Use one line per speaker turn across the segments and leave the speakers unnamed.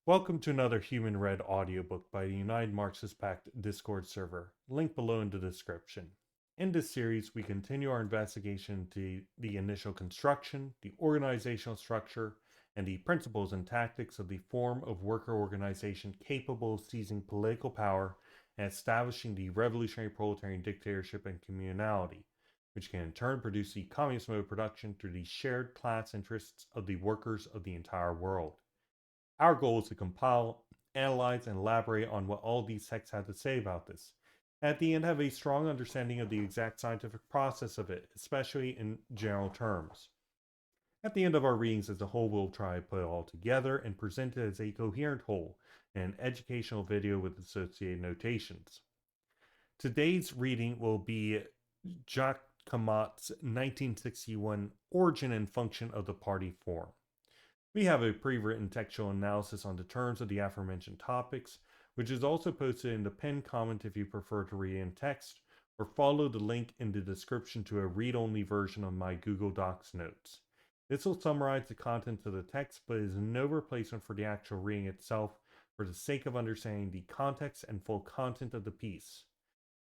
Welcome to another Human Read audiobook by the United Marxist Pact Discord server, link below in the description. In this series, we continue our investigation into the initial construction, the organizational structure, and the principles and tactics of the form of worker organization capable of seizing political power and establishing the revolutionary proletarian dictatorship and communality, which can in turn produce the communist mode of production through the shared class interests of the workers of the entire world. Our goal is to compile, analyze, and elaborate on what all these texts have to say about this. At the end, have a strong understanding of the exact scientific process of it, especially in general terms. At the end of our readings as a whole, we'll try to put it all together and present it as a coherent whole in an educational video with associated notations. Today's reading will be Jacques Camatte's 1961 Origin and Function of the Party Form. We have a pre-written textual analysis on the terms of the aforementioned topics, which is also posted in the pinned comment if you prefer to read in text, or follow the link in the description to a read-only version of my Google Docs notes. This will summarize the contents of the text, but is no replacement for the actual reading itself for the sake of understanding the context and full content of the piece.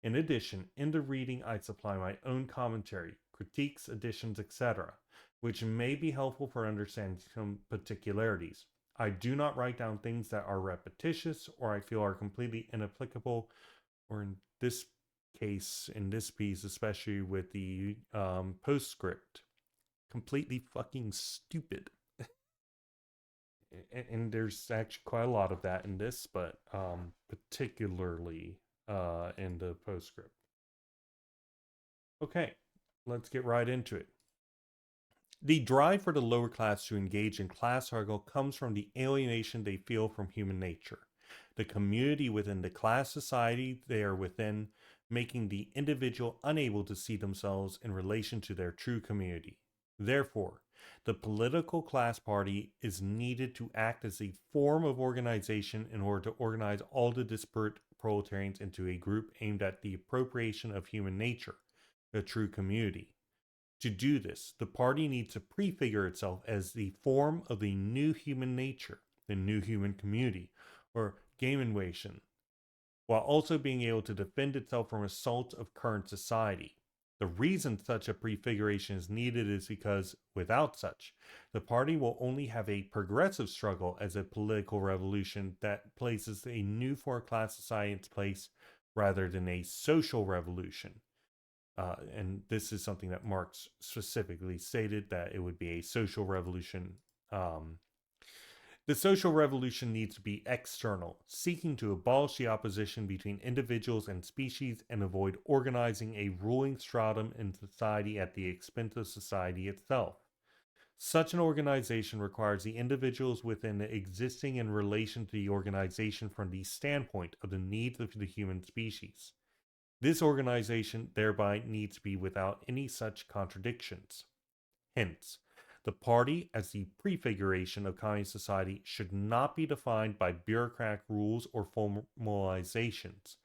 In addition, in the reading I supply my own commentary, critiques, additions, etc., which may be helpful for understanding some particularities. I do not write down things that are repetitious or I feel are completely inapplicable, or in this case, in this piece, especially with the postscript, completely fucking stupid. And there's actually quite a lot of that in this, but particularly in the postscript. Okay, let's get right into it. The drive for the lower class to engage in class struggle comes from the alienation they feel from human nature, the community within the class society they are within, making the individual unable to see themselves in relation to their true community. Therefore, the political class party is needed to act as a form of organization in order to organize all the disparate proletarians into a group aimed at the appropriation of human nature, the true community. To do this, the party needs to prefigure itself as the form of the new human nature, the new human community, or Gamenwation, while also being able to defend itself from assaults of current society. The reason such a prefiguration is needed is because, without such, the party will only have a progressive struggle as a political revolution that places a new four-class society in its place rather than a social revolution. And this is something that Marx specifically stated, that it would be a social revolution. The social revolution needs to be external, seeking to abolish the opposition between individuals and species and avoid organizing a ruling stratum in society at the expense of society itself. Such an organization requires the individuals within existing in relation to the organization from the standpoint of the needs of the human species. This organization thereby needs to be without any such contradictions. Hence, the party as the prefiguration of communist society should not be defined by bureaucratic rules or formalizations,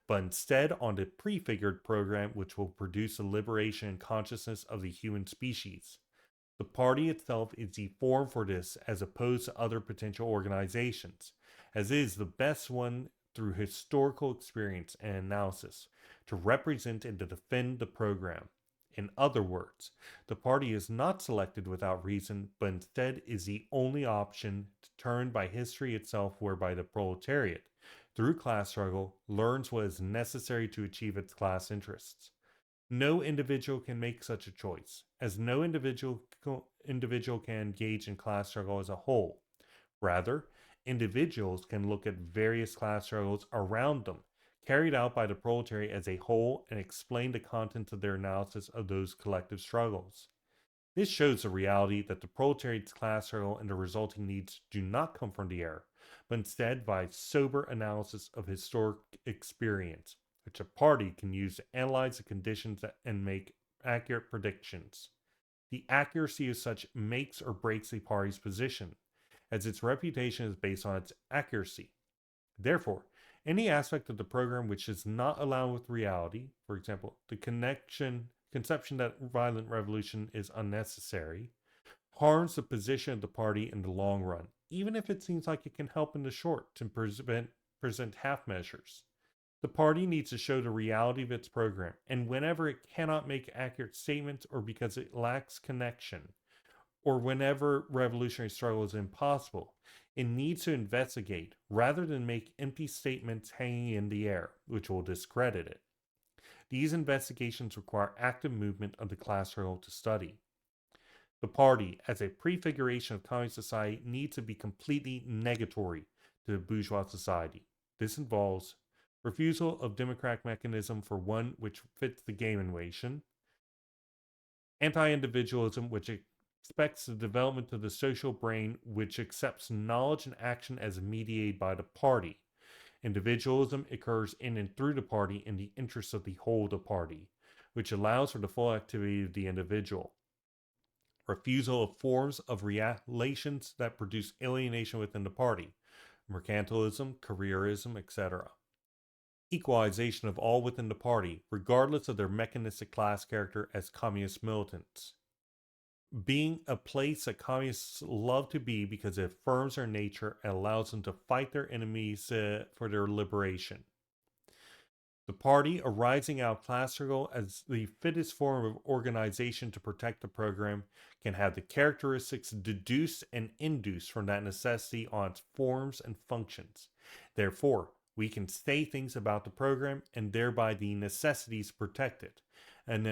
but instead on the prefigured program which will produce the liberation and consciousness of the human species. The party itself is the form for this as opposed to other potential organizations, as it is the best one through historical experience and analysis to represent and to defend the program. In other words, the party is not selected without reason, but instead is the only option determined by history itself, whereby the proletariat, through class struggle, learns what is necessary to achieve its class interests. No individual can make such a choice, as no individual can engage in class struggle as a whole. Rather, individuals can look at various class struggles around them, carried out by the proletariat as a whole, and explain the contents of their analysis of those collective struggles. This shows the reality that the proletariat's class struggle and the resulting needs do not come from the air, but instead by sober analysis of historic experience, which a party can use to analyze the conditions and make accurate predictions. The accuracy of such makes or breaks a party's position, as its reputation is based on its accuracy. Therefore, any aspect of the program which is not aligned with reality, for example, the conception that violent revolution is unnecessary, harms the position of the party in the long run, even if it seems like it can help in the short to present half measures. The party needs to show the reality of its program, and whenever it cannot make accurate statements or because it lacks connection, or whenever revolutionary struggle is impossible, it needs to investigate rather than make empty statements hanging in the air, which will discredit it. These investigations require active movement of the class struggle to study. The party, as a prefiguration of communist society, needs to be completely negatory to bourgeois society. This involves refusal of democratic mechanism for one which fits the game innovation, anti-individualism which expects the development of the social brain which accepts knowledge and action as mediated by the party. Individualism occurs in and through the party in the interest of the whole of the party, which allows for the full activity of the individual. Refusal of forms of relations that produce alienation within the party, mercantilism, careerism, etc. Equalization of all within the party, regardless of their mechanistic class character as communist militants. Being a place that communists love to be because it affirms their nature and allows them to fight their enemies for their liberation. The party, arising out of class struggle as the fittest form of organization to protect the program, can have the characteristics deduced and induced from that necessity on its forms and functions. Therefore, we can say things about the program and thereby the necessities protect it. And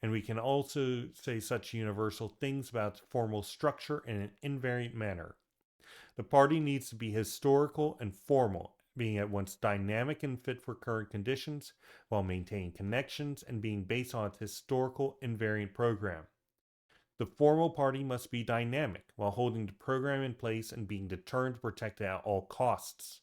we can also say such universal things about its formal structure in an invariant manner. The party needs to be historical and formal, being at once dynamic and fit for current conditions, while maintaining connections and being based on its historical invariant program. The formal party must be dynamic, while holding the program in place and being determined to protect it at all costs.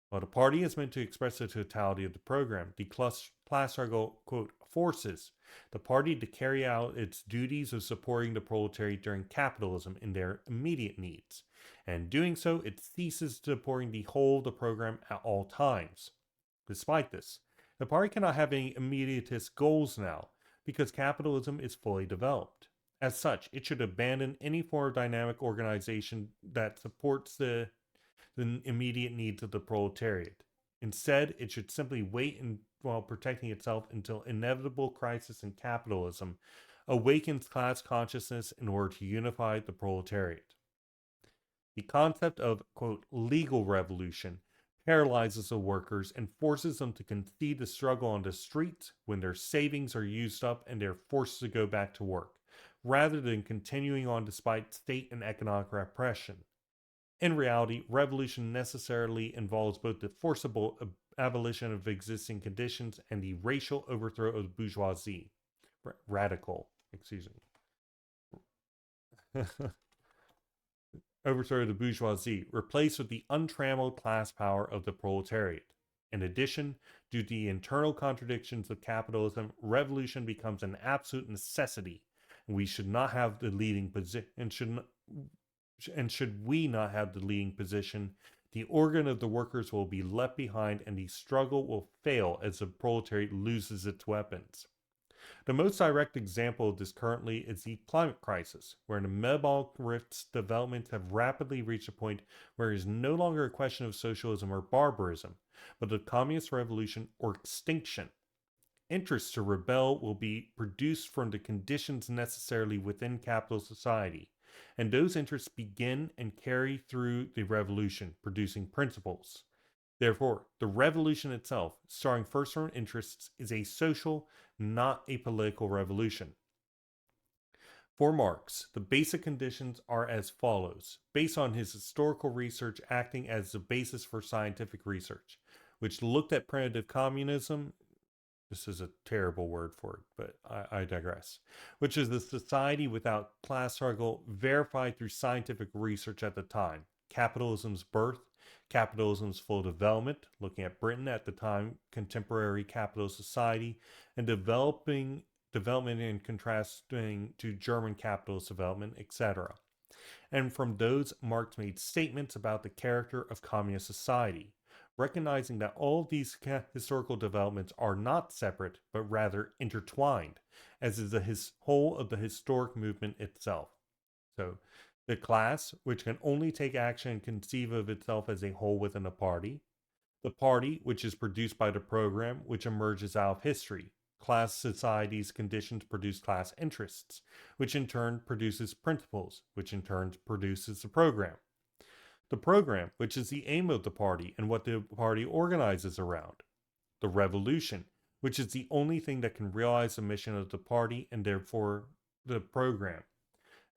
While the party is meant to express the totality of the program, the class struggle, quote, forces the party to carry out its duties of supporting the proletariat during capitalism in their immediate needs. And doing so, it ceases supporting the whole of the program at all times. Despite this, the party cannot have any immediatist goals now, because capitalism is fully developed. As such, it should abandon any form of dynamic organization that supports the immediate needs of the proletariat. Instead, it should simply wait while protecting itself until inevitable crisis in capitalism awakens class consciousness in order to unify the proletariat. The concept of, quote, legal revolution paralyzes the workers and forces them to concede the struggle on the streets when their savings are used up and they're forced to go back to work, rather than continuing on despite state and economic repression. In reality, revolution necessarily involves both the forcible abolition of existing conditions and the racial overthrow of the bourgeoisie. Radical, excuse me. Overthrow of the bourgeoisie, replaced with the untrammeled class power of the proletariat. In addition, due to the internal contradictions of capitalism, revolution becomes an absolute necessity, and we should not have the leading position, and should we not have the leading position, the organ of the workers will be left behind and the struggle will fail as the proletariat loses its weapons. The most direct example of this currently is the climate crisis, where the metabolic rifts developments have rapidly reached a point where it is no longer a question of socialism or barbarism, but of communist revolution or extinction. Interest to rebel will be produced from the conditions necessarily within capital society, and those interests begin and carry through the revolution, producing principles. Therefore, the revolution itself, starting first from interests, is a social, not a political revolution. For Marx, the basic conditions are as follows, based on his historical research acting as the basis for scientific research, which looked at primitive communism. This is a terrible word for it, but I digress. Which is the society without class struggle verified through scientific research at the time. Capitalism's birth, capitalism's full development, looking at Britain at the time, contemporary capitalist society, and development and contrasting to German capitalist development, etc. And from those, Marx made statements about the character of communist society, recognizing that all of these historical developments are not separate, but rather intertwined, as is the whole of the historic movement itself. So, the class, which can only take action and conceive of itself as a whole within a party. The party, which is produced by the program, which emerges out of history. Class societies conditions produce class interests, which in turn produces principles, which in turn produces the program. The program, which is the aim of the party and what the party organizes around. The revolution, which is the only thing that can realize the mission of the party and therefore the program,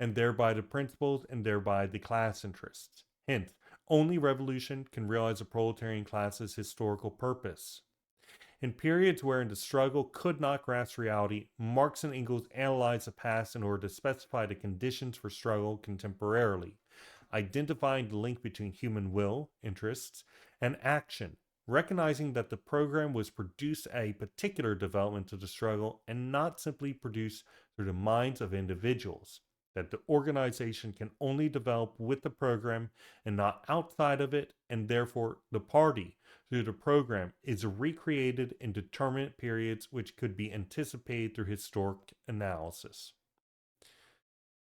and thereby the principles and thereby the class interests. Hence, only revolution can realize the proletarian class's historical purpose. In periods wherein the struggle could not grasp reality, Marx and Engels analyzed the past in order to specify the conditions for struggle contemporarily, identifying the link between human will, interests, and action, recognizing that the program was produced at a particular development of the struggle and not simply produced through the minds of individuals, that the organization can only develop with the program and not outside of it, and therefore the party, through the program, is recreated in determinate periods which could be anticipated through historic analysis.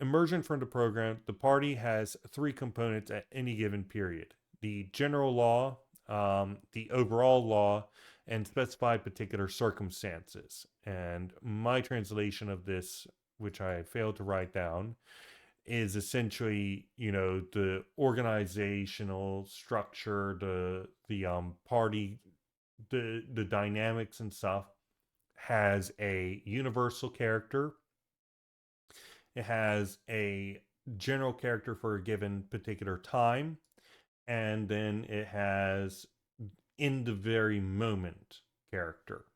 Emergent from the program, the party has three components at any given period: the general law, the overall law, and specified particular circumstances. And my translation of this, which I failed to write down, is essentially, the organizational structure, the party, the dynamics and stuff has a universal character. It has a general character for a given particular time, and then it has in the very moment character.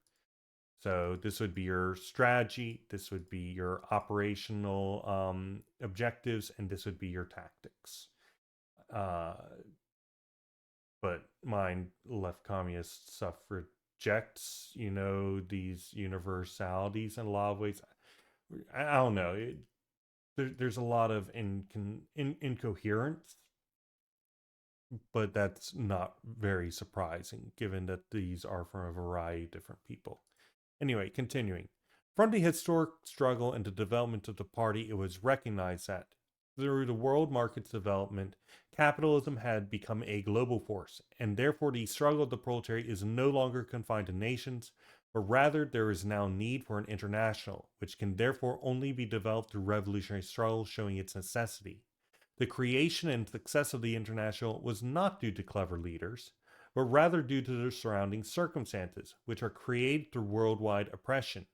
So this would be your strategy, this would be your operational objectives, and this would be your tactics. Uh, but mine left communist stuff rejects, these universalities in a lot of ways. I don't know. There's a lot of incoherence, but that's not very surprising given that these are from a variety of different people. Anyway, continuing. From the historic struggle and the development of the party, it was recognized that through the world market's development, capitalism had become a global force, and therefore the struggle of the proletariat is no longer confined to nations, but rather there is now need for an international, which can therefore only be developed through revolutionary struggle, showing its necessity. The creation and success of the international was not due to clever leaders, but rather due to the surrounding circumstances, which are created through worldwide oppression.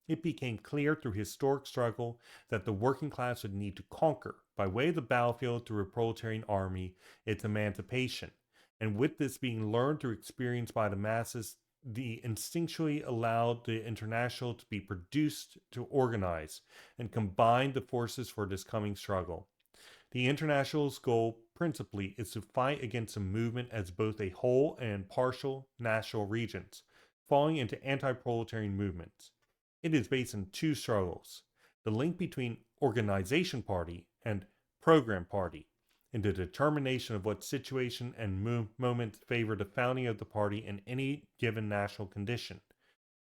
It became clear through historic struggle that the working class would need to conquer, by way of the battlefield through a proletarian army, its emancipation. And with this being learned through experience by the masses, the instinctually allowed the international to be produced to organize and combine the forces for this coming struggle. The international's goal principally is to fight against a movement as both a whole and partial national regions, falling into anti-proletarian movements. It is based on two struggles: the link between organization party and program party, and the determination of what situation and moment favor the founding of the party in any given national condition.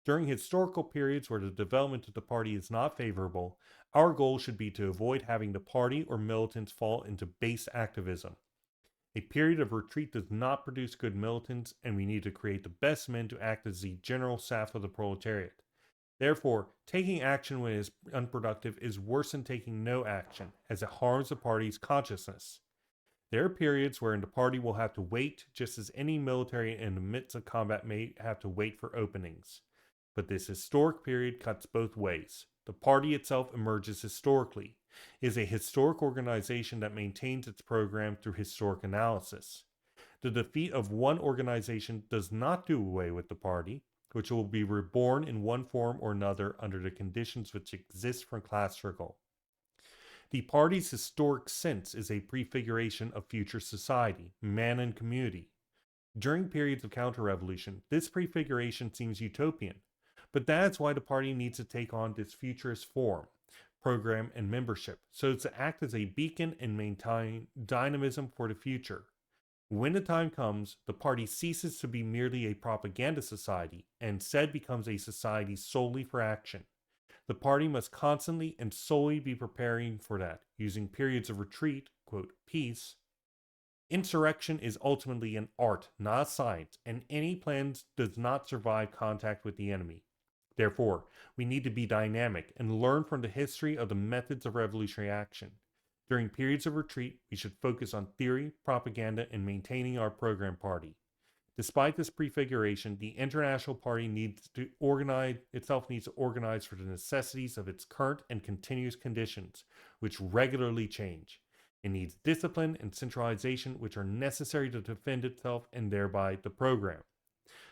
During historical periods where the development of the party is not favorable, our goal should be to avoid having the party or militants fall into base activism. A period of retreat does not produce good militants, and we need to create the best men to act as the general staff of the proletariat. Therefore, taking action when it is unproductive is worse than taking no action, as it harms the party's consciousness. There are periods wherein the party will have to wait, just as any military in the midst of combat may have to wait for openings. But this historic period cuts both ways. The party itself emerges historically, is a historic organization that maintains its program through historic analysis. The defeat of one organization does not do away with the party, which will be reborn in one form or another under the conditions which exist from class struggle. The party's historic sense is a prefiguration of future society, man and community. During periods of counter-revolution, this prefiguration seems utopian, but that is why the party needs to take on this futurist form, program, and membership, so as to act as a beacon and maintain dynamism for the future. When the time comes, the party ceases to be merely a propaganda society and instead becomes a society solely for action. The party must constantly and solely be preparing for that, using periods of retreat, quote, peace. Insurrection is ultimately an art, not a science, and any plan does not survive contact with the enemy. Therefore, we need to be dynamic and learn from the history of the methods of revolutionary action. During periods of retreat, we should focus on theory, propaganda, and maintaining our program party. Despite this prefiguration, the international party needs to organize for the necessities of its current and continuous conditions, which regularly change. It needs discipline and centralization, which are necessary to defend itself and thereby the program.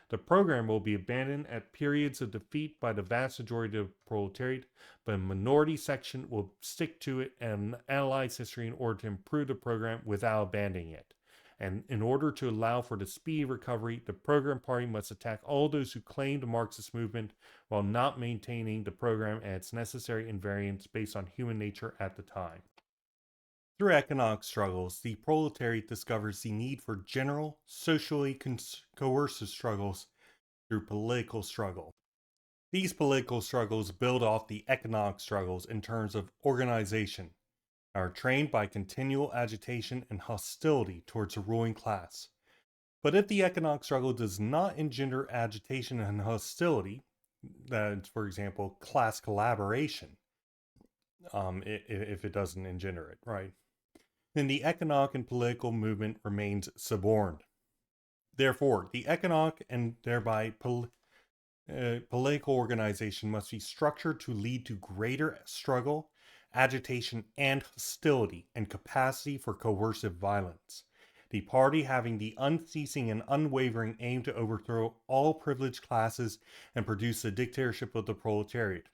The program will be abandoned at periods of defeat by the vast majority of the proletariat, but a minority section will stick to it and analyze history in order to improve the program without abandoning it. And in order to allow for the speedy recovery, the program party must attack all those who claim the Marxist movement while not maintaining the program and its necessary invariance based on human nature at the time. Through economic struggles, the proletariat discovers the need for general, socially coercive struggles through political struggle. These political struggles build off the economic struggles in terms of organization, and are trained by continual agitation and hostility towards the ruling class. But if the economic struggle does not engender agitation and hostility, that is, for example, class collaboration, if it doesn't engender it, right? Then the economic and political movement remains suborned. Therefore, the economic and thereby political organization must be structured to lead to greater struggle, agitation, and hostility, and capacity for coercive violence. The party having the unceasing and unwavering aim to overthrow all privileged classes and produce the dictatorship of the proletariat,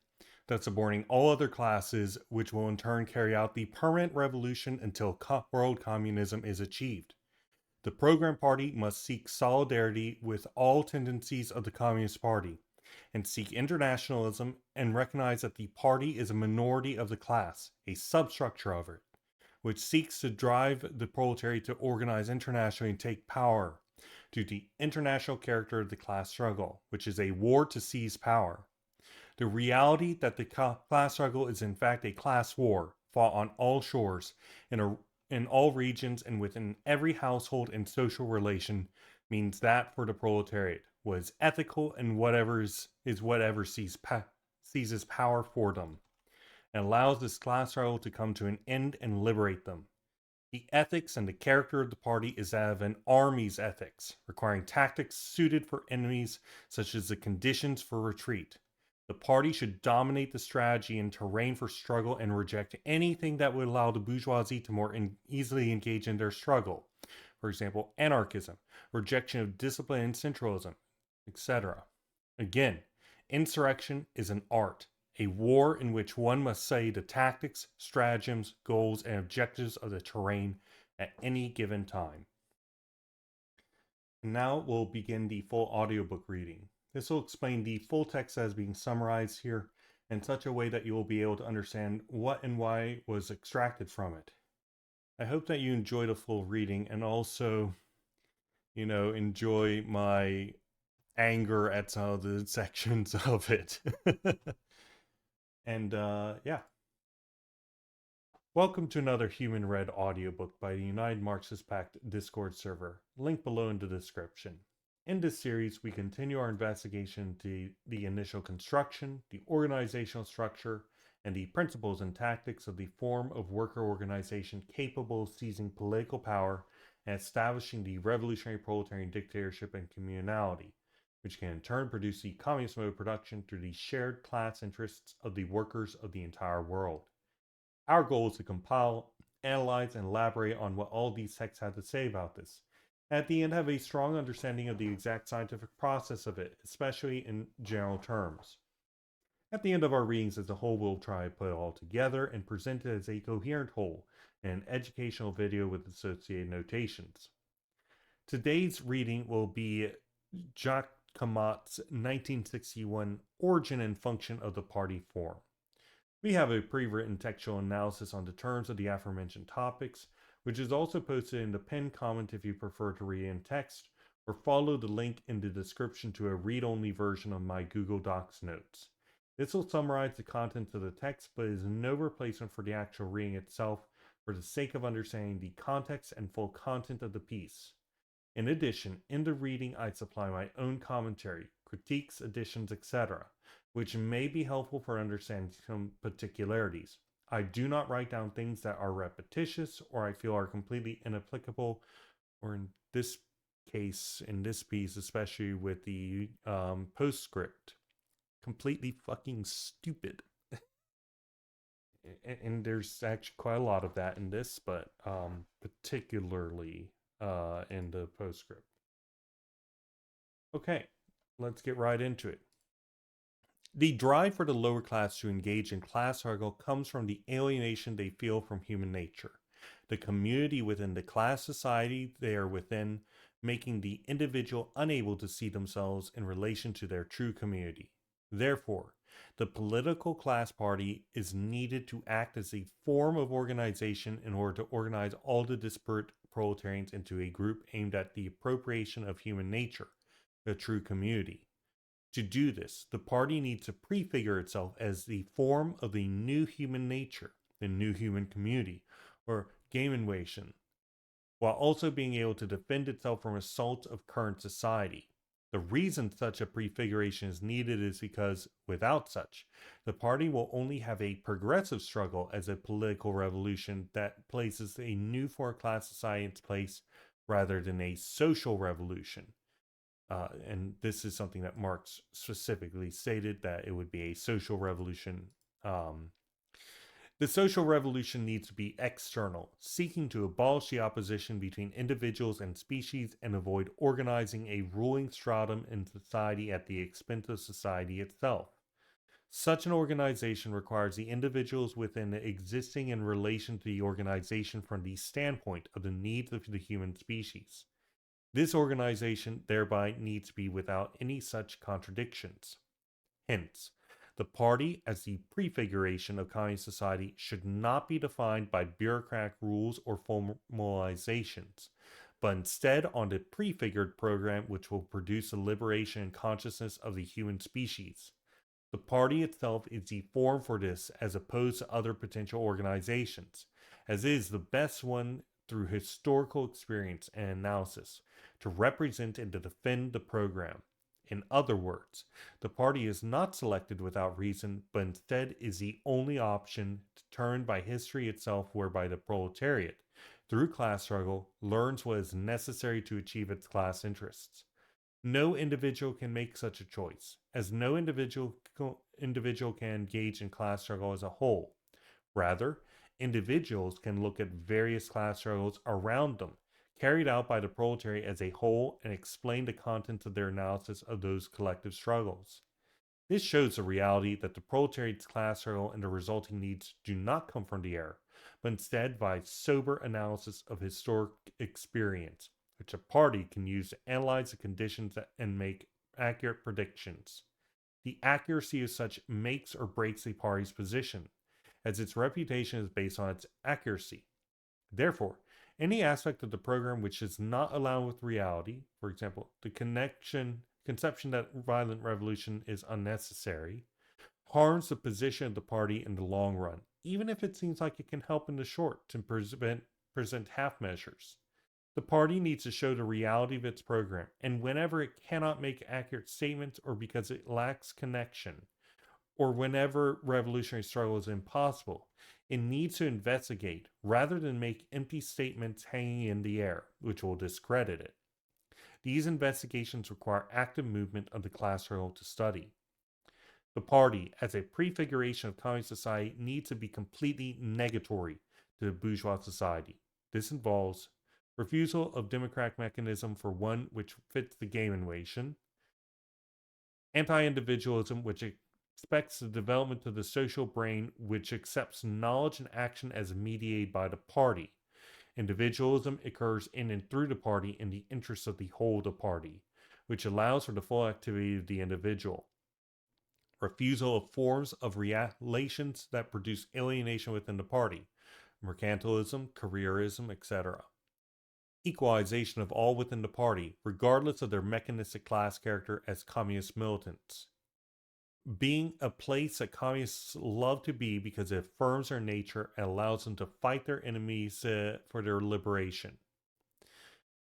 thus suborning all other classes, which will in turn carry out the permanent revolution until world communism is achieved. The Program Party must seek solidarity with all tendencies of the Communist Party, and seek internationalism and recognize that the party is a minority of the class, a substructure of it, which seeks to drive the proletariat to organize internationally and take power due to the international character of the class struggle, which is a war to seize power. The reality that the class struggle is in fact a class war fought on all shores, in all regions, and within every household and social relation means that for the proletariat, what is ethical and whatever is whatever seizes power for them, and allows this class struggle to come to an end and liberate them. The ethics and the character of the party is that of an army's ethics, requiring tactics suited for enemies, such as the conditions for retreat. The party should dominate the strategy and terrain for struggle and reject anything that would allow the bourgeoisie to more easily engage in their struggle. For example, anarchism, rejection of discipline and centralism, etc. Again, insurrection is an art, a war in which one must study the tactics, stratagems, goals, and objectives of the terrain at any given time. Now we'll begin the full audiobook reading. This will explain the full text as being summarized here in such a way that you will be able to understand what and why was extracted from it. I hope that you enjoy the full reading and also, enjoy my anger at some of the sections of it. And yeah. Welcome to another Human Read audiobook by the United Marxist Pact Discord server, link below in the description. In this series, we continue our investigation to the initial construction, the organizational structure, and the principles and tactics of the form of worker organization capable of seizing political power and establishing the revolutionary proletarian dictatorship and communality, which can in turn produce the communist mode of production through the shared class interests of the workers of the entire world. Our goal is to compile, analyze, and elaborate on what all these texts have to say about this. At the end, have a strong understanding of the exact scientific process of it, especially in general terms. At the end of our readings as a whole, we'll try to put it all together and present it as a coherent whole in an educational video with associated notations. Today's reading will be Jacques Camatte's 1961 Origin and Function of the Party Form. We have a pre-written textual analysis on the terms of the aforementioned topics, which is also posted in the pinned comment if you prefer to read in text, or follow the link in the description to a read-only version of my Google Docs notes. This will summarize the contents of the text, but is no replacement for the actual reading itself for the sake of understanding the context and full content of the piece. In addition, in the reading, I supply my own commentary, critiques, additions, etc., which may be helpful for understanding some particularities. I do not write down things that are repetitious or I feel are completely inapplicable, or in this case, in this piece, especially with the postscript, completely fucking stupid. And there's actually quite a lot of that in this, but particularly in the postscript. Okay, let's get right into it. The drive for the lower class to engage in class struggle comes from the alienation they feel from human nature, the community within the class society they are within, making the individual unable to see themselves in relation to their true community. Therefore, the political class party is needed to act as a form of organization in order to organize all the disparate proletarians into a group aimed at the appropriation of human nature, the true community. To do this, the party needs to prefigure itself as the form of the new human nature, the new human community, or Gamenwation, while also being able to defend itself from assaults of current society. The reason such a prefiguration is needed is because, without such, the party will only have a progressive struggle as a political revolution that places a new four-class society in its place rather than a social revolution. And this is something that Marx specifically stated, that it would be a social revolution. The social revolution needs to be external, seeking to abolish the opposition between individuals and species and avoid organizing a ruling stratum in society at the expense of society itself. Such an organization requires the individuals within it existing in relation to the organization from the standpoint of the needs of the human species. This organization thereby needs to be without any such contradictions. Hence, the party as the prefiguration of communist society should not be defined by bureaucratic rules or formalizations, but instead on the prefigured program which will produce the liberation and consciousness of the human species. The party itself is the form for this as opposed to other potential organizations, as it is the best one through historical experience and analysis to represent and to defend the program. In other words, the party is not selected without reason, but instead is the only option determined by history itself, whereby the proletariat, through class struggle, learns what is necessary to achieve its class interests. No individual can make such a choice, as no individual can engage in class struggle as a whole. Rather, individuals can look at various class struggles around them, carried out by the proletariat as a whole, and explain the contents of their analysis of those collective struggles. This shows the reality that the proletariat's class struggle and the resulting needs do not come from the air, but instead by sober analysis of historic experience, which a party can use to analyze the conditions and make accurate predictions. The accuracy of such makes or breaks a party's position, as its reputation is based on its accuracy. Therefore, any aspect of the program which is not aligned with reality, for example, the conception that violent revolution is unnecessary, harms the position of the party in the long run, even if it seems like it can help in the short to present half measures. The party needs to show the reality of its program, and whenever it cannot make accurate statements or because it lacks connection, or whenever revolutionary struggle is impossible, it needs to investigate rather than make empty statements hanging in the air, which will discredit it. These investigations require active movement of the class struggle to study. The party, as a prefiguration of communist society, needs to be completely negatory to the bourgeois society. This involves refusal of democratic mechanism for one which fits the Gamenwation, anti-individualism which expects the development of the social brain which accepts knowledge and action as mediated by the party. Individualism occurs in and through the party in the interests of the whole of the party, which allows for the full activity of the individual. Refusal of forms of relations that produce alienation within the party, mercantilism, careerism, etc. Equalization of all within the party, regardless of their mechanistic class character as communist militants. being a place that communists love to be because it affirms their nature and allows them to fight their enemies for their liberation.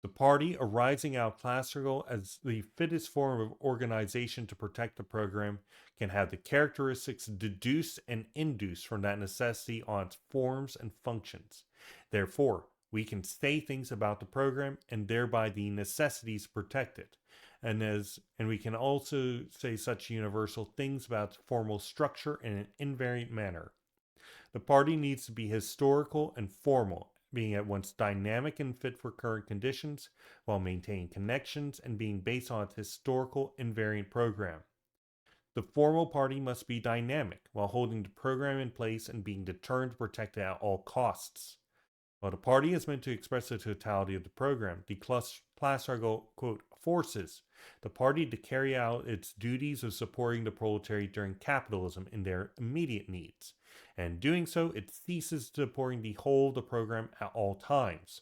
The party, arising out of class struggle as the fittest form of organization to protect the program, can have the characteristics deduced and induced from that necessity on its forms and functions. Therefore, we can say things about the program and thereby the necessities to protect it. And we can also say such universal things about its formal structure in an invariant manner. The party needs to be historical and formal, being at once dynamic and fit for current conditions, while maintaining connections and being based on its historical invariant program. The formal party must be dynamic, while holding the program in place and being determined to protect it at all costs. While the party is meant to express the totality of the program, the class struggle, quote, forces the party to carry out its duties of supporting the proletariat during capitalism in their immediate needs. And doing so, it ceases supporting the whole of the program at all times.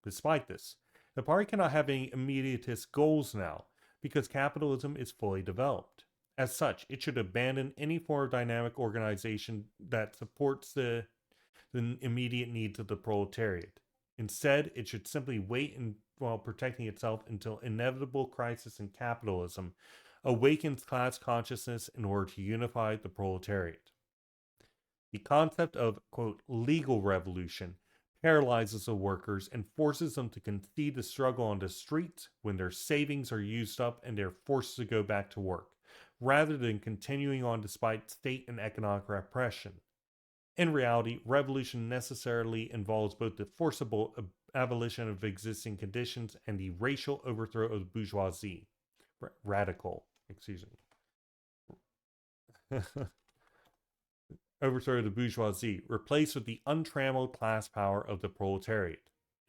Despite this, the party cannot have any immediatist goals now, because capitalism is fully developed. As such, it should abandon any form of dynamic organization that supports the immediate needs of the proletariat. Instead, it should simply wait while protecting itself until inevitable crisis in capitalism awakens class consciousness in order to unify the proletariat. The concept of, quote, legal revolution paralyzes the workers and forces them to concede the struggle on the streets when their savings are used up and they're forced to go back to work, rather than continuing on despite state and economic repression. In reality, revolution necessarily involves both the forcible abolition of existing conditions and the racial overthrow of the bourgeoisie. Radical, excuse me. Overthrow of the bourgeoisie, replaced with the untrammeled class power of the proletariat.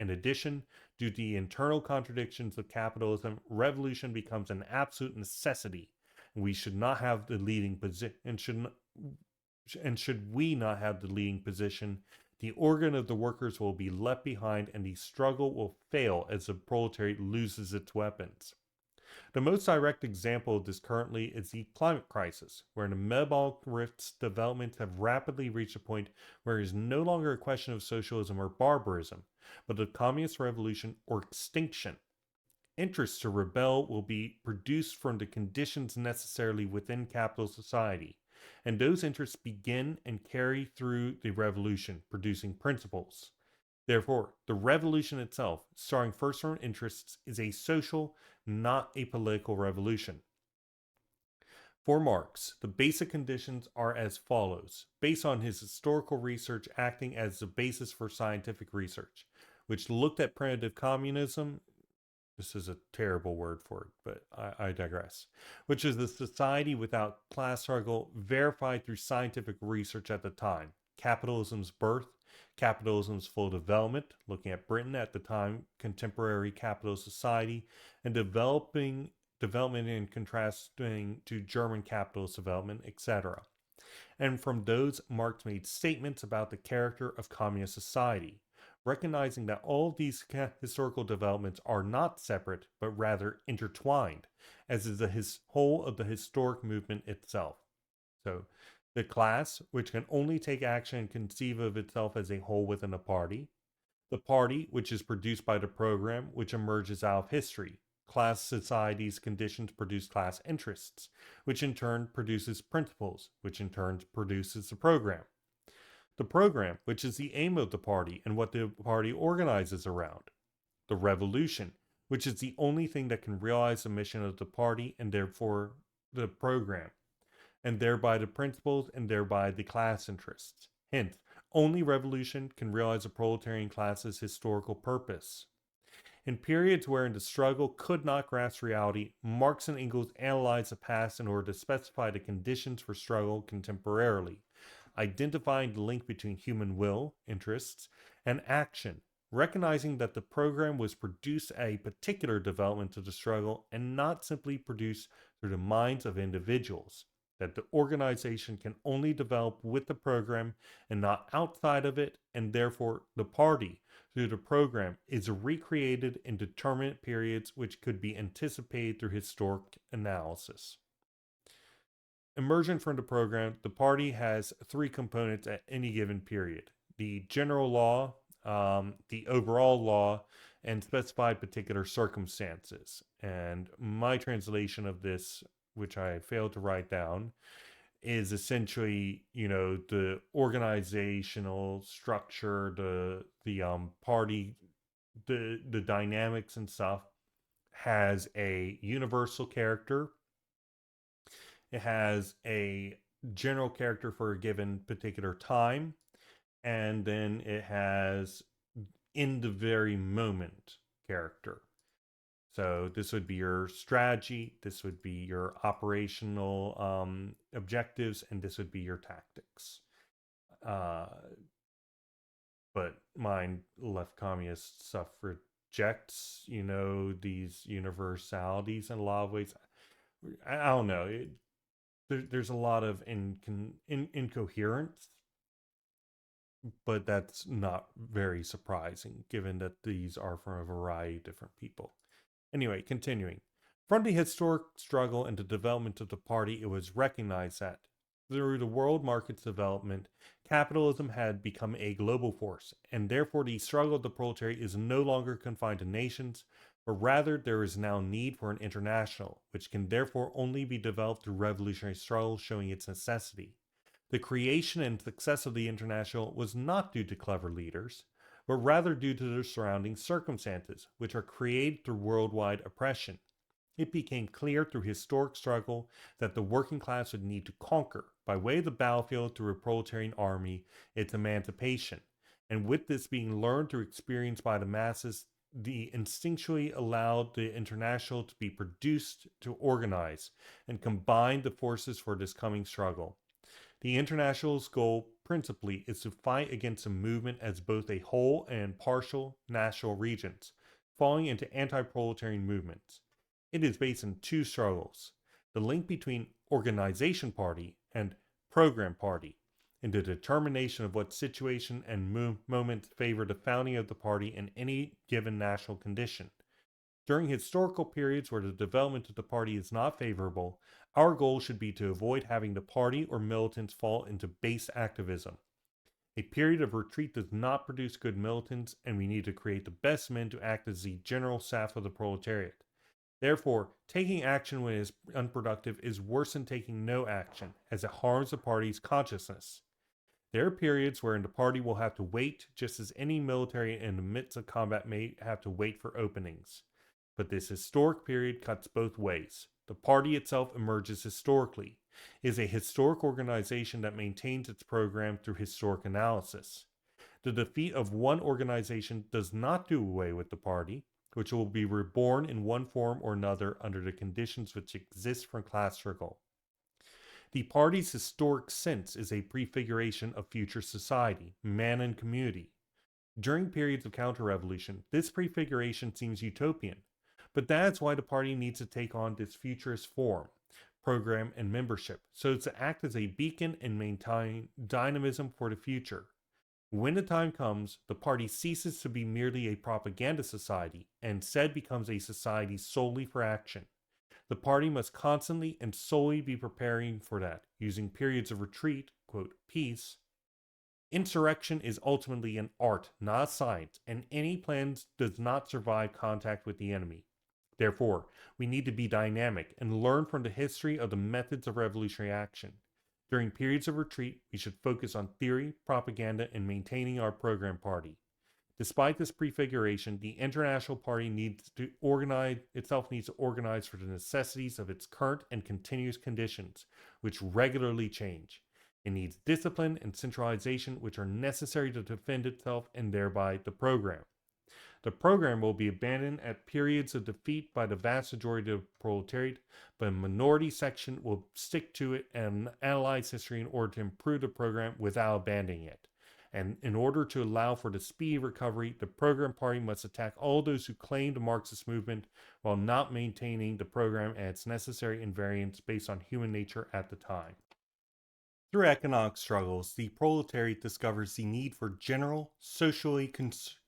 In addition, due to the internal contradictions of capitalism, revolution becomes an absolute necessity. We should not have the leading position, and should we not have the leading position, the organ of the workers will be left behind and the struggle will fail as the proletariat loses its weapons. The most direct example of this currently is the climate crisis, where the metabolic rifts developments have rapidly reached a point where it is no longer a question of socialism or barbarism, but of communist revolution or extinction. Interest to rebel will be produced from the conditions necessarily within capital society, and those interests begin and carry through the revolution, producing principles. Therefore, the revolution itself, starting first from interests, is a social, not a political revolution. For Marx, the basic conditions are as follows, based on his historical research acting as the basis for scientific research, which looked at primitive communism. This is a terrible word for it, but I digress. Which is the society without class struggle verified through scientific research at the time. Capitalism's birth, capitalism's full development, looking at Britain at the time, contemporary capitalist society, and development in contrasting to German capitalist development, etc. And from those, Marx made statements about the character of communist society, recognizing that all of these historical developments are not separate, but rather intertwined, as is the whole of the historic movement itself. So, the class, which can only take action and conceive of itself as a whole within a party. The party, which is produced by the program, which emerges out of history. Class society's conditions produce class interests, which in turn produces principles, which in turn produces the program. The program, which is the aim of the party and what the party organizes around. The revolution, which is the only thing that can realize the mission of the party and therefore the program, and thereby the principles and thereby the class interests. Hence, only revolution can realize the proletarian class's historical purpose. In periods wherein the struggle could not grasp reality, Marx and Engels analyzed the past in order to specify the conditions for struggle contemporarily, identifying the link between human will, interests, and action, recognizing that the program was produced at a particular development of the struggle and not simply produced through the minds of individuals, that the organization can only develop with the program and not outside of it, and therefore the party, through the program, is recreated in determinate periods which could be anticipated through historic analysis. emergent from the program, the party has three components at any given period: the general law, the overall law, and specified particular circumstances. And my translation of this, which I failed to write down, is essentially, the organizational structure, the party, the dynamics and stuff has a universal character. It has a general character for a given particular time, and then it has in the very moment character. So this would be your strategy, this would be your operational objectives, and this would be your tactics. Uh, but mine left communist stuff rejects, these universalities in a lot of ways. I don't know. There's a lot of incoherence, but that's not very surprising given that these are from a variety of different people. Anyway, continuing. From the historic struggle and the development of the party, it was recognized that through the world market's development, capitalism had become a global force, and therefore the struggle of the proletariat is no longer confined to nations, but rather there is now need for an international, which can therefore only be developed through revolutionary struggle, showing its necessity. The creation and success of the International was not due to clever leaders, but rather due to their surrounding circumstances, which are created through worldwide oppression. It became clear through historic struggle that the working class would need to conquer, by way of the battlefield through a proletarian army, its emancipation. And with this being learned through experience by the masses, the instinctually allowed the International to be produced to organize and combine the forces for this coming struggle. The International's goal, principally, is to fight against a movement as both a whole and partial national regions, falling into anti-proletarian movements. It is based on two struggles: the link between organization party and program party, and the determination of what situation and moment favor the founding of the party in any given national condition. During historical periods where the development of the party is not favorable, our goal should be to avoid having the party or militants fall into base activism. A period of retreat does not produce good militants, and we need to create the best men to act as the general staff of the proletariat. Therefore, taking action when it is unproductive is worse than taking no action, as it harms the party's consciousness. There are periods wherein the party will have to wait, just as any military in the midst of combat may have to wait for openings. But this historic period cuts both ways. The party itself emerges historically, is a historic organization that maintains its program through historic analysis. The defeat of one organization does not do away with the party, which will be reborn in one form or another under the conditions which exist from class struggle. The party's historic sense is a prefiguration of future society, man and community. During periods of counter-revolution, this prefiguration seems utopian, but that's why the party needs to take on this futurist form, program, and membership, so as to act as a beacon and maintain dynamism for the future. When the time comes, the party ceases to be merely a propaganda society and instead becomes a society solely for action. The party must constantly and solely be preparing for that, using periods of retreat, quote, peace. Insurrection is ultimately an art, not a science, and any plan does not survive contact with the enemy. Therefore, we need to be dynamic and learn from the history of the methods of revolutionary action. During periods of retreat, we should focus on theory, propaganda, and maintaining our program party. Despite this prefiguration, the International Party needs to organize for the necessities of its current and continuous conditions, which regularly change. It needs discipline and centralization, which are necessary to defend itself and thereby the program. The program will be abandoned at periods of defeat by the vast majority of the proletariat, but a minority section will stick to it and analyze history in order to improve the program without abandoning it. And in order to allow for the speedy recovery, the program party must attack all those who claim the Marxist movement while not maintaining the program and its necessary invariance based on human nature at the time. Through economic struggles, the proletariat discovers the need for general, socially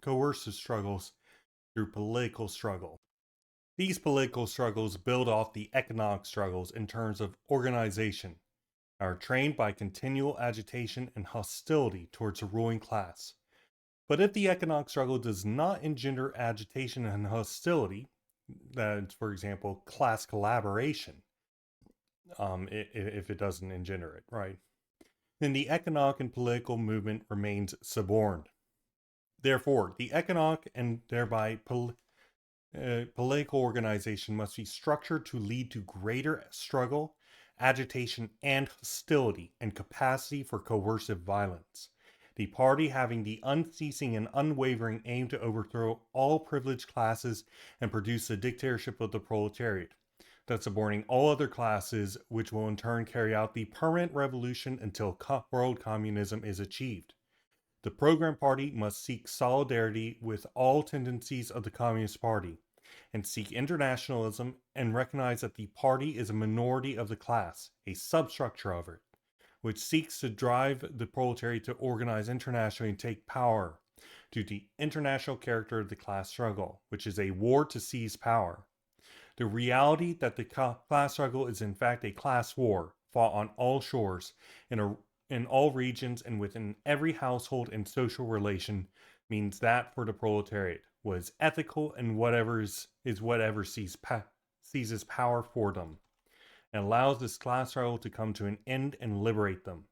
coercive struggles through political struggle. These political struggles build off the economic struggles in terms of organization, are trained by continual agitation and hostility towards the ruling class. But if the economic struggle does not engender agitation and hostility, that's, for example, class collaboration, if it doesn't engender it, right, then the economic and political movement remains suborned. Therefore, the economic and thereby political organization must be structured to lead to greater struggle, agitation, and hostility, and capacity for coercive violence. The party having the unceasing and unwavering aim to overthrow all privileged classes and produce the dictatorship of the proletariat, thus suborning all other classes, which will in turn carry out the permanent revolution until world communism is achieved. The Program Party must seek solidarity with all tendencies of the Communist Party and seek internationalism and recognize that the party is a minority of the class, a substructure of it, which seeks to drive the proletariat to organize internationally and take power due to the international character of the class struggle, which is a war to seize power. The reality that the class struggle is in fact a class war fought on all shores, in all regions, and within every household and social relation means that for the proletariat what is ethical and whatever is whatever seizes power for them, and allows this class struggle to come to an end and liberate them.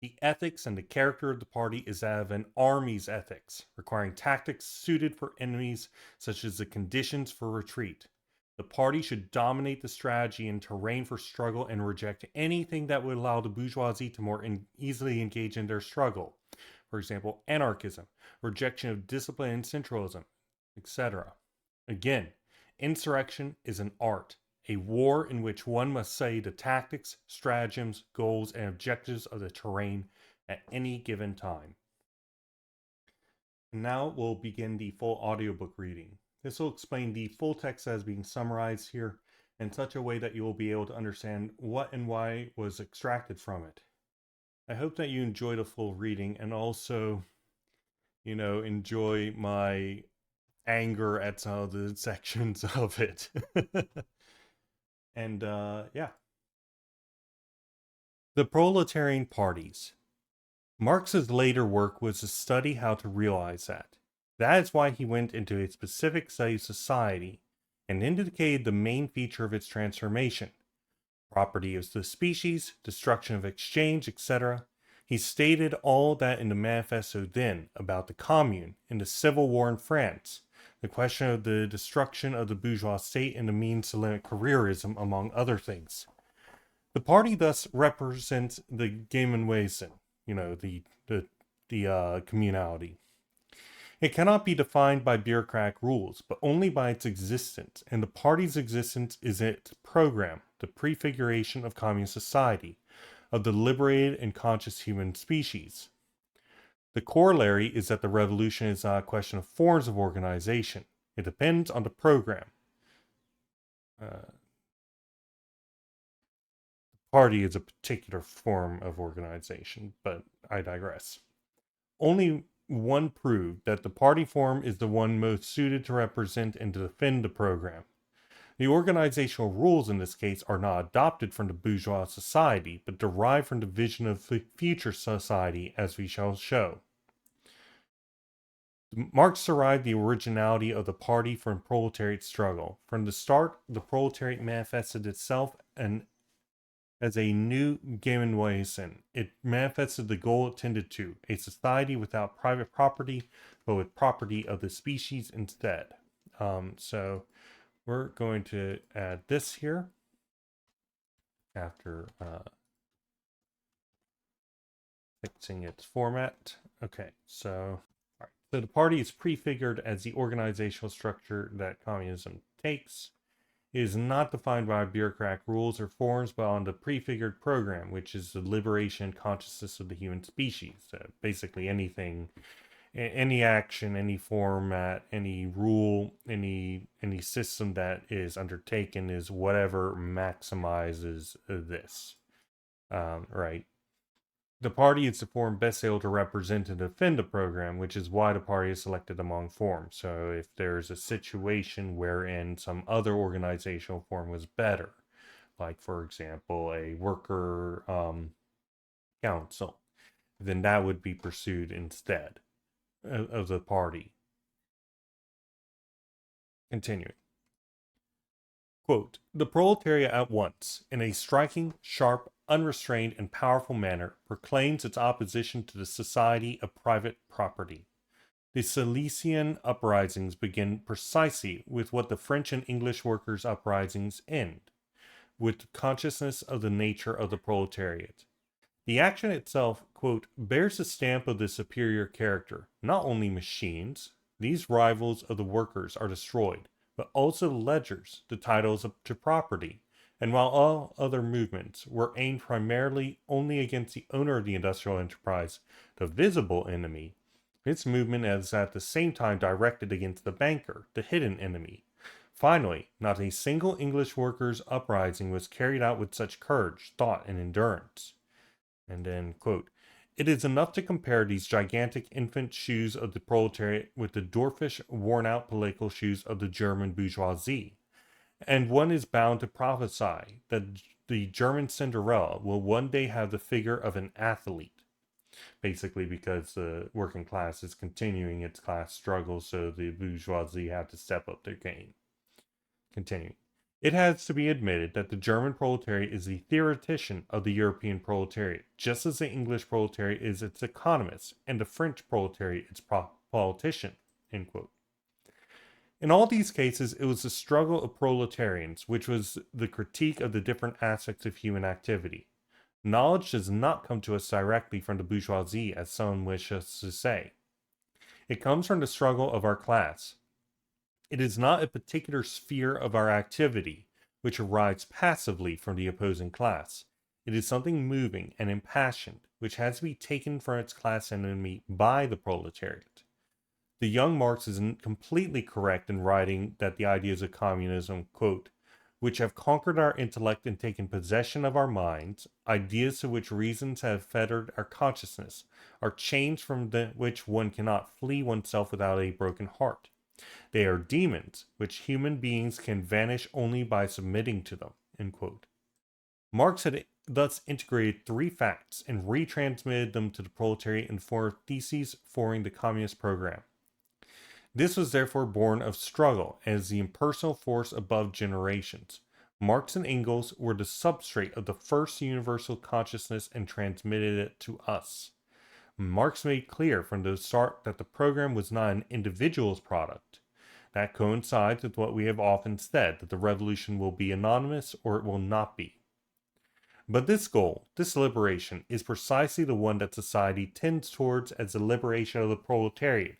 The ethics and the character of the party is that of an army's ethics, requiring tactics suited for enemies, such as the conditions for retreat. The party should dominate the strategy and terrain for struggle and reject anything that would allow the bourgeoisie to more easily engage in their struggle. For example, anarchism, rejection of discipline and centralism, etc. Again, insurrection is an art, a war in which one must study the tactics, stratagems, goals, and objectives of the terrain at any given time. And now we'll begin the full audiobook reading. This will explain the full text as being summarized here in such a way that you will be able to understand what and why was extracted from it. I hope that you enjoy the full reading and also, enjoy my anger at some of the sections of it. And yeah. The proletarian parties. Marx's later work was to study how to realize that. That is why he went into a specific study of society and indicated the main feature of its transformation: property of the species, destruction of exchange, etc. He stated all that in the manifesto then about the Commune, in the Civil War in France, the question of the destruction of the bourgeois state and the means to limit careerism, among other things. The party thus represents the Gemeinwesen, the communality. It cannot be defined by bureaucratic rules, but only by its existence, and the party's existence is its program, the prefiguration of communist society, of the liberated and conscious human species. The corollary is that the revolution is not a question of forms of organization. It depends on the program. The party is a particular form of organization, but I digress. Only one proved that the party form is the one most suited to represent and to defend the program. The organizational rules in this case are not adopted from the bourgeois society, but derived from the vision of the future society, as we shall show. Marx derived the originality of the party from proletariat struggle. From the start, the proletariat manifested itself as a new Gemeinwesen. It manifested the goal it tended to, a society without private property, but with property of the species instead. So we're going to add this here after fixing its format. Okay, so the party is prefigured as the organizational structure that communism takes. It is not defined by bureaucratic rules or forms, but on the prefigured program, which is the liberation and consciousness of the human species. Basically anything, any action, any format, any rule, any system that is undertaken is whatever maximizes this. Right. The party is the form best able to represent and defend the program, which is why the party is selected among forms. So if there's a situation wherein some other organizational form was better, like, for example, a worker council, then that would be pursued instead of the party. Continuing. Quote, the proletariat at once, in a striking, sharp, unrestrained, and powerful manner, proclaims its opposition to the society of private property. The Silesian uprisings begin precisely with what the French and English workers' uprisings end, with consciousness of the nature of the proletariat. The action itself, quote, bears the stamp of the superior character. Not only machines, these rivals of the workers are destroyed, but also the ledgers, the titles to property. And while all other movements were aimed primarily only against the owner of the industrial enterprise, the visible enemy, its movement is at the same time directed against the banker, the hidden enemy. Finally, not a single English workers' uprising was carried out with such courage, thought, and endurance. And then, quote, it is enough to compare these gigantic infant shoes of the proletariat with the dwarfish, worn-out political shoes of the German bourgeoisie. And one is bound to prophesy that the German Cinderella will one day have the figure of an athlete. Basically, because the working class is continuing its class struggle, so the bourgeoisie have to step up their game. Continuing. It has to be admitted that the German proletariat is the theoretician of the European proletariat, just as the English proletariat is its economist, and the French proletariat its politician. End quote. In all these cases, it was the struggle of proletarians, which was the critique of the different aspects of human activity. Knowledge does not come to us directly from the bourgeoisie, as some wish us to say. It comes from the struggle of our class. It is not a particular sphere of our activity, which arrives passively from the opposing class. It is something moving and impassioned, which has to be taken from its class enemy by the proletariat. The young Marx is completely correct in writing that the ideas of communism, quote, which have conquered our intellect and taken possession of our minds, ideas to which reasons have fettered our consciousness, are chains from which one cannot flee oneself without a broken heart. They are demons, which human beings can vanish only by submitting to them. End quote. Marx had thus integrated three facts and retransmitted them to the proletariat in four theses forming the communist program. This was therefore born of struggle as the impersonal force above generations. Marx and Engels were the substrate of the first universal consciousness and transmitted it to us. Marx made clear from the start that the program was not an individual's product. That coincides with what we have often said, that the revolution will be anonymous or it will not be. But this goal, this liberation, is precisely the one that society tends towards as the liberation of the proletariat,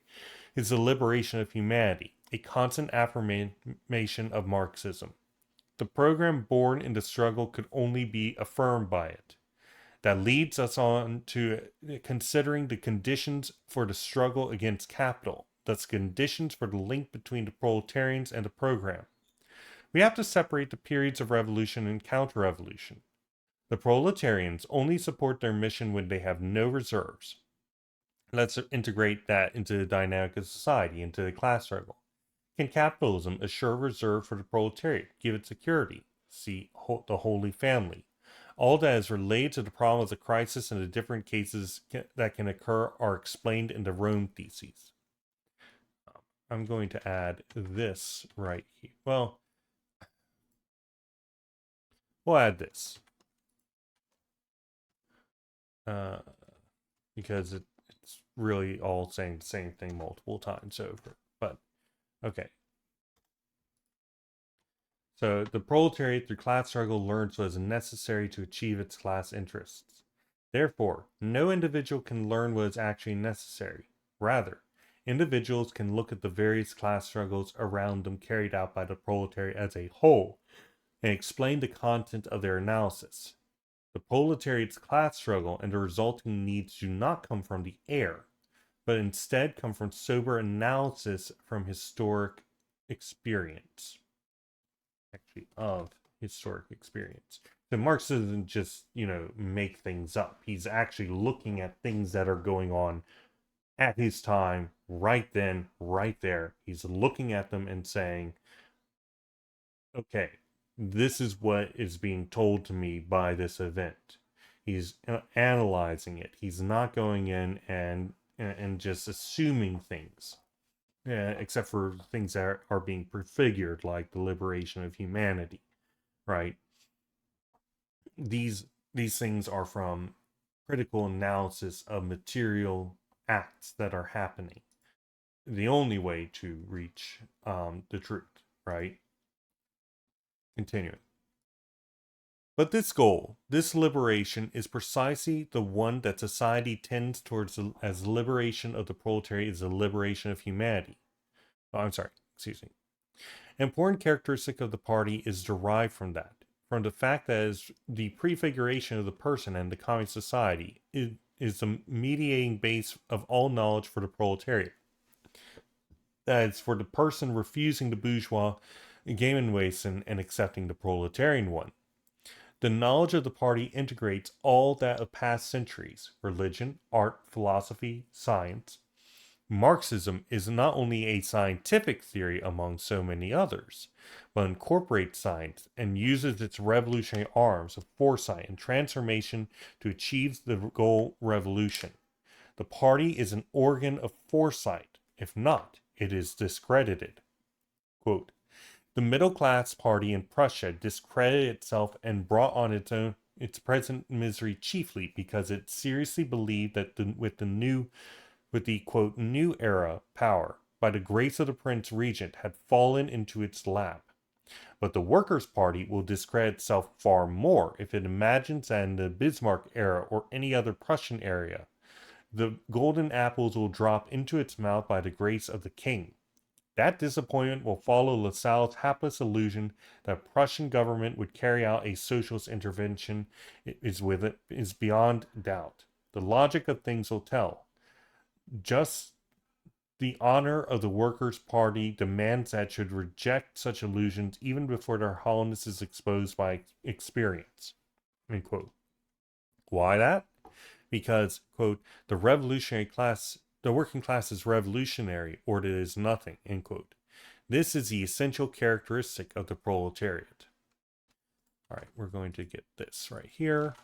is the liberation of humanity, a constant affirmation of Marxism. The program born in the struggle could only be affirmed by it. That leads us on to considering the conditions for the struggle against capital, thus conditions for the link between the proletarians and the program. We have to separate the periods of revolution and counter-revolution. The proletarians only support their mission when they have no reserves. Let's integrate that into the dynamic of society, into the class struggle. Can capitalism assure reserve for the proletariat, give it security? See the Holy Family. All that is related to the problem of the crisis and the different cases that can occur are explained in the Rome theses. I'm going to add this right here. Well, we'll add this. Because it's really all saying the same thing multiple times over. But, okay. So, the proletariat through class struggle learns what is necessary to achieve its class interests. Therefore, no individual can learn what is actually necessary. Rather, individuals can look at the various class struggles around them carried out by the proletariat as a whole and explain the content of their analysis. The proletariat's class struggle and the resulting needs do not come from the air, but instead come from sober analysis from historic experience. Actually, of historic experience. So Marx doesn't just, make things up. He's actually looking at things that are going on at his time, right then, right there. He's looking at them and saying, okay, This is what is being told to me by this event. He's analyzing it. He's not going in and just assuming things, except for things that are being prefigured, like the liberation of humanity, right? These things are from critical analysis of material acts that are happening. The only way to reach the truth, right? Continuing. But this goal, this liberation, is precisely the one that society tends towards as liberation of the proletariat is the liberation of humanity. Oh, I'm sorry, excuse me. An important characteristic of the party is derived from that, from the fact that as the prefiguration of the person and the communist society is the mediating base of all knowledge for the proletariat. That is, for the person refusing the bourgeois Gemeinwesen and accepting the proletarian one. The knowledge of the party integrates all that of past centuries: religion, art, philosophy, science. Marxism is not only a scientific theory among so many others, but incorporates science and uses its revolutionary arms of foresight and transformation to achieve the goal revolution. The party is an organ of foresight. If not, it is discredited. Quote, the middle class party in Prussia discredited itself and brought on its present misery chiefly because it seriously believed that with the quote new era power by the grace of the Prince Regent had fallen into its lap. But the Workers' Party will discredit itself far more if it imagines that in the Bismarck era or any other Prussian era, the golden apples will drop into its mouth by the grace of the king. That disappointment will follow Lassalle's hapless illusion that Prussian government would carry out a socialist intervention is beyond doubt. The logic of things will tell. Just the honor of the Workers' Party demands that it should reject such illusions even before their hollowness is exposed by experience. End quote. Why that? Because, quote, the working class is revolutionary, or it is nothing, end quote. This is the essential characteristic of the proletariat. All right, we're going to get this right here.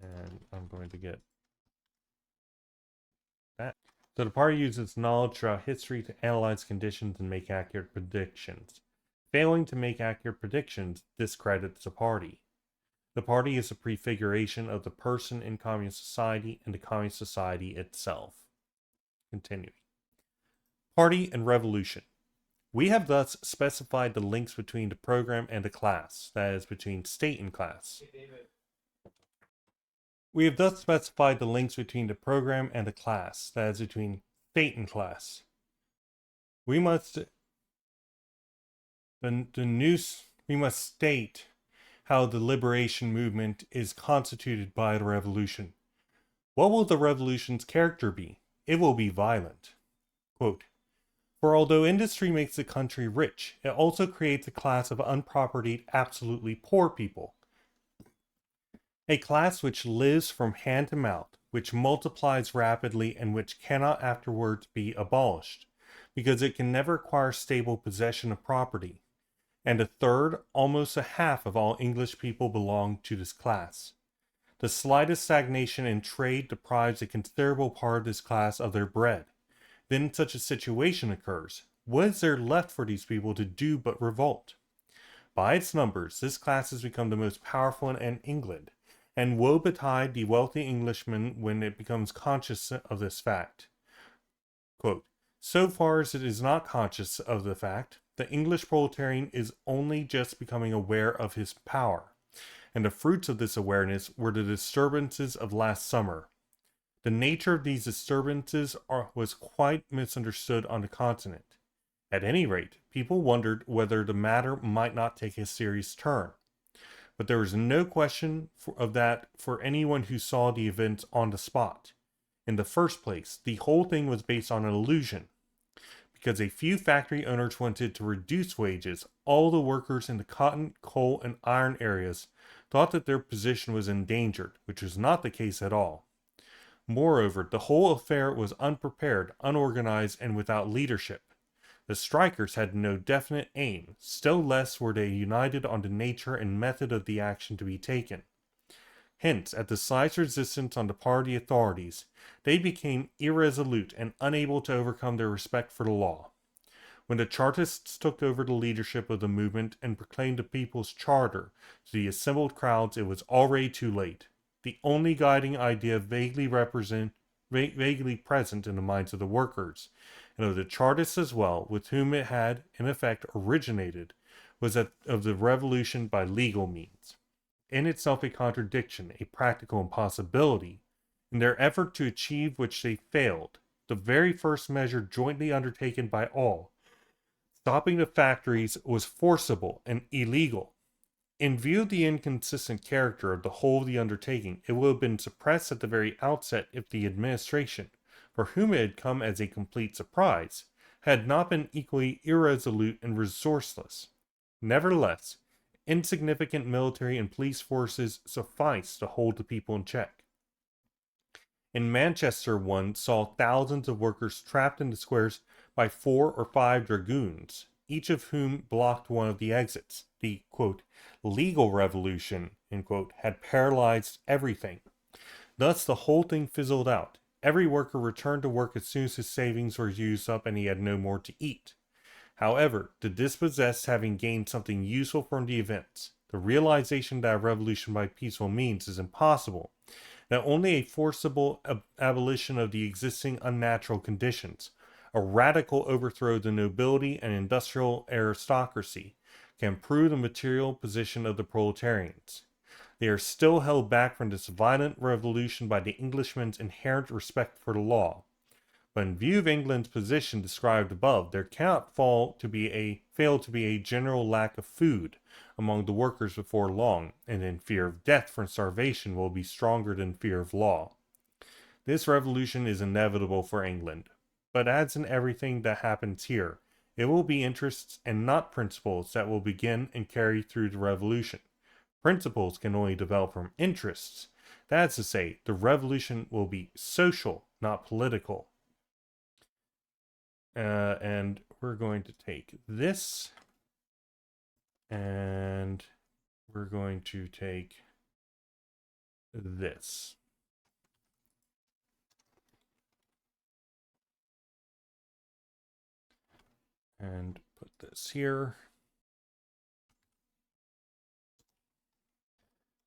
And I'm going to get that. So the party uses knowledge throughout history to analyze conditions and make accurate predictions. Failing to make accurate predictions discredits the party. The party is a prefiguration of the person in communist society and the communist society itself. Continuing. Party and revolution. We have thus specified the links between the program and the class, that is, between state and class. We have thus specified the links between the program and the class, that is, between state and class. We must state how the liberation movement is constituted by the revolution. What will the revolution's character be? It will be violent. Quote, for although industry makes the country rich, it also creates a class of unpropertied, absolutely poor people. A class which lives from hand to mouth, which multiplies rapidly, and which cannot afterwards be abolished, because it can never acquire stable possession of property. And a third, almost a half of all English people belong to this class. The slightest stagnation in trade deprives a considerable part of this class of their bread. Then such a situation occurs. What is there left for these people to do but revolt? By its numbers, this class has become the most powerful in England, and woe betide the wealthy Englishman when it becomes conscious of this fact. Quote, so far as it is not conscious of the fact, the English proletarian is only just becoming aware of his power, and the fruits of this awareness were the disturbances of last summer. The nature of these disturbances was quite misunderstood on the continent. At any rate, people wondered whether the matter might not take a serious turn. But there was no question of that for anyone who saw the events on the spot. In the first place, the whole thing was based on an illusion. Because a few factory owners wanted to reduce wages, all the workers in the cotton, coal, and iron areas thought that their position was endangered, which was not the case at all. Moreover, the whole affair was unprepared, unorganized, and without leadership. The strikers had no definite aim, still less were they united on the nature and method of the action to be taken. Hence, at the slightest resistance on the part of the authorities, they became irresolute and unable to overcome their respect for the law. When the Chartists took over the leadership of the movement and proclaimed the People's Charter to the assembled crowds, it was already too late. The only guiding idea vaguely present in the minds of the workers, and of the Chartists as well, with whom it had, in effect, originated, was that of the revolution by legal means. In itself a contradiction, a practical impossibility. In their effort to achieve which they failed, the very first measure jointly undertaken by all, stopping the factories, was forcible and illegal. In view of the inconsistent character of the whole of the undertaking, it would have been suppressed at the very outset if the administration, for whom it had come as a complete surprise, had not been equally irresolute and resourceless. Nevertheless, insignificant military and police forces sufficed to hold the people in check. In Manchester, one saw thousands of workers trapped in the squares by 4 or 5 dragoons, each of whom blocked one of the exits. The, quote, legal revolution, end quote, had paralyzed everything. Thus, the whole thing fizzled out. Every worker returned to work as soon as his savings were used up and he had no more to eat. However, the dispossessed having gained something useful from the events, the realization that a revolution by peaceful means is impossible, that only a forcible abolition of the existing unnatural conditions, a radical overthrow of the nobility and industrial aristocracy, can improve the material position of the proletarians. They are still held back from this violent revolution by the Englishman's inherent respect for the law. But in view of England's position described above, there cannot fail to be a general lack of food among the workers before long, and then fear of death from starvation will be stronger than fear of law. This revolution is inevitable for England, but as in everything that happens here, it will be interests and not principles that will begin and carry through the revolution. Principles can only develop from interests. That is to say, the revolution will be social, not political. And we're going to take this, and we're going to take this. And put this here.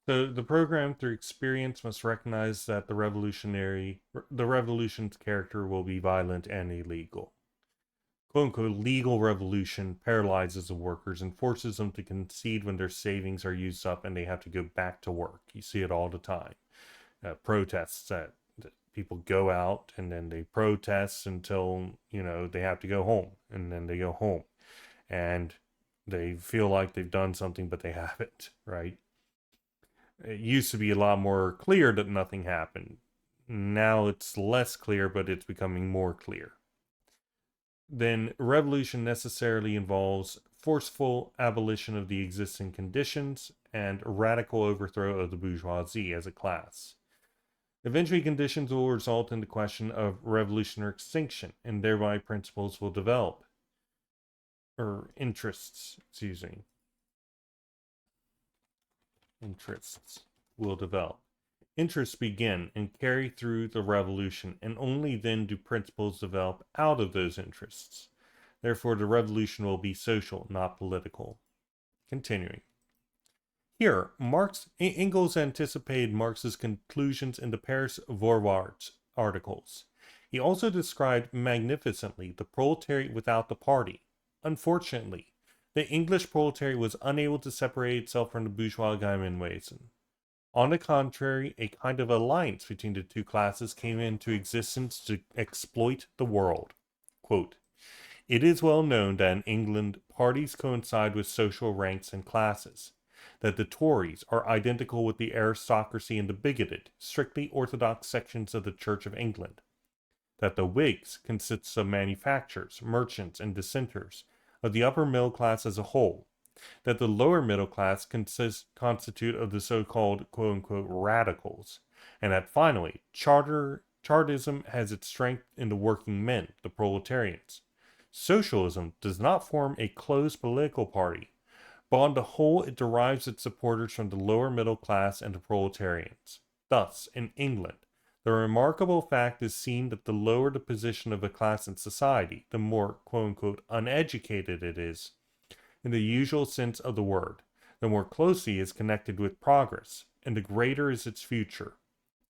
So the program, through experience, must recognize that the revolution's character will be violent and illegal. Quote-unquote legal revolution paralyzes the workers and forces them to concede when their savings are used up and they have to go back to work. You see it all the time. Protests that people go out and then they protest until, they have to go home. And then they go home. And they feel like they've done something, but they haven't, right? It used to be a lot more clear that nothing happened. Now it's less clear, but it's becoming more clear. Then revolution necessarily involves forceful abolition of the existing conditions and radical overthrow of the bourgeoisie as a class. Eventually, conditions will result in the question of revolution or extinction, and thereby principles will develop. Interests will develop. Interests begin and carry through the revolution, and only then do principles develop out of those interests. Therefore, the revolution will be social, not political. Continuing. Here, Engels anticipated Marx's conclusions in the Paris Vorwärts articles. He also described magnificently the proletariat without the party. Unfortunately, the English proletariat was unable to separate itself from the bourgeois Gemeinwesen. On the contrary, a kind of alliance between the two classes came into existence to exploit the world. Quote, it is well known that in England parties coincide with social ranks and classes, that the Tories are identical with the aristocracy and the bigoted, strictly orthodox sections of the Church of England, that the Whigs consists of manufacturers, merchants, and dissenters, of the upper middle class as a whole, that the lower middle class constitute of the so-called quote-unquote radicals, and that finally, Chartism has its strength in the working men, the proletarians. Socialism does not form a closed political party, but on the whole it derives its supporters from the lower middle class and the proletarians. Thus, in England, the remarkable fact is seen that the lower the position of a class in society, the more quote unquote uneducated it is, in the usual sense of the word, the more closely it is connected with progress, and the greater is its future.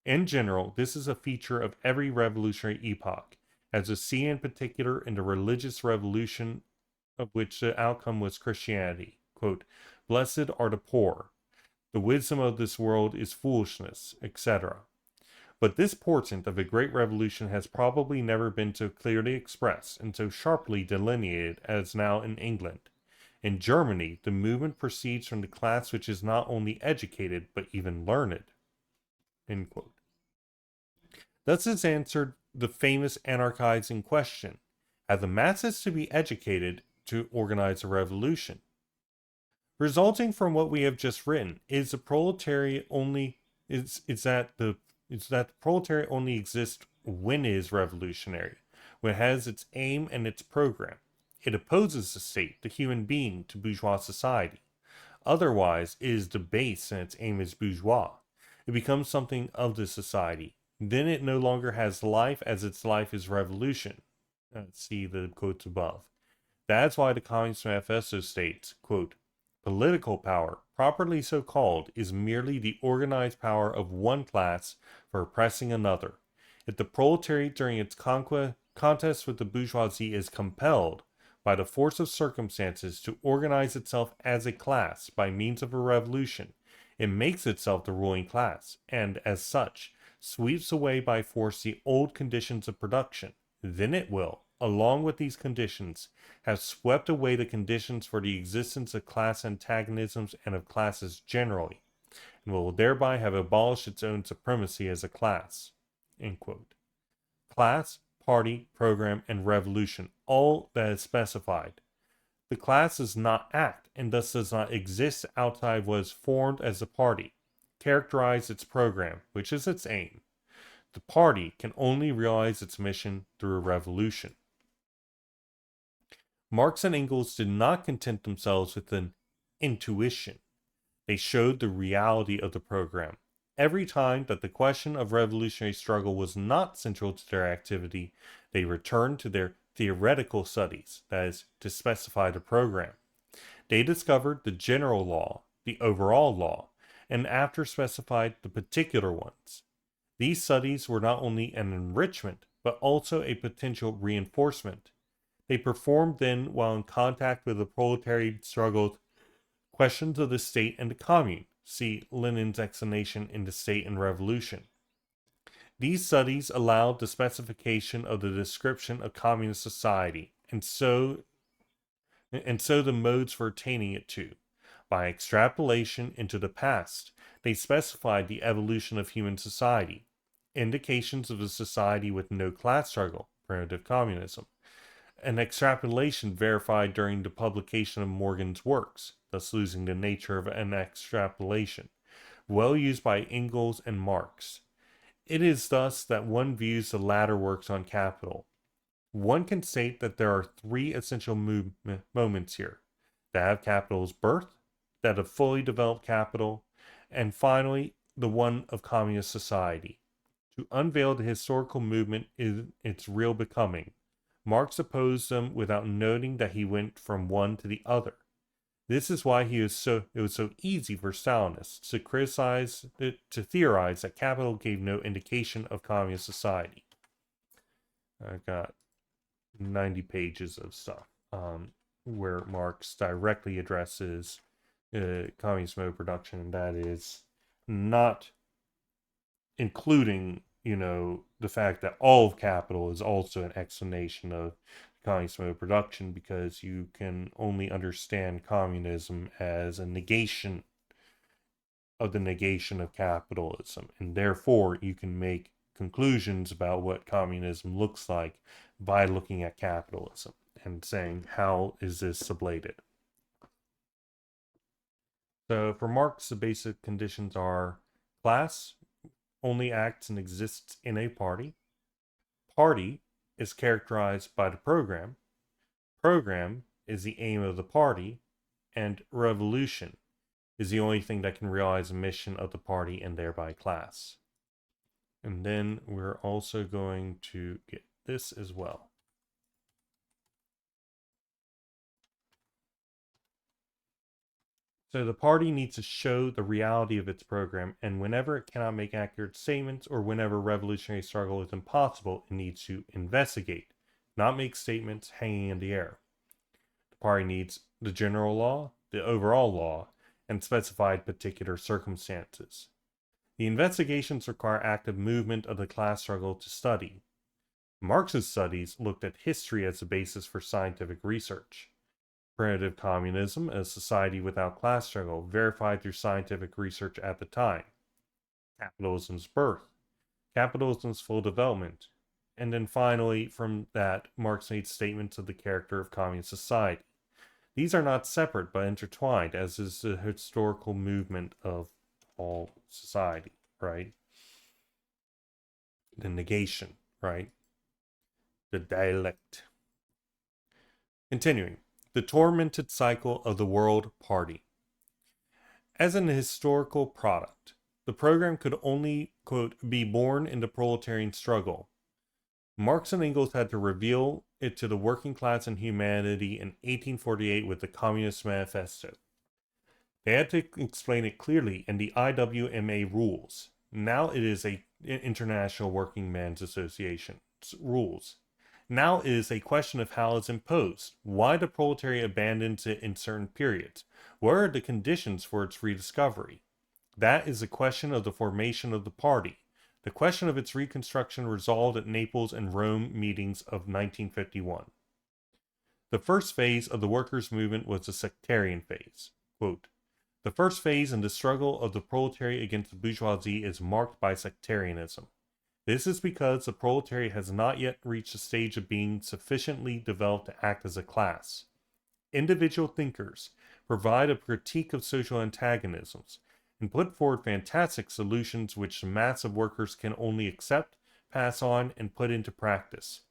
In general, this is a feature of every revolutionary epoch, as is seen in particular in the religious revolution of which the outcome was Christianity. Quote, "Blessed are the poor. The wisdom of this world is foolishness," etc. But this portent of a great revolution has probably never been so clearly expressed and so sharply delineated as now in England. In Germany, the movement proceeds from the class which is not only educated, but even learned. End quote. Thus is answered the famous anarchizing question: have the masses to be educated to organize a revolution? Resulting from what we have just written is the proletariat only is that the proletariat only exists when it is revolutionary, when it has its aim and its program. It opposes the state, the human being, to bourgeois society. Otherwise, it is debased and its aim is bourgeois. It becomes something of the society. Then it no longer has life, as its life is revolution. See the quotes above. That's why the Communist Manifesto states, quote, "Political power, properly so called, is merely the organized power of one class for oppressing another. If the proletariat during its contest with the bourgeoisie is compelled, by the force of circumstances, to organize itself as a class by means of a revolution, it makes itself the ruling class, and, as such, sweeps away by force the old conditions of production. Then it will, along with these conditions, have swept away the conditions for the existence of class antagonisms and of classes generally, and will thereby have abolished its own supremacy as a class." End quote. Class, party, program, and revolution, all that is specified. The class does not act, and thus does not exist outside what is formed as a party. Characterize its program, which is its aim. The party can only realize its mission through a revolution. Marx and Engels did not content themselves with an intuition. They showed the reality of the program. Every time that the question of revolutionary struggle was not central to their activity, they returned to their theoretical studies, that is, to specify the program. They discovered the general law, the overall law, and after specified the particular ones. These studies were not only an enrichment, but also a potential reinforcement. They performed then, while in contact with the proletariat struggle, questions of the state and the commune. See Lenin's explanation in The State and Revolution. These studies allowed the specification of the description of communist society, and so the modes for attaining it too. By extrapolation into the past, they specified the evolution of human society, indications of a society with no class struggle, primitive communism. An extrapolation verified during the publication of Morgan's works, thus losing the nature of an extrapolation, well used by Engels and Marx. It is thus that one views the latter works on capital. One can state that there are three essential moments here: that of capital's birth, that of fully developed capital, and finally the one of communist society. To unveil the historical movement in its real becoming, Marx opposed them without noting that he went from one to the other. This is why it was so easy for Stalinists to theorize that capital gave no indication of communist society. I've got 90 pages of stuff where Marx directly addresses communist mode of production, and that is not including, the fact that all of capital is also an explanation of communist mode of production, because you can only understand communism as a negation of the negation of capitalism, and therefore you can make conclusions about what communism looks like by looking at capitalism and saying, how is this sublated? So for Marx, the basic conditions are: class only acts and exists in a party. Party is characterized by the program. Program is the aim of the party, and revolution is the only thing that can realize the mission of the party and thereby class. And then we're also going to get this as well. So the party needs to show the reality of its program, and whenever it cannot make accurate statements or whenever revolutionary struggle is impossible, it needs to investigate, not make statements hanging in the air. The party needs the general law, the overall law, and specified particular circumstances. The investigations require active movement of the class struggle to study. Marx's studies looked at history as the basis for scientific research. Primitive communism, a society without class struggle, verified through scientific research at the time. Capitalism's birth. Capitalism's full development. And then finally, from that, Marx made statements of the character of communist society. These are not separate but intertwined, as is the historical movement of all society, right? The negation, right? The dialect. Continuing. The tormented cycle of the world party. As an historical product, the program could only, quote, be born in the proletarian struggle. Marx and Engels had to reveal it to the working class and humanity in 1848 with the Communist Manifesto. They had to explain it clearly in the IWMA rules. Now it is an International Working Men's Association rules. Now it is a question of how it's imposed, why the proletariat abandons it in certain periods, what are the conditions for its rediscovery. That is the question of the formation of the party, the question of its reconstruction resolved at Naples and Rome meetings of 1951. The first phase of the workers' movement was the sectarian phase. Quote, the first phase in the struggle of the proletariat against the bourgeoisie is marked by sectarianism. This is because the proletariat has not yet reached a stage of being sufficiently developed to act as a class. Individual thinkers provide a critique of social antagonisms and put forward fantastic solutions which the mass of workers can only accept, pass on, and put into practice.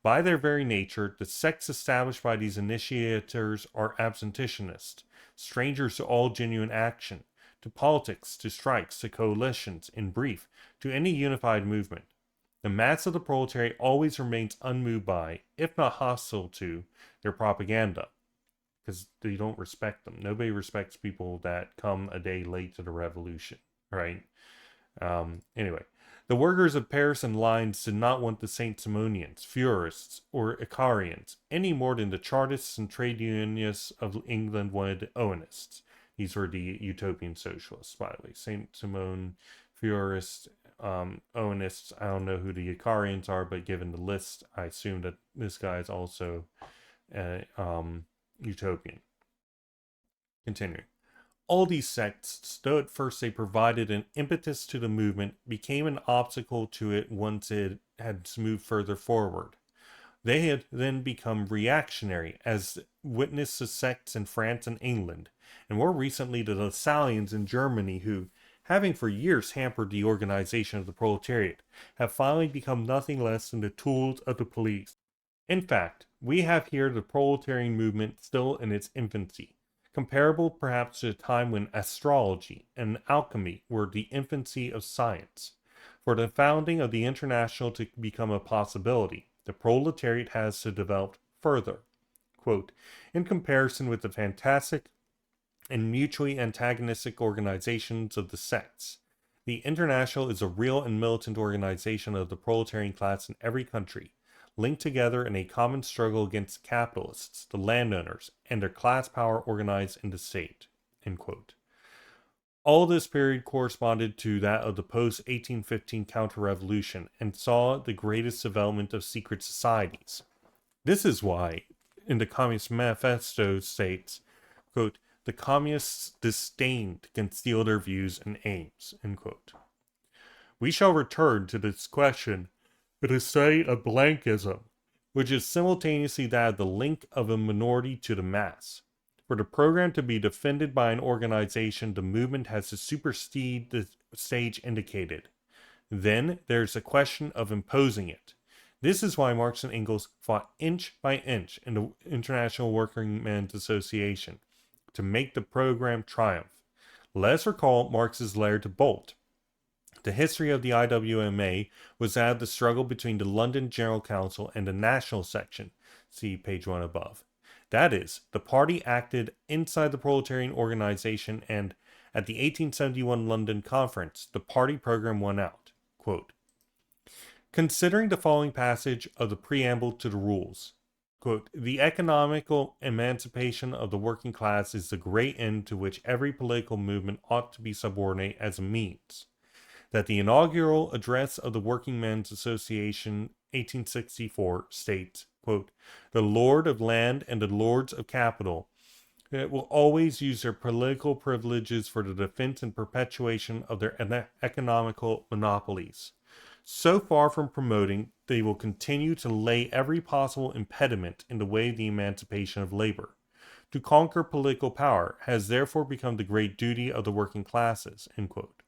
By their very nature, the sects established by these initiators are absentitionists, strangers to all genuine action, to politics, to strikes, to coalitions, in brief, to any unified movement. The mass of the proletariat always remains unmoved by, if not hostile to, their propaganda, because they don't respect them. Nobody respects people that come a day late to the revolution, right? Anyway, the workers of Paris and Lyons did not want the Saint-Simonians, Fourierists, or Icarians, any more than the Chartists and trade unionists of England wanted the Owenists. These were the utopian socialists, by the way. Saint-Simon, Fourierists, Owenists. I don't know who the Icarians are, but given the list, I assume that this guy is also utopian. Continuing. All these sects, though at first they provided an impetus to the movement, became an obstacle to it once it had moved further forward. They had then become reactionary, as witnessed the sects in France and England, and more recently the Lassallians in Germany who, having for years hampered the organization of the proletariat, have finally become nothing less than the tools of the police. In fact, we have here the proletarian movement still in its infancy, comparable perhaps to a time when astrology and alchemy were the infancy of science. For the founding of the International to become a possibility, the proletariat has to develop further. Quote, in comparison with the fantastic and mutually antagonistic organizations of the sects, the International is a real and militant organization of the proletarian class in every country, linked together in a common struggle against the capitalists, the landowners, and their class power organized in the state. End quote. All this period corresponded to that of the post-1815 counter-revolution and saw the greatest development of secret societies. This is why, in the Communist Manifesto states, quote, the communists disdain to conceal their views and aims, end quote. We shall return to this question with a study of blankism, which is simultaneously that of the link of a minority to the mass. For the program to be defended by an organization, the movement has to supersede the stage indicated. Then there's a question of imposing it. This is why Marx and Engels fought inch by inch in the International Working Men's Association to make the program triumph. Let us recall Marx's letter to Bolt. The history of the IWMA was that of the struggle between the London General Council and the National Section. See page 1 above. That is, the party acted inside the proletarian organization, and at the 1871 London Conference, the party program won out. Quote, considering the following passage of the preamble to the rules, quote, the economical emancipation of the working class is the great end to which every political movement ought to be subordinate as a means. That the inaugural address of the Working Men's Association, 1864, states, quote, the Lord of Land and the Lords of Capital will always use their political privileges for the defense and perpetuation of their economical monopolies. So far from promoting, they will continue to lay every possible impediment in the way of the emancipation of labor. To conquer political power has therefore become the great duty of the working classes, end quote.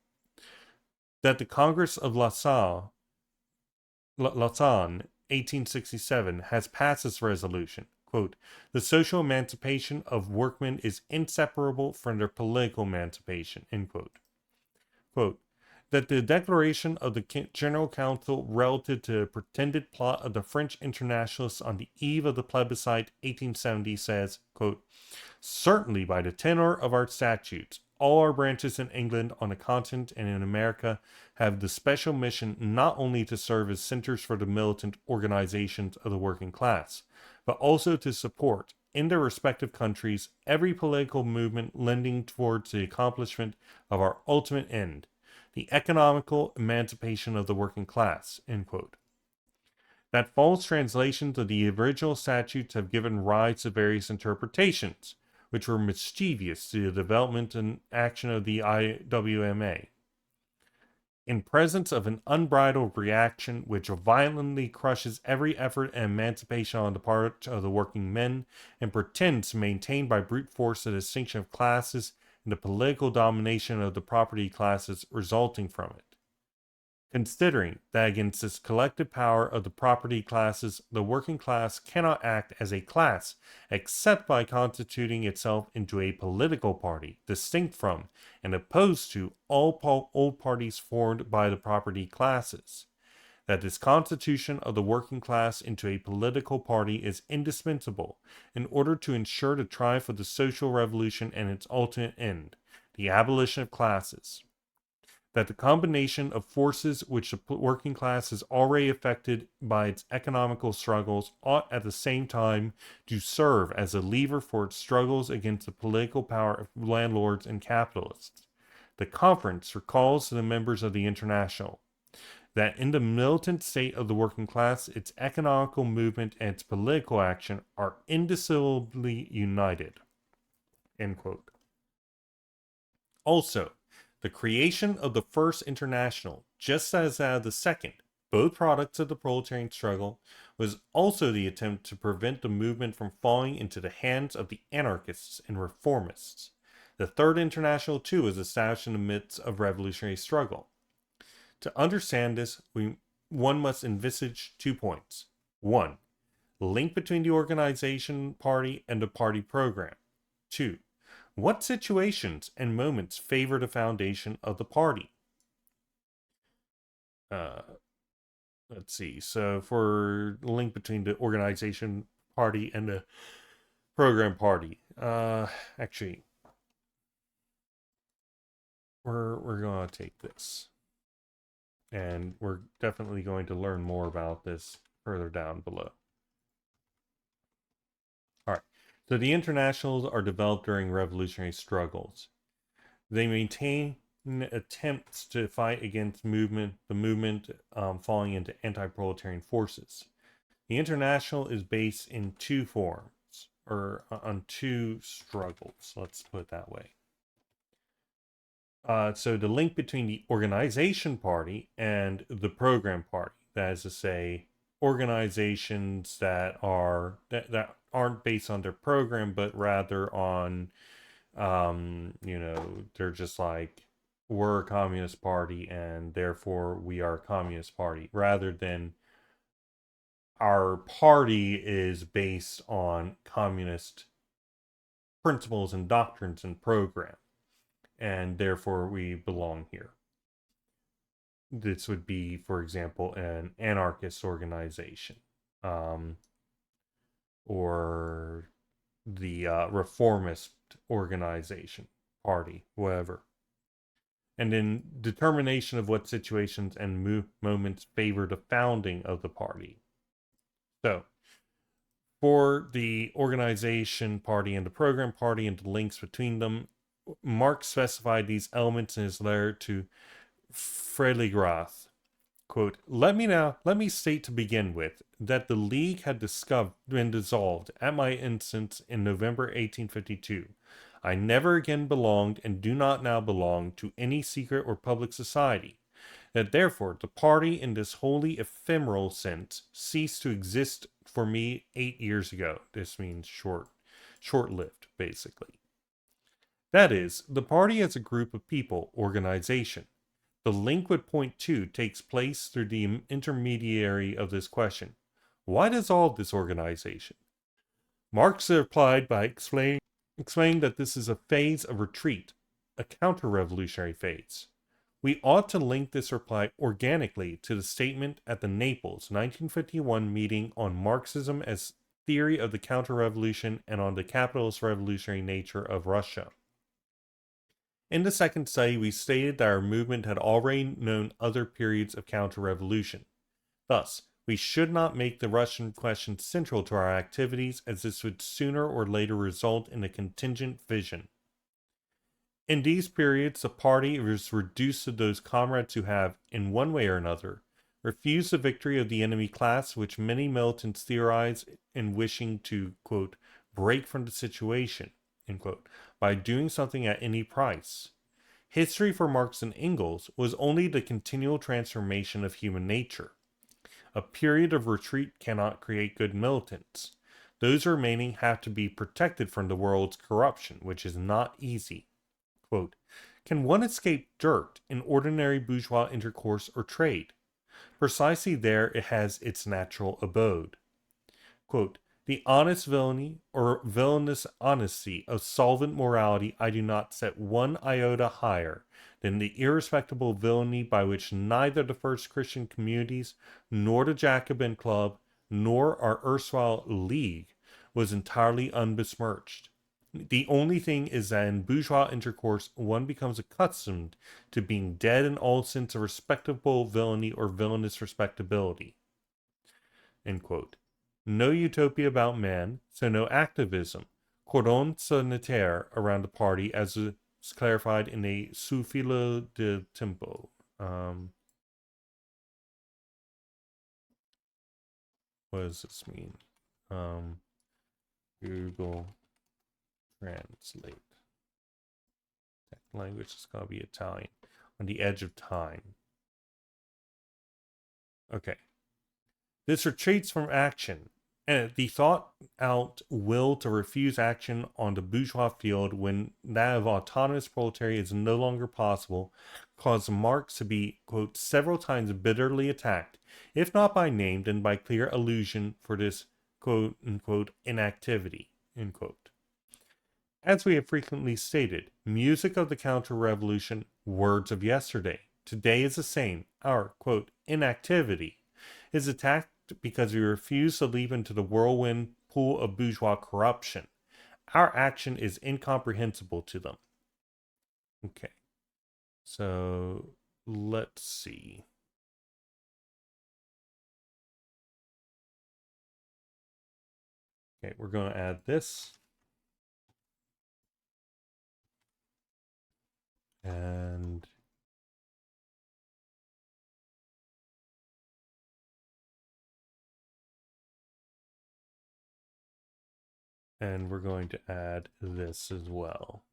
That the Congress of Lausanne, 1867, has passed this resolution, quote, the social emancipation of workmen is inseparable from their political emancipation, end quote. Quote, that the declaration of the General Council relative to the pretended plot of the French internationalists on the eve of the plebiscite 1870 says, quote, certainly by the tenor of our statutes, all our branches in England, on the continent, and in America have the special mission not only to serve as centers for the militant organizations of the working class, but also to support, in their respective countries, every political movement lending towards the accomplishment of our ultimate end, the economical emancipation of the working class, end quote. That false translations of the original statutes have given rise to various interpretations, which were mischievous to the development and action of the IWMA. In presence of an unbridled reaction which violently crushes every effort at emancipation on the part of the working men and pretends to maintain by brute force the distinction of classes and the political domination of the property classes resulting from it. Considering that against this collective power of the property classes, the working class cannot act as a class except by constituting itself into a political party, distinct from and opposed to all old parties formed by the property classes. That this constitution of the working class into a political party is indispensable in order to ensure the triumph of the social revolution and its ultimate end, the abolition of classes. That the combination of forces which the working class has already affected by its economical struggles ought at the same time to serve as a lever for its struggles against the political power of landlords and capitalists. The conference recalls to the members of the International that in the militant state of the working class, its economical movement and its political action are indissolubly united. End quote. Also, the creation of the First International, just as that of the Second, both products of the proletarian struggle, was also the attempt to prevent the movement from falling into the hands of the anarchists and reformists. The Third International, too, was established in the midst of revolutionary struggle. To understand this, one must envisage 2 points. 1. The link between the organization party and the party program. 2. What situations and moments favor the foundation of the party? Let's see. So for the link between the organization party and the program party. Actually, we're going to take this. And we're definitely going to learn more about this further down below. All right. So the internationals are developed during revolutionary struggles. They maintain attempts to fight against the movement falling into anti-proletarian forces. The international is based in 2 forms, or on 2 struggles. Let's put it that way. So the link between the organization party and the program party, that is to say, organizations that aren't based on their program, but rather on, they're just like, we're a communist party and therefore we are a communist party, rather than our party is based on communist principles and doctrines and program, and therefore we belong here. This would be, for example, an anarchist organization, or the reformist organization, party, whatever. And in determination of what situations and moments favor the founding of the party. So, for the organization party and the program party and the links between them, Marx specified these elements in his letter to Freiligrath. Quote, let me state to begin with that the League had been dissolved at my instance in November 1852. I never again belonged and do not now belong to any secret or public society. That therefore the party in this wholly ephemeral sense ceased to exist for me 8 years ago. This means short-lived, basically. That is, the party as a group of people, organization. The link would point to takes place through the intermediary of this question. Why dissolve this organization? Marx replied by explaining that this is a phase of retreat, a counter-revolutionary phase. We ought to link this reply organically to the statement at the Naples 1951 meeting on Marxism as theory of the counter-revolution and on the capitalist revolutionary nature of Russia. In the second study, we stated that our movement had already known other periods of counter-revolution. Thus, we should not make the Russian question central to our activities, as this would sooner or later result in a contingent vision. In these periods, the party is reduced to those comrades who have, in one way or another, refused the victory of the enemy class, which many militants theorize in wishing to, quote, break from the situation, end quote, by doing something at any price. History for Marx and Engels was only the continual transformation of human nature. A period of retreat cannot create good militants. Those remaining have to be protected from the world's corruption, which is not easy. Quote, can one escape dirt in ordinary bourgeois intercourse or trade? Precisely there it has its natural abode. Quote, the honest villainy or villainous honesty of solvent morality I do not set one iota higher than the irrespectable villainy by which neither the first Christian communities, nor the Jacobin Club, nor our erstwhile League was entirely unbesmirched. The only thing is that in bourgeois intercourse one becomes accustomed to being dead in all sense of respectable villainy or villainous respectability. End quote. No utopia about man, so no activism. Cordon sanitaire around the party, as is clarified in a Su filo de tempo. What does this mean? Google Translate. Language is going to be Italian. On the edge of time. Okay. This retreats from action, and the thought-out will to refuse action on the bourgeois field when that of autonomous proletariat is no longer possible caused Marx to be, quote, several times bitterly attacked, if not by name, then by clear allusion for this, quote, unquote, inactivity, end quote. As we have frequently stated, music of the counter-revolution, words of yesterday, today is the same, our, quote, inactivity, is attacked because we refuse to leap into the whirlwind pool of bourgeois corruption. Our action is incomprehensible to them. Okay. So, let's see. Okay, we're going to add this. And we're going to add this as well.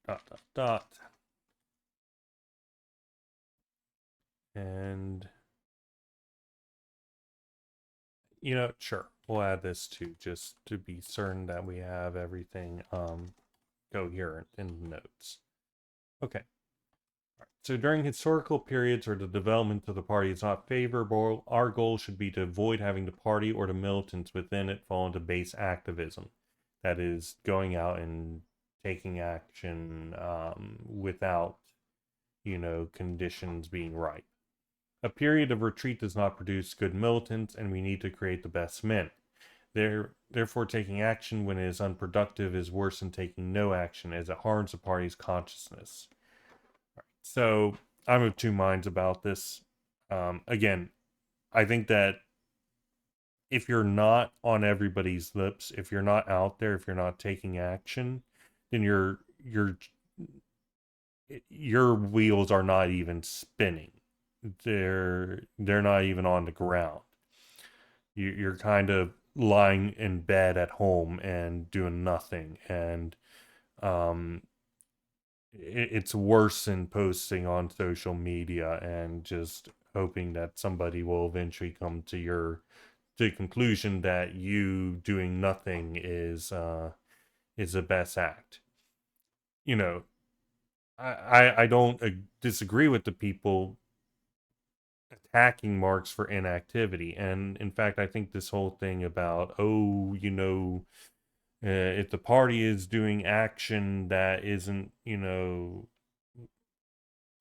Dot, dot, dot. And, you know, sure, we'll add this too, just to be certain that we have everything coherent in the notes. Okay. So during historical periods where the development of the party is not favorable, our goal should be to avoid having the party or the militants within it fall into base activism. That is, going out and taking action without, conditions being right. A period of retreat does not produce good militants, and we need to create the best men. Therefore, taking action when it is unproductive is worse than taking no action, as it harms the party's consciousness. So I'm of two minds about this. Again, I think that if you're not on everybody's lips, if you're not out there, if you're not taking action, then your wheels are not even spinning. They're not even on the ground. You're kind of lying in bed at home and doing nothing, and um, it's worse than posting on social media and just hoping that somebody will eventually come to the conclusion that you doing nothing is the best act. You know, I don't disagree with the people attacking Marx for inactivity, and in fact, I think this whole thing about if the party is doing action that isn't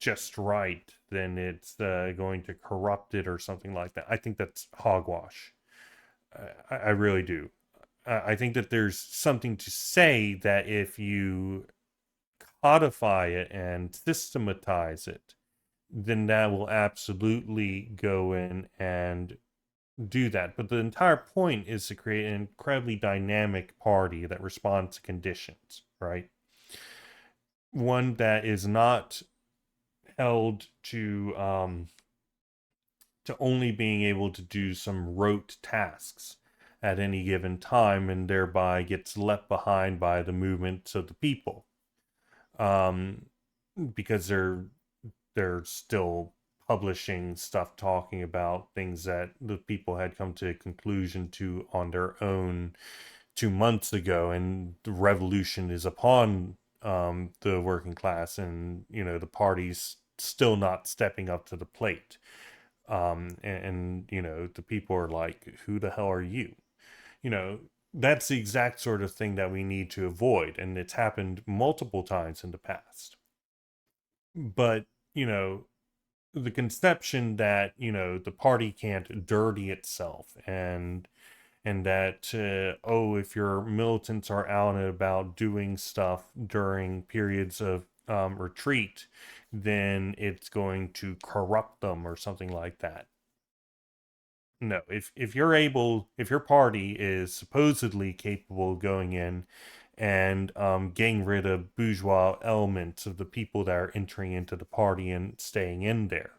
just right, then it's going to corrupt it or something like that. I think that's hogwash. I really do. I think that there's something to say that if you codify it and systematize it, then that will absolutely go in and do that. But the entire point is to create an incredibly dynamic party that responds to conditions, right? One that is not held to only being able to do some rote tasks at any given time and thereby gets left behind by the movements of the people, um, because they're still publishing stuff talking about things that the people had come to a conclusion to on their own 2 months ago, and the revolution is upon the working class, and the party's still not stepping up to the plate. The people are like, who the hell are you? you know that's the exact sort of thing that we need to avoid, and it's happened multiple times in the past. But you know the conception that the party can't dirty itself, and that if your militants are out and about doing stuff during periods of retreat, then it's going to corrupt them or something like that. No, if your party is supposedly capable of going in and getting rid of bourgeois elements of the people that are entering into the party and staying in there,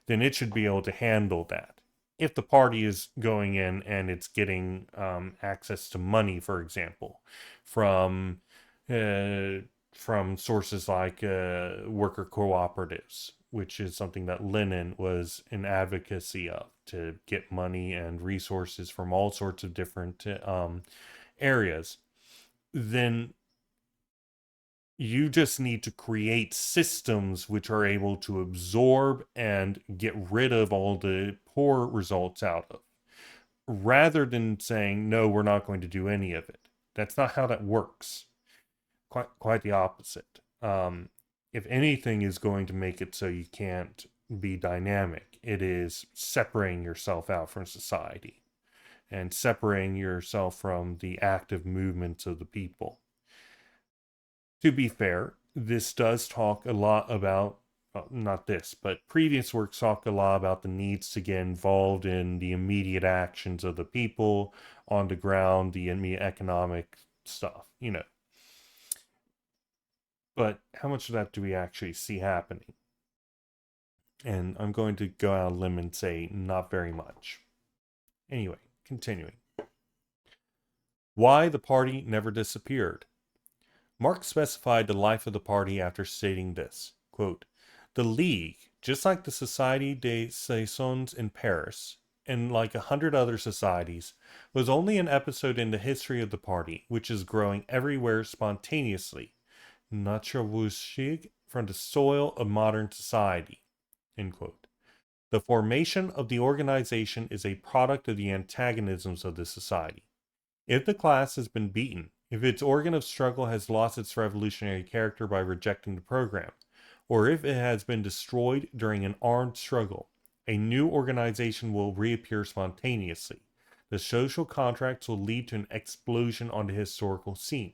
then it should be able to handle that. If the party is going in and it's getting access to money, for example, from uh, from sources like worker cooperatives, which is something that Lenin was an advocacy of, to get money and resources from all sorts of different areas, then you just need to create systems which are able to absorb and get rid of all the poor results out of, rather than saying, no, we're not going to do any of it. That's not how that works. Quite the opposite. If anything is going to make it so you can't be dynamic, it is separating yourself out from society and separating yourself from the active movements of the people. To be fair, this does talk a lot about, not this, but previous works talk a lot about the needs to get involved in the immediate actions of the people on the ground, the immediate economic stuff. But how much of that do we actually see happening? And I'm going to go out on a limb and say not very much. Anyway, continuing. Why the party never disappeared. Marx specified the life of the party after stating this, quote, the League, just like the Société des Saisons in Paris, and like 100 other societies, was only an episode in the history of the party, which is growing everywhere spontaneously, naturwüchsig, from the soil of modern society. End quote. The formation of the organization is a product of the antagonisms of the society. If the class has been beaten, if its organ of struggle has lost its revolutionary character by rejecting the program, or if it has been destroyed during an armed struggle, a new organization will reappear spontaneously. The social contracts will lead to an explosion on the historical scene.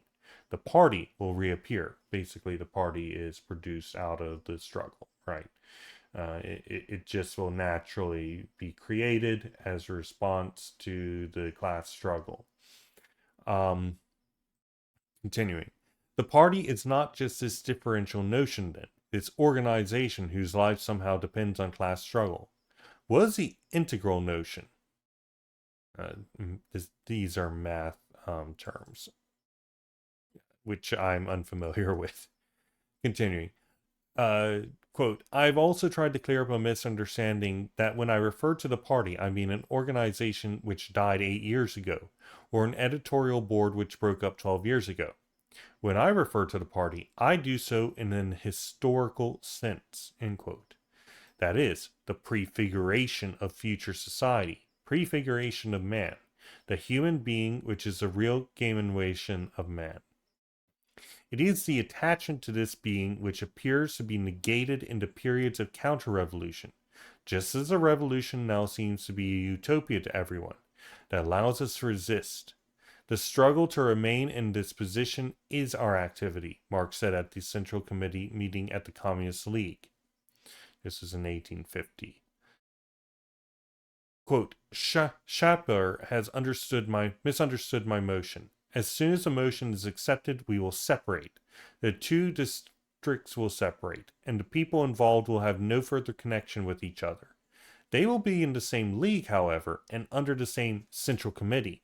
The party will reappear. Basically, the party is produced out of the struggle, right? It just will naturally be created as a response to the class struggle. Continuing. The party is not just this differential notion then, it's organization whose life somehow depends on class struggle. What is the integral notion? These are math terms, which I'm unfamiliar with. Continuing. Quote, I've also tried to clear up a misunderstanding that when I refer to the party, I mean an organization which died 8 years ago, or an editorial board which broke up 12 years ago. When I refer to the party, I do so in an historical sense, end quote. That is, the prefiguration of future society, prefiguration of man, the human being which is the real continuation of man. It is the attachment to this being which appears to be negated in the periods of counter-revolution, just as a revolution now seems to be a utopia to everyone, that allows us to resist. The struggle to remain in this position is our activity, Marx said at the Central Committee meeting at the Communist League. This was in 1850. Quote, Schapper has misunderstood my motion. As soon as the motion is accepted, we will separate. The two districts will separate, and the people involved will have no further connection with each other. They will be in the same league, however, and under the same central committee.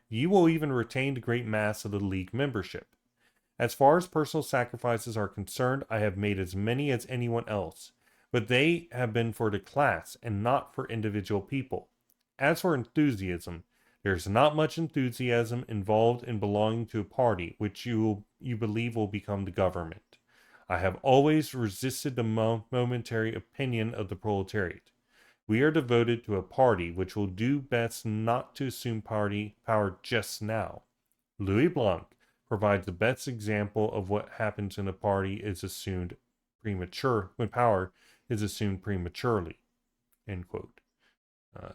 You will even retain the great mass of the league membership. As far as personal sacrifices are concerned, I have made as many as anyone else, but they have been for the class and not for individual people. As for enthusiasm, there is not much enthusiasm involved in belonging to a party which you believe will become the government. I have always resisted the momentary opinion of the proletariat. We are devoted to a party which will do best not to assume power just now. Louis Blanc provides the best example of what happens when a party is assumed when power is assumed prematurely. End quote.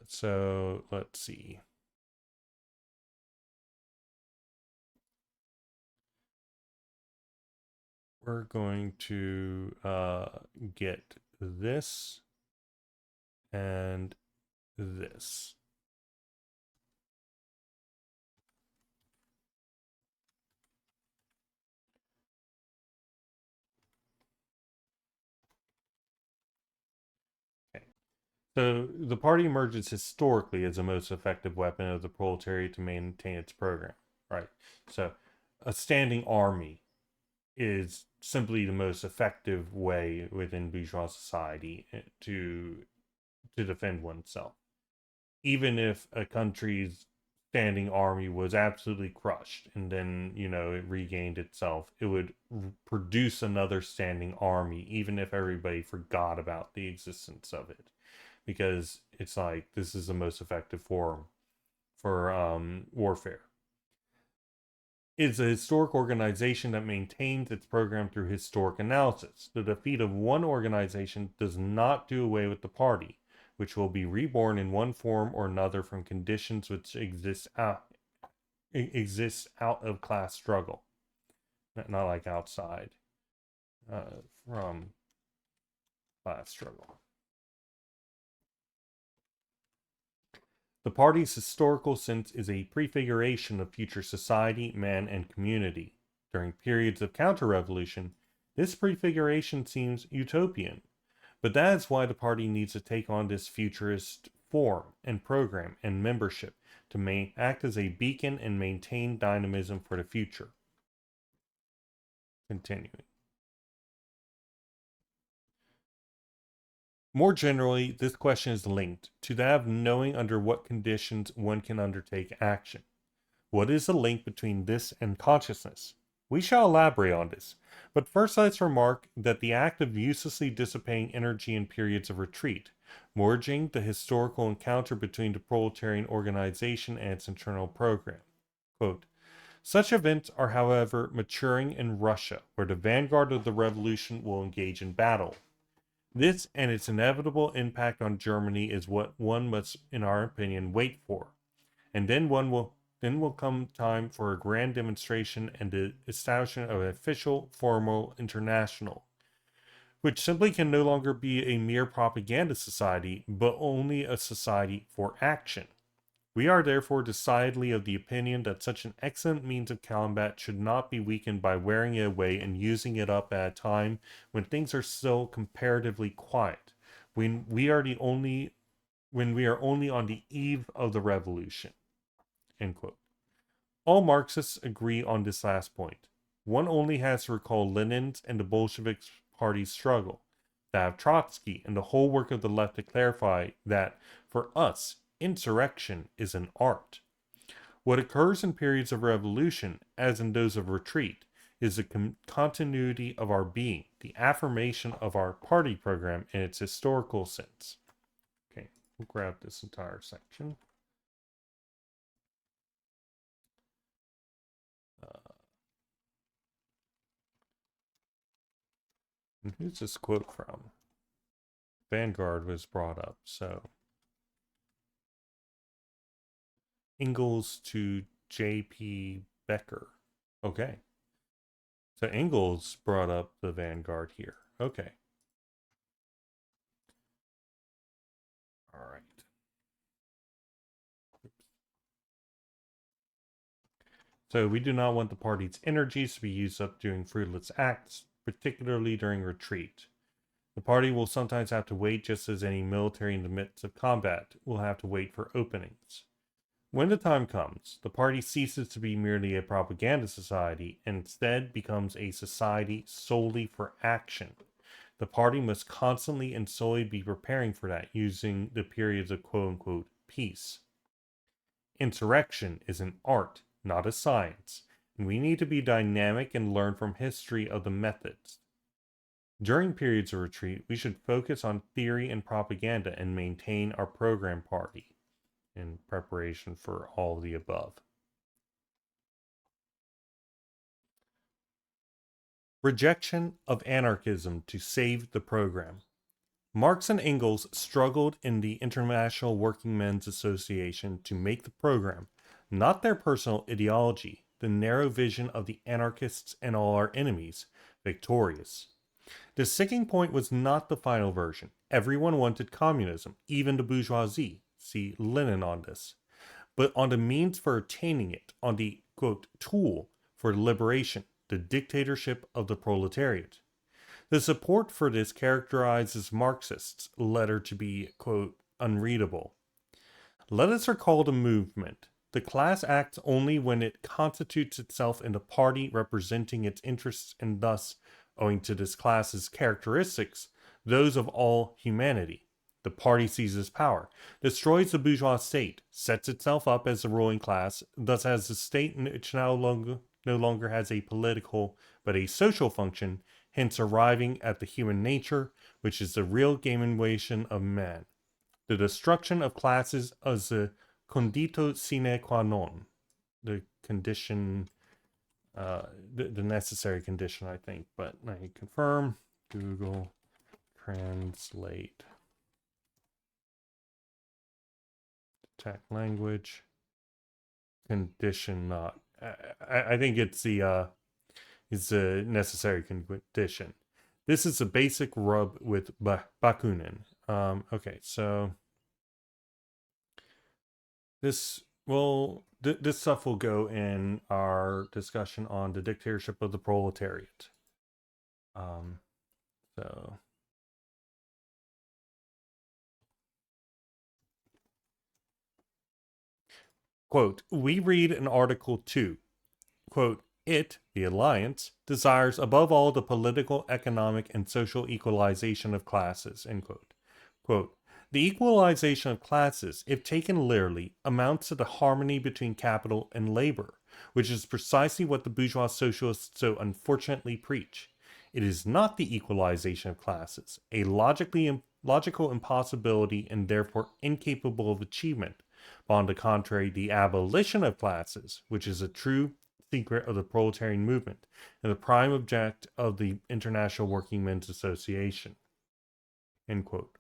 So let's see. We're going to get this and this. Okay. So the party emerges historically as the most effective weapon of the proletariat to maintain its program, right? So a standing army is simply the most effective way within bourgeois society to defend oneself. Even if a country's standing army was absolutely crushed and then, it regained itself, it would produce another standing army, even if everybody forgot about the existence of it. Because it's like, this is the most effective form for warfare. It's a historic organization that maintains its program through historic analysis. The defeat of one organization does not do away with the party, which will be reborn in one form or another from conditions which exist out of class struggle, not like outside from class struggle. The party's historical sense is a prefiguration of future society, man, and community. During periods of counter-revolution, this prefiguration seems utopian, but that is why the party needs to take on this futurist form and program and membership to act as a beacon and maintain dynamism for the future. Continuing. More generally, this question is linked to that of knowing under what conditions one can undertake action. What is the link between this and consciousness? We shall elaborate on this, but first let's remark that the act of uselessly dissipating energy in periods of retreat, merging the historical encounter between the proletarian organization and its internal program. Quote, such events are, however, maturing in Russia, where the vanguard of the revolution will engage in battle. This and its inevitable impact on Germany is what one must, in our opinion, wait for. And then will come time for a grand demonstration and the establishment of an official, formal international, which simply can no longer be a mere propaganda society, but only a society for action. We are therefore decidedly of the opinion that such an excellent means of combat should not be weakened by wearing it away and using it up at a time when things are still comparatively quiet, when we are only on the eve of the revolution. End quote. All Marxists agree on this last point. One only has to recall Lenin's and the Bolshevik Party's struggle, that of Trotsky and the whole work of the left to clarify that, for us, insurrection is an art. What occurs in periods of revolution, as in those of retreat, is the continuity of our being, the affirmation of our party program in its historical sense. Okay, we'll grab this entire section. And who's this quote from? Vanguard was brought up, so Engels to J.P. Becker. Okay. So Engels brought up the Vanguard here. Okay. All right. So we do not want the party's energies to be used up doing fruitless acts, particularly during retreat. The party will sometimes have to wait, just as any military in the midst of combat will have to wait for openings. When the time comes, the party ceases to be merely a propaganda society and instead becomes a society solely for action. The party must constantly and solely be preparing for that, using the periods of quote-unquote peace. Insurrection is an art, not a science, and we need to be dynamic and learn from history of the methods. During periods of retreat, we should focus on theory and propaganda and maintain our program party in preparation for all of the above. Rejection of anarchism to save the program. Marx and Engels struggled in the International Working Men's Association to make the program, not their personal ideology, the narrow vision of the anarchists and all our enemies, victorious. The sticking point was not the final version. Everyone wanted communism, even the bourgeoisie. See Lenin on this. But on the means for attaining it, on the, quote, tool for liberation, the dictatorship of the proletariat. The support for this characterizes Marxists' letter to be, quote, unreadable. Let us recall the movement. The class acts only when it constitutes itself in a party representing its interests and thus, owing to this class's characteristics, those of all humanity. The party seizes power, destroys the bourgeois state, sets itself up as the ruling class, thus has the state which no longer has a political but a social function, hence arriving at the human nature, which is the real gamation of man. The destruction of classes as the condito sine qua non, the condition, the necessary condition, I think, but I confirm, Google Translate. Detect language. Condition not. I think it's the necessary condition. This is a basic rub with Bakunin. Okay, so this stuff will go in our discussion on the dictatorship of the proletariat. So quote, we read in Article 2, quote, it, the alliance, desires above all the political, economic, and social equalization of classes, end quote. Quote, The equalization of classes, if taken literally, amounts to the harmony between capital and labor, which is precisely what the bourgeois socialists so unfortunately preach. It is not the equalization of classes, a logical impossibility and therefore incapable of achievement, but on the contrary, the abolition of classes, which is a true secret of the proletarian movement and the prime object of the International Working Men's Association. End quote.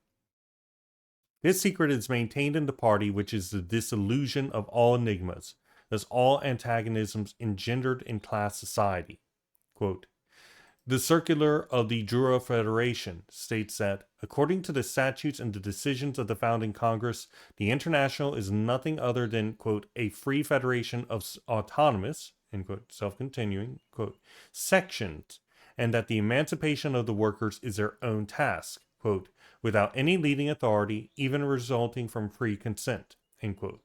This secret is maintained in the party, which is the dissolution of all enigmas, thus all antagonisms engendered in class society. Quote, the circular of the Jura Federation states that, according to the statutes and the decisions of the founding Congress, the International is nothing other than, quote, a free federation of autonomous, end quote, self-continuing, quote, sections, and that the emancipation of the workers is their own task, quote, without any leading authority, even resulting from free consent, end quote.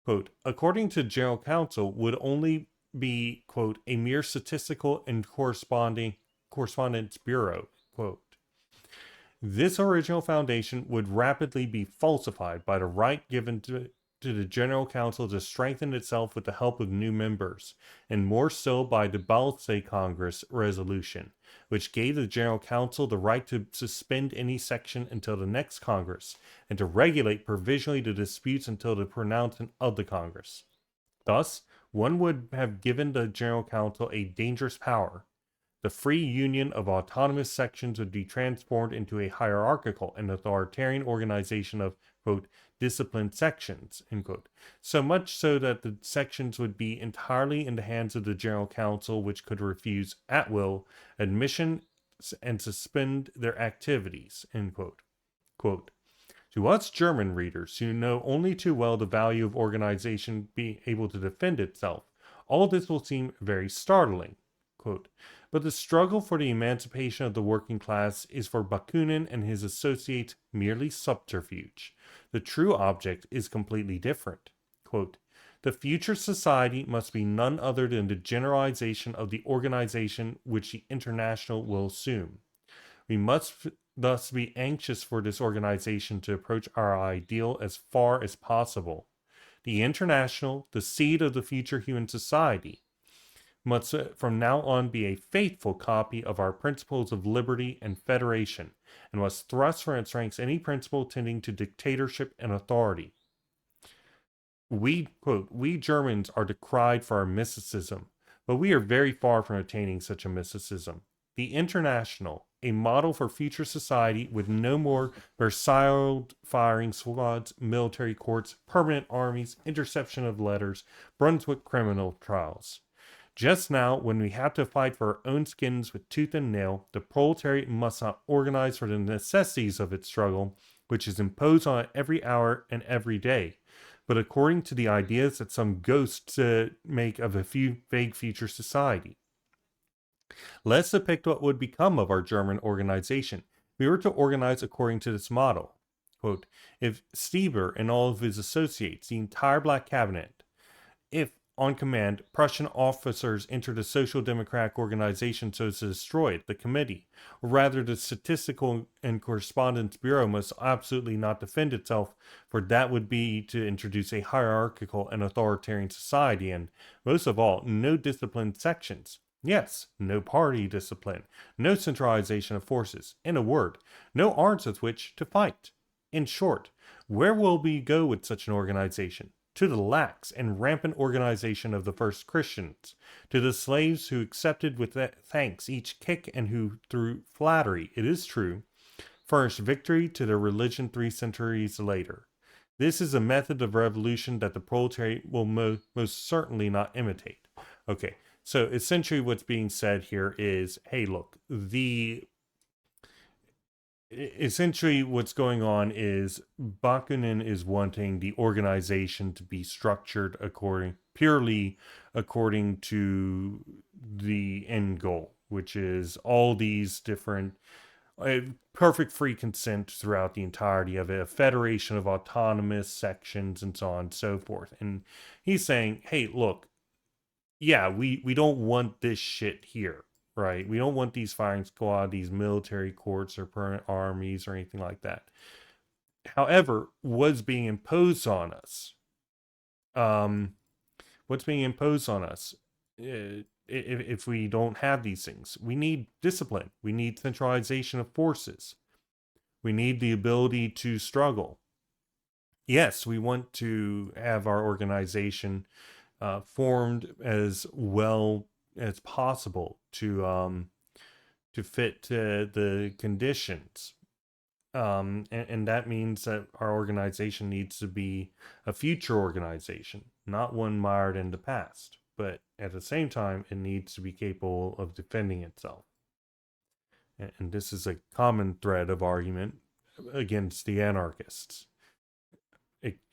Quote, according to General Counsel, would only be, quote, a mere statistical and correspondence bureau, quote. This original foundation would rapidly be falsified by the right given to the General Council to strengthen itself with the help of new members, and more so by the Balse Congress resolution, which gave the General Council the right to suspend any section until the next Congress, and to regulate provisionally the disputes until the pronouncement of the Congress. Thus, one would have given the General Council a dangerous power. The free union of autonomous sections would be transformed into a hierarchical and authoritarian organization of, quote, disciplined sections, end quote. So much so that the sections would be entirely in the hands of the General Council, which could refuse, at will, admission and suspend their activities, end quote. Quote, to us German readers who know only too well the value of organization being able to defend itself, all this will seem very startling. Quote, but the struggle for the emancipation of the working class is for Bakunin and his associates merely subterfuge. The true object is completely different. Quote, the future society must be none other than the generalization of the organization which the International will assume. We must thus be anxious for this organization to approach our ideal as far as possible. The International, the seed of the future human society, must from now on be a faithful copy of our principles of liberty and federation, and must thrust from its ranks any principle tending to dictatorship and authority. We, quote, we Germans are decried for our mysticism, but we are very far from attaining such a mysticism. The International, a model for future society with no more Versailles firing squads, military courts, permanent armies, interception of letters, Brunswick criminal trials. Just now, when we have to fight for our own skins with tooth and nail, the proletariat must not organize for the necessities of its struggle, which is imposed on it every hour and every day, but according to the ideas that some ghosts make of a vague future society. Let's depict what would become of our German organization. We were to organize according to this model. Quote, if Stieber and all of his associates, the entire Black Cabinet, if on command, Prussian officers entered a social democratic organization so as to destroy it, the committee, or rather the Statistical and Correspondence Bureau must absolutely not defend itself, for that would be to introduce a hierarchical and authoritarian society, and, most of all, no disciplined sections. Yes, no party discipline, no centralization of forces, in a word, no arms with which to fight. In short, where will we go with such an organization? To the lax and rampant organization of the first Christians, to the slaves who accepted with thanks each kick and who, through flattery, it is true, furnished victory to their religion 3 centuries later. This is a method of revolution that the proletariat will most certainly not imitate. Okay, so essentially what's being said here is, hey, look, essentially what's going on is Bakunin is wanting the organization to be structured purely according to the end goal, which is all these different perfect free consent throughout the entirety of it, a federation of autonomous sections and so on and so forth. And he's saying, hey, look, yeah, we don't want this shit here. Right. We don't want these firing squad, these military courts or permanent armies or anything like that. however, was being imposed on us. What's being imposed on us? If we don't have these things, we need discipline. We need centralization of forces. We need the ability to struggle. Yes, we want to have our organization formed as well as possible to fit the conditions. And that means that our organization needs to be a future organization, not one mired in the past. But at the same time, it needs to be capable of defending itself. And this is a common thread of argument against the anarchists.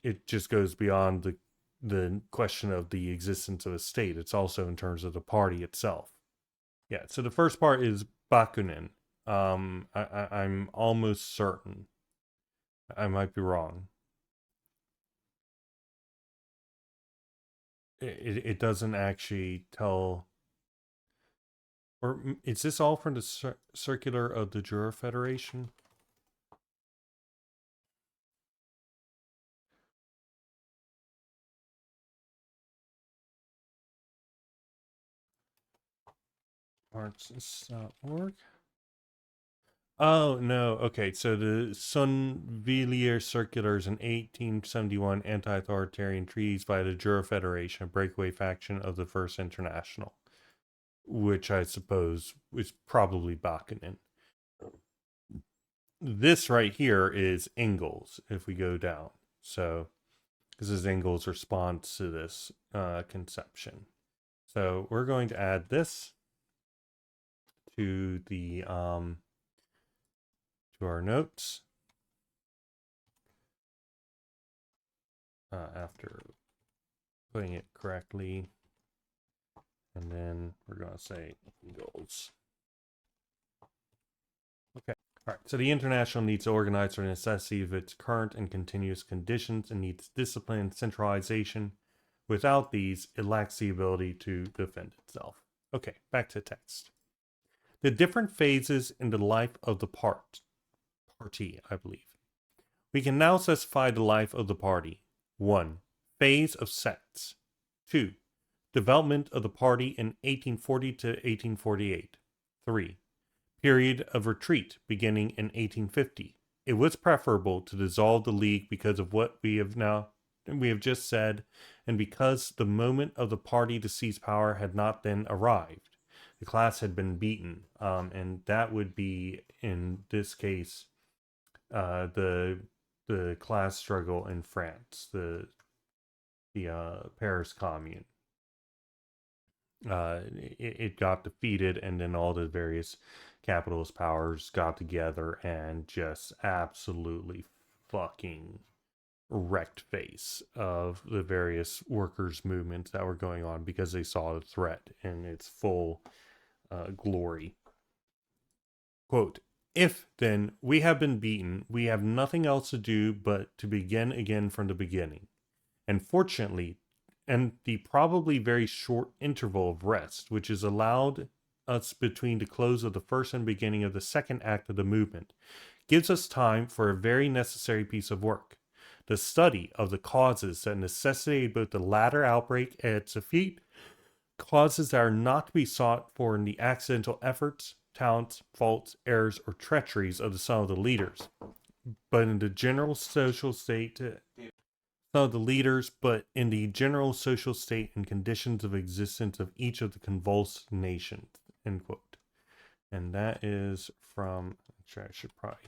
It just goes beyond the question of the existence of a state. It's also in terms of the party itself. Yeah, so the first part is Bakunin. I'm almost certain. I might be wrong. It doesn't actually tell. Or is this all from the circular of the Jura Federation? Arts.org. Oh, no. Okay, so the Sunvilliers circulars in 1871 anti-authoritarian treaties by the Jura Federation, a breakaway faction of the First International, which I suppose is probably Bakunin. This right here is Engels, if we go down. So this is Engels' response to this conception. So we're going to add this to the to our notes after putting it correctly, and then we're going to say Engels. Okay. All right. So the international needs to organize for the necessity of its current and continuous conditions and needs discipline and centralization. Without these, it lacks the ability to defend itself. Okay, back to text. The different phases in the life of the party, I believe. We can now specify the life of the party. 1. Phase of sects. 2. Development of the party in 1840 to 1848. 3. Period of retreat beginning in 1850. It was preferable to dissolve the league because of what we have just said, and because the moment of the party to seize power had not then arrived. The class had been beaten, and that would be, in this case, the class struggle in France, the Paris Commune. It got defeated, and then all the various capitalist powers got together and just absolutely fucking wrecked face of the various workers' movements that were going on because they saw the threat in its full glory. Quote, if, then, we have been beaten, we have nothing else to do but to begin again from the beginning. And fortunately, and the probably very short interval of rest, which is allowed us between the close of the first and beginning of the second act of the movement, gives us time for a very necessary piece of work. The study of the causes that necessitated both the latter outbreak and its defeat, causes that are not to be sought for in the accidental efforts, talents, faults, errors, or treacheries of some of the leaders, but in the general social state of the leaders, but in the general social state and conditions of existence of each of the convulsed nations. End quote. And that is from, I should probably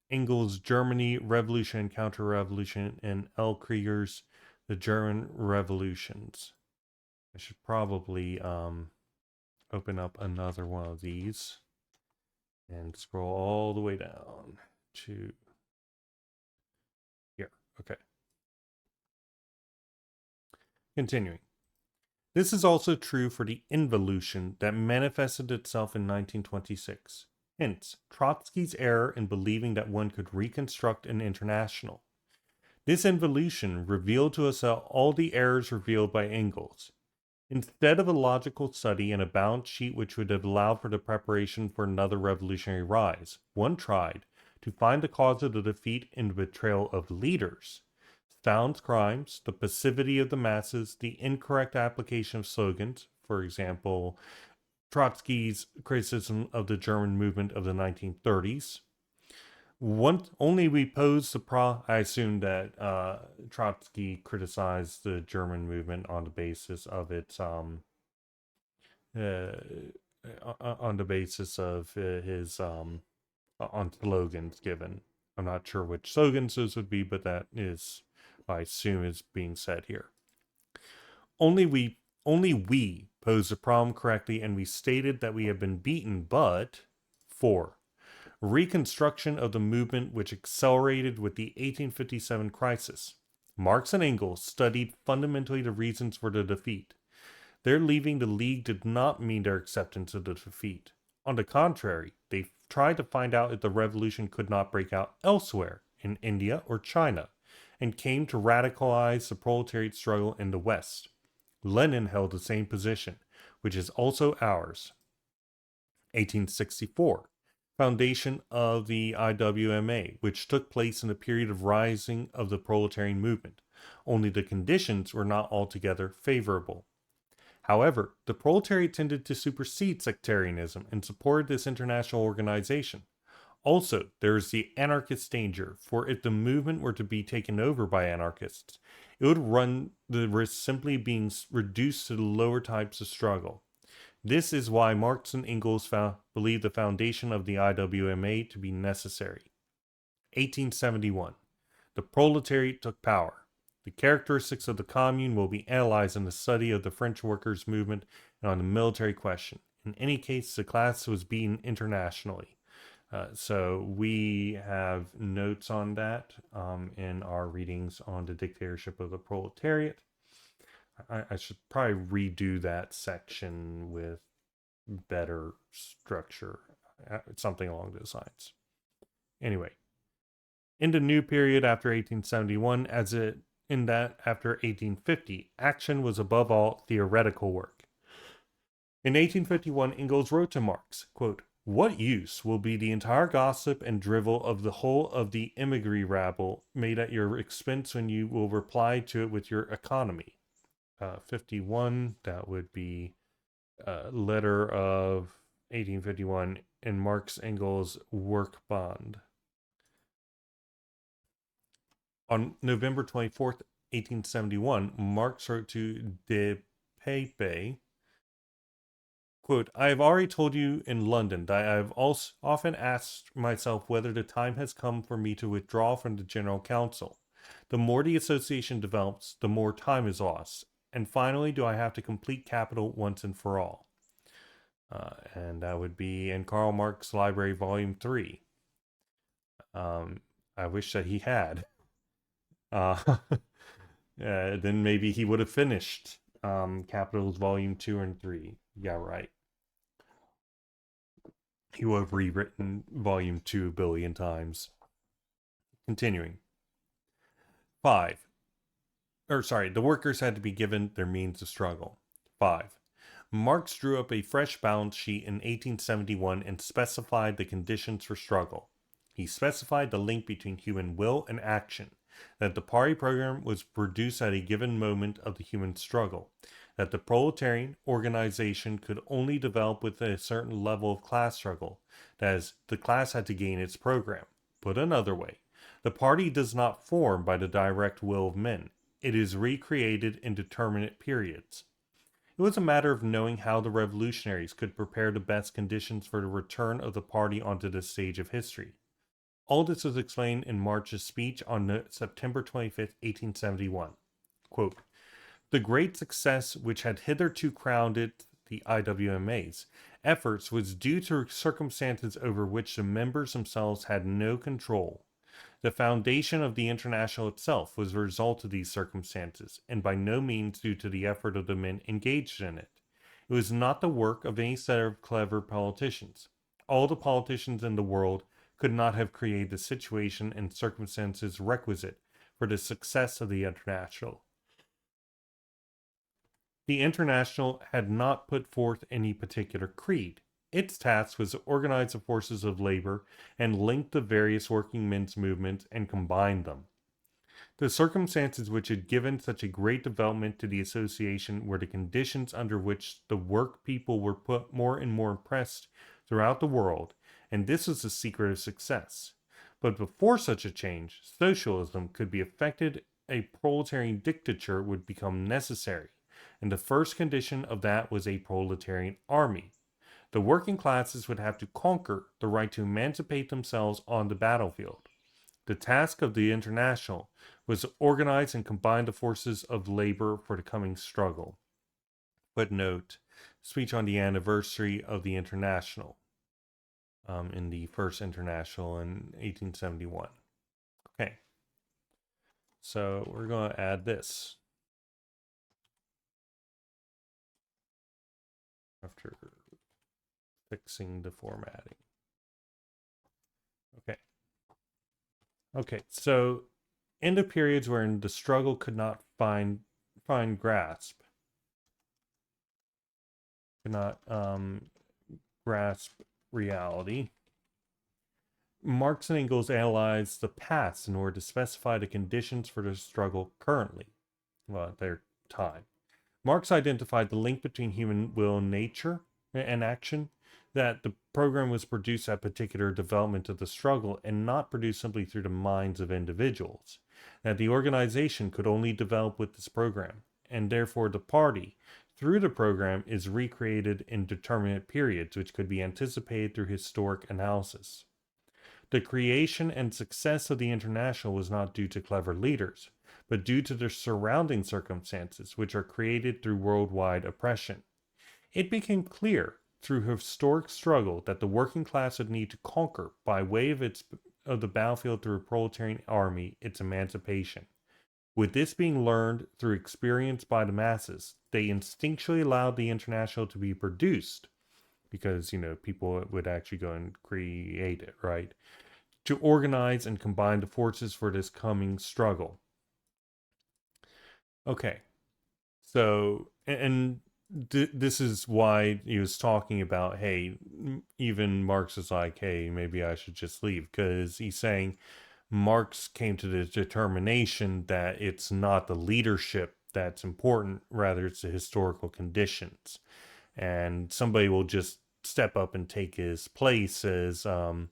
Engels' Germany, Revolution and Counter-Revolution, and L. Krieger's The German Revolutions. I should probably open up another one of these and scroll all the way down to here. Okay. Continuing. This is also true for the involution that manifested itself in 1926. Hence, Trotsky's error in believing that one could reconstruct an international. This involution revealed to us all the errors revealed by Engels. Instead of a logical study and a balance sheet which would have allowed for the preparation for another revolutionary rise, one tried to find the cause of the defeat in the betrayal of leaders. Stalin's crimes, the passivity of the masses, the incorrect application of slogans, for example, Trotsky's criticism of the German movement of the 1930s. Only we pose the I assume that Trotsky criticized the German movement on the basis of its uh, on the basis of his on slogans given. I'm not sure which slogans those would be, but that is, I assume, is being said here. Only we posed the problem correctly, and we stated that we have been beaten, but 4. Reconstruction of the movement which accelerated with the 1857 crisis. Marx and Engels studied fundamentally the reasons for the defeat. Their leaving the League did not mean their acceptance of the defeat. On the contrary, they tried to find out if the revolution could not break out elsewhere, in India or China, and came to radicalize the proletariat struggle in the West. Lenin held the same position, which is also ours. 1864. Foundation of the IWMA, which took place in a period of rising of the proletarian movement. Only the conditions were not altogether favorable. However, the proletariat tended to supersede sectarianism and supported this international organization. Also, there is the anarchist danger, for if the movement were to be taken over by anarchists, it would run the risk simply being reduced to the lower types of struggle. This is why Marx and Engels believed the foundation of the IWMA to be necessary. 1871. The proletariat took power. The characteristics of the commune will be analyzed in the study of the French workers' movement and on the military question. In any case, the class was beaten internationally. So we have notes on that in our readings on the dictatorship of the proletariat. I should probably redo that section with better structure, something along those lines. Anyway, in the new period after 1871, after 1850, action was above all theoretical work. In 1851, Engels wrote to Marx, quote, "What use will be the entire gossip and drivel of the whole of the emigre rabble made at your expense when you will reply to it with your economy?" 51, that would be letter of 1851 in Marx Engels work bond. On November 24th, 1871, Marx wrote to De Pepe, quote, "I have already told you in London that I have also often asked myself whether the time has come for me to withdraw from the General Council. The more the association develops, the more time is lost. And finally, do I have to complete capital once and for all?" And that would be in Karl Marx Library, Volume 3. I wish that he had. Then maybe he would have finished Capitals Volume 2 and 3. Yeah, right. He would have rewritten Volume 2 a billion times. Continuing. 5. The workers had to be given their means of struggle. 5. Marx drew up a fresh balance sheet in 1871 and specified the conditions for struggle. He specified the link between human will and action, that the party program was produced at a given moment of the human struggle, that the proletarian organization could only develop with a certain level of class struggle, that is, the class had to gain its program. Put another way, the party does not form by the direct will of men. It is recreated in determinate periods. It was a matter of knowing how the revolutionaries could prepare the best conditions for the return of the party onto this stage of history. All this was explained in Marx's speech on September 25, 1871. Quote, "The great success which had hitherto crowned the IWMA's efforts was due to circumstances over which the members themselves had no control. The foundation of the International itself was the result of these circumstances, and by no means due to the effort of the men engaged in it. It was not the work of any set of clever politicians. All the politicians in the world could not have created the situation and circumstances requisite for the success of the International. The International had not put forth any particular creed. Its task was to organize the forces of labor and link the various working men's movements and combine them. The circumstances which had given such a great development to the association were the conditions under which the work people were put more and more impressed throughout the world, and this was the secret of success. But before such a change, socialism could be effected, a proletarian dictature would become necessary, and the first condition of that was a proletarian army. The working classes would have to conquer the right to emancipate themselves on the battlefield. The task of the International was to organize and combine the forces of labor for the coming struggle. Footnote: speech on the anniversary of the International, in the First International in 1871. Okay, so we're going to add this after fixing the formatting. Okay. Okay, so in the periods wherein the struggle could not find grasp, could not grasp reality, Marx and Engels analyzed the past in order to specify the conditions for the struggle currently, well, at their time. Marx identified the link between human will and nature and action, that the program was produced at particular development of the struggle and not produced simply through the minds of individuals, that the organization could only develop with this program, and therefore the party, through the program, is recreated in determinate periods which could be anticipated through historic analysis. The creation and success of the International was not due to clever leaders, but due to their surrounding circumstances, which are created through worldwide oppression. It became clear through historic struggle that the working class would need to conquer, by way of the battlefield through a proletarian army, its emancipation. With this being learned through experience by the masses, they instinctually allowed the International to be produced, because, people would actually go and create it, right? To organize and combine the forces for this coming struggle. Okay. So, and this is why he was talking about, hey, even Marx is like, hey, maybe I should just leave, because he's saying Marx came to the determination that it's not the leadership that's important, rather it's the historical conditions, and somebody will just step up and take his place as on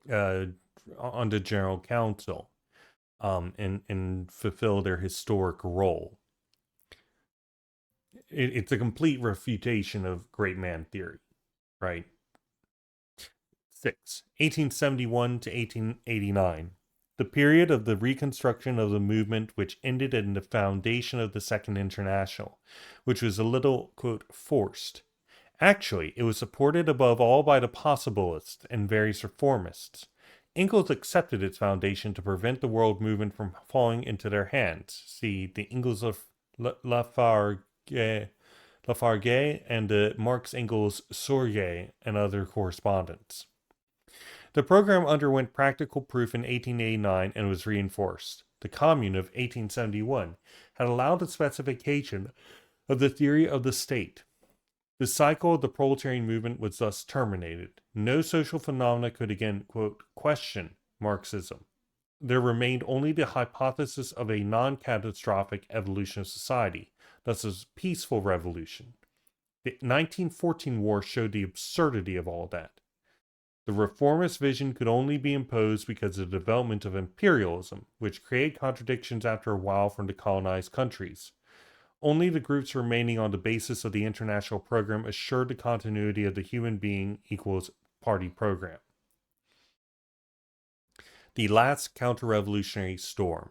the general council, and fulfill their historic role. It's a complete refutation of great man theory, right? 6. 1871 to 1889. The period of the reconstruction of the movement which ended in the foundation of the Second International, which was a little, quote, forced. Actually, it was supported above all by the possibilists and various reformists. Engels accepted its foundation to prevent the world movement from falling into their hands. See the Engels of Lafargue and the Marx-Engels Sorge and other correspondence. The program underwent practical proof in 1889 and was reinforced. The Commune of 1871 had allowed the specification of the theory of the state. The cycle of the proletarian movement was thus terminated. No social phenomena could again, quote, question Marxism. There remained only the hypothesis of a non-catastrophic evolution of society, thus a peaceful revolution. The 1914 war showed the absurdity of all that. The reformist vision could only be imposed because of the development of imperialism, which created contradictions after a while from the colonized countries. Only the groups remaining on the basis of the international program assured the continuity of the human being equals party program. The last counter-revolutionary storm.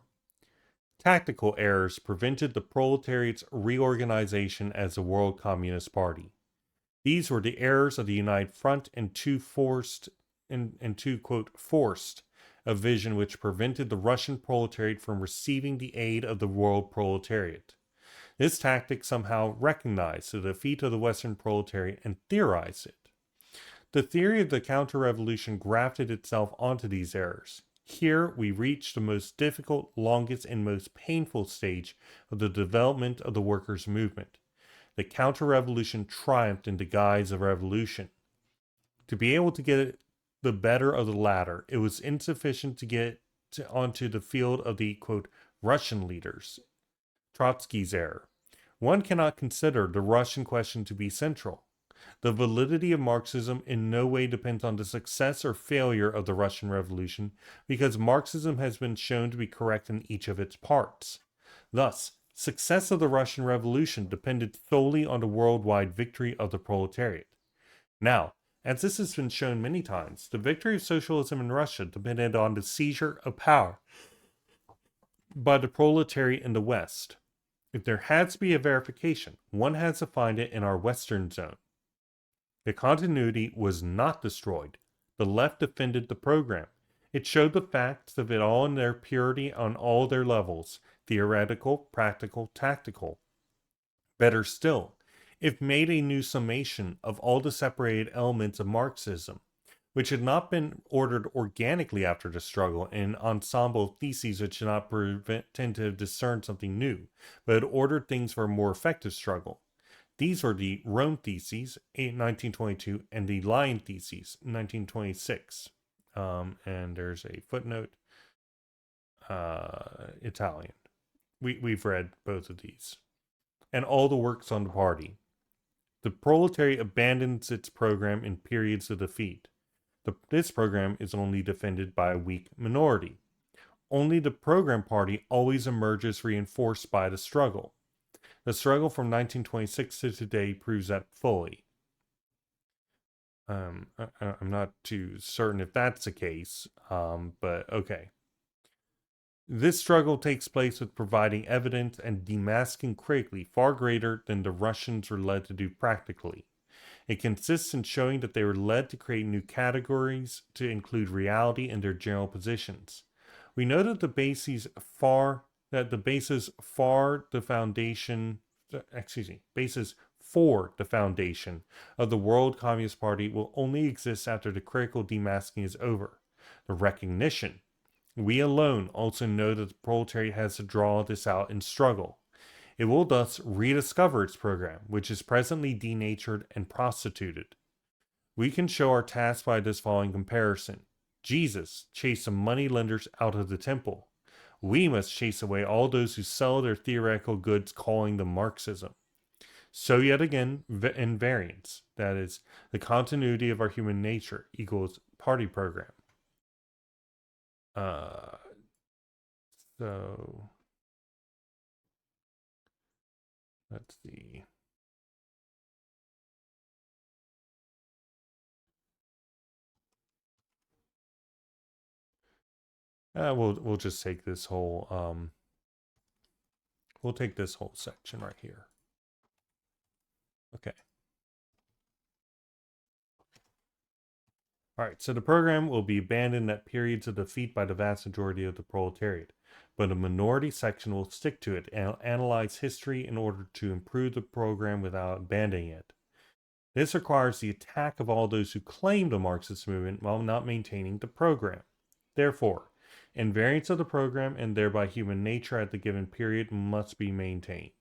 Tactical errors prevented the proletariat's reorganization as a world communist party. These were the errors of the United Front and two, quote, forced a vision which prevented the Russian proletariat from receiving the aid of the world proletariat. This tactic somehow recognized the defeat of the Western proletariat and theorized it. The theory of the counter-revolution grafted itself onto these errors. Here we reach the most difficult, longest, and most painful stage of the development of the workers' movement. The counter-revolution triumphed in the guise of revolution. To be able to get the better of the latter, it was insufficient to get onto the field of the, quote, Russian leaders, Trotsky's error. One cannot consider the Russian question to be central. The validity of Marxism in no way depends on the success or failure of the Russian Revolution, because Marxism has been shown to be correct in each of its parts. Thus, success of the Russian Revolution depended solely on the worldwide victory of the proletariat. Now, as this has been shown many times, the victory of socialism in Russia depended on the seizure of power by the proletariat in the West. If there has to be a verification, one has to find it in our Western zone. The continuity was not destroyed. The left defended the program. It showed the facts of it all in their purity on all their levels, theoretical, practical, tactical. Better still, it made a new summation of all the separated elements of Marxism, which had not been ordered organically after the struggle in ensemble theses which did not pretend to discern something new, but had ordered things for a more effective struggle. These were the Rome Theses, 1922, and the Lion Theses, 1926. And there's a footnote, Italian. We've read both of these. And all the works on the party. The proletariat abandons its program in periods of defeat. This program is only defended by a weak minority. Only the program party always emerges reinforced by the struggle. The struggle from 1926 to today proves that fully. I'm not too certain if that's the case, but okay. This struggle takes place with providing evidence and demasking critically far greater than the Russians were led to do practically. It consists in showing that they were led to create new categories to include reality in their general positions. We know that the bases for the foundation of the World Communist Party will only exist after the critical demasking is over. The recognition. We alone also know that the proletariat has to draw this out in struggle. It will thus rediscover its program, which is presently denatured and prostituted. We can show our task by this following comparison. Jesus chased the moneylenders out of the temple. We must chase away all those who sell their theoretical goods, calling them Marxism. So yet again, invariance, that is, the continuity of our human nature, equals party program. So let's see. We'll just take this whole we'll take this whole section right here. Okay. All right, so the program will be abandoned at periods of defeat by the vast majority of the proletariat, but a minority section will stick to it and analyze history in order to improve the program without abandoning it. This requires the attack of all those who claim the Marxist movement while not maintaining the program. Therefore, invariance of the program and thereby human nature at the given period must be maintained.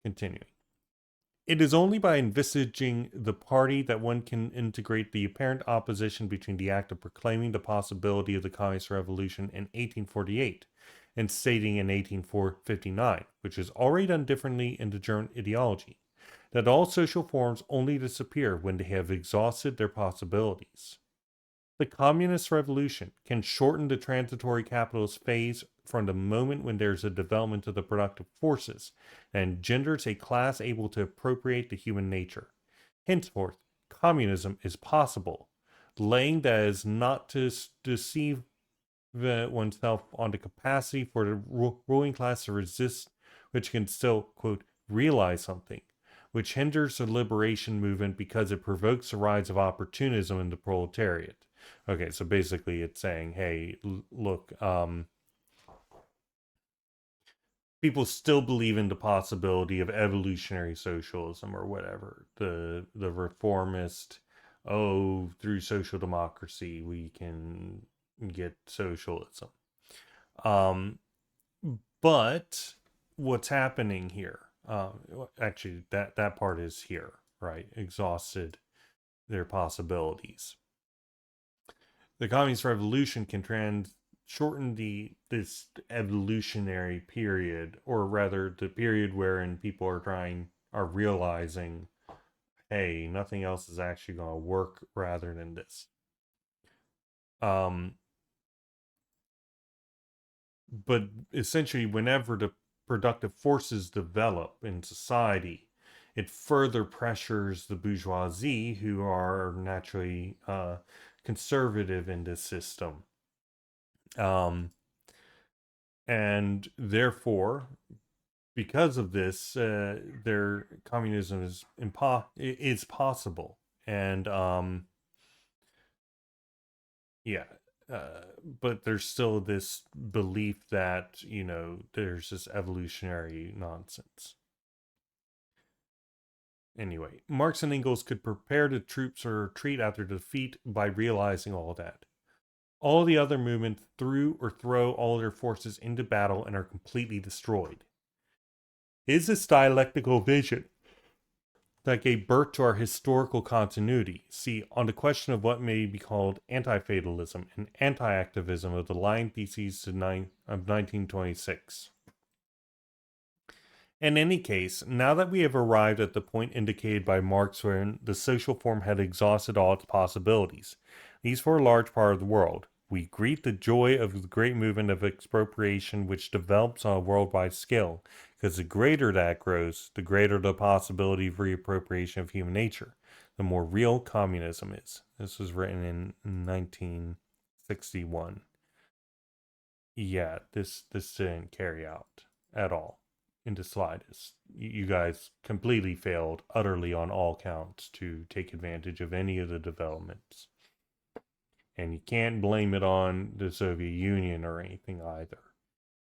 Continuing. It is only by envisaging the party that one can integrate the apparent opposition between the act of proclaiming the possibility of the Communist Revolution in 1848 and stating in 1859, which is already done differently in the German ideology, that all social forms only disappear when they have exhausted their possibilities. The Communist Revolution can shorten the transitory capitalist phase from the moment when there is a development of the productive forces and engenders a class able to appropriate the human nature. Henceforth, communism is possible, laying that is not to deceive oneself on the capacity for the ruling class to resist, which can still, quote, realize something, which hinders the liberation movement because it provokes the rise of opportunism in the proletariat. Okay, so basically it's saying, hey, look, people still believe in the possibility of evolutionary socialism or whatever. The reformist, through social democracy, we can get socialism. Um, but what's happening here? Actually, that part is here, right? Exhausted their possibilities. The communist revolution can shorten this evolutionary period, or rather, the period wherein people are realizing, hey, nothing else is actually going to work rather than this. Um, but essentially, whenever the productive forces develop in society, it further pressures the bourgeoisie, who are naturally conservative in this system. Um, and therefore, because of this, their communism is possible. And yeah, but there's still this belief that, there's this evolutionary nonsense. Anyway, Marx and Engels could prepare the troops for retreat after defeat by realizing all that. All the other movements threw or throw all their forces into battle and are completely destroyed. Is this dialectical vision that gave birth to our historical continuity? See, on the question of what may be called anti-fatalism and anti-activism of the Lying Theses of 1926. In any case, now that we have arrived at the point indicated by Marx when the social form had exhausted all its possibilities, these for a large part of the world, we greet the joy of the great movement of expropriation which develops on a worldwide scale, because the greater that grows, the greater the possibility of reappropriation of human nature, the more real communism is. This was written in 1961. Yeah, this didn't carry out at all in the slightest. You guys completely failed utterly on all counts to take advantage of any of the developments. And you can't blame it on the Soviet Union or anything either.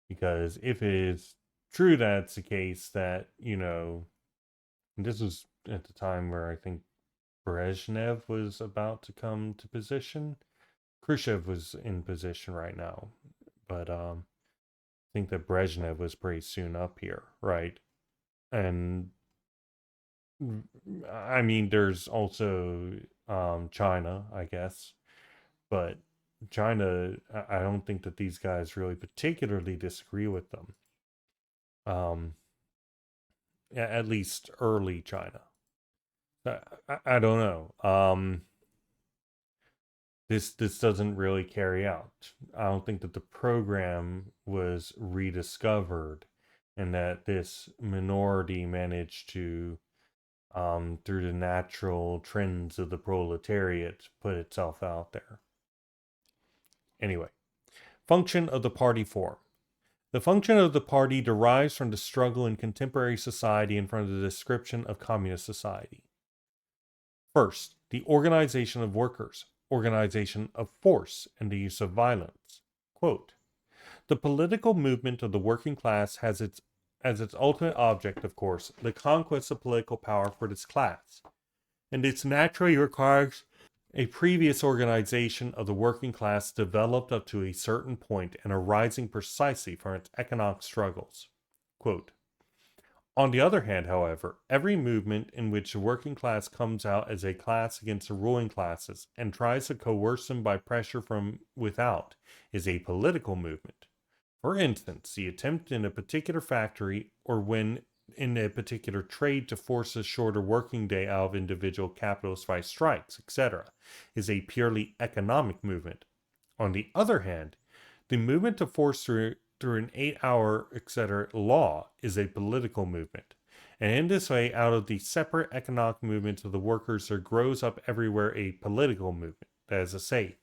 Because if it is true that's the case, that, this was at the time where I think Brezhnev was about to come to position. Khrushchev was in position right now. But think that Brezhnev was pretty soon up here, right? And I mean, there's also China, I guess, but China, I don't think that these guys really particularly disagree with them. Um, at least early China. I don't know. This doesn't really carry out. I don't think that the program was rediscovered, and that this minority managed to, through the natural trends of the proletariat, put itself out there. Anyway, function of the party form. The function of the party derives from the struggle in contemporary society and from the description of communist society. First, the organization of workers, organization of force, and the use of violence. Quote, the political movement of the working class has as its ultimate object, of course, the conquest of political power for this class, and it naturally requires a previous organization of the working class developed up to a certain point and arising precisely from its economic struggles. Quote, on the other hand, however, every movement in which the working class comes out as a class against the ruling classes and tries to coerce them by pressure from without is a political movement. For instance, the attempt in a particular factory or when in a particular trade to force a shorter working day out of individual capitalists by strikes, etc., is a purely economic movement. On the other hand, the movement to force through an 8-hour, etc., law is a political movement. And in this way, out of the separate economic movements of the workers, there grows up everywhere a political movement, that is to say,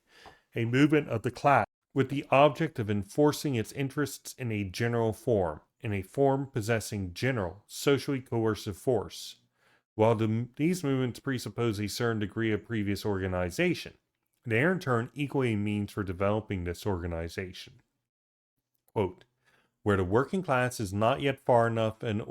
a movement of the class with the object of enforcing its interests in a general form, in a form possessing general, socially coercive force. While these movements presuppose a certain degree of previous organization, they are in turn equally a means for developing this organization. Quote, where the working class is not yet far enough and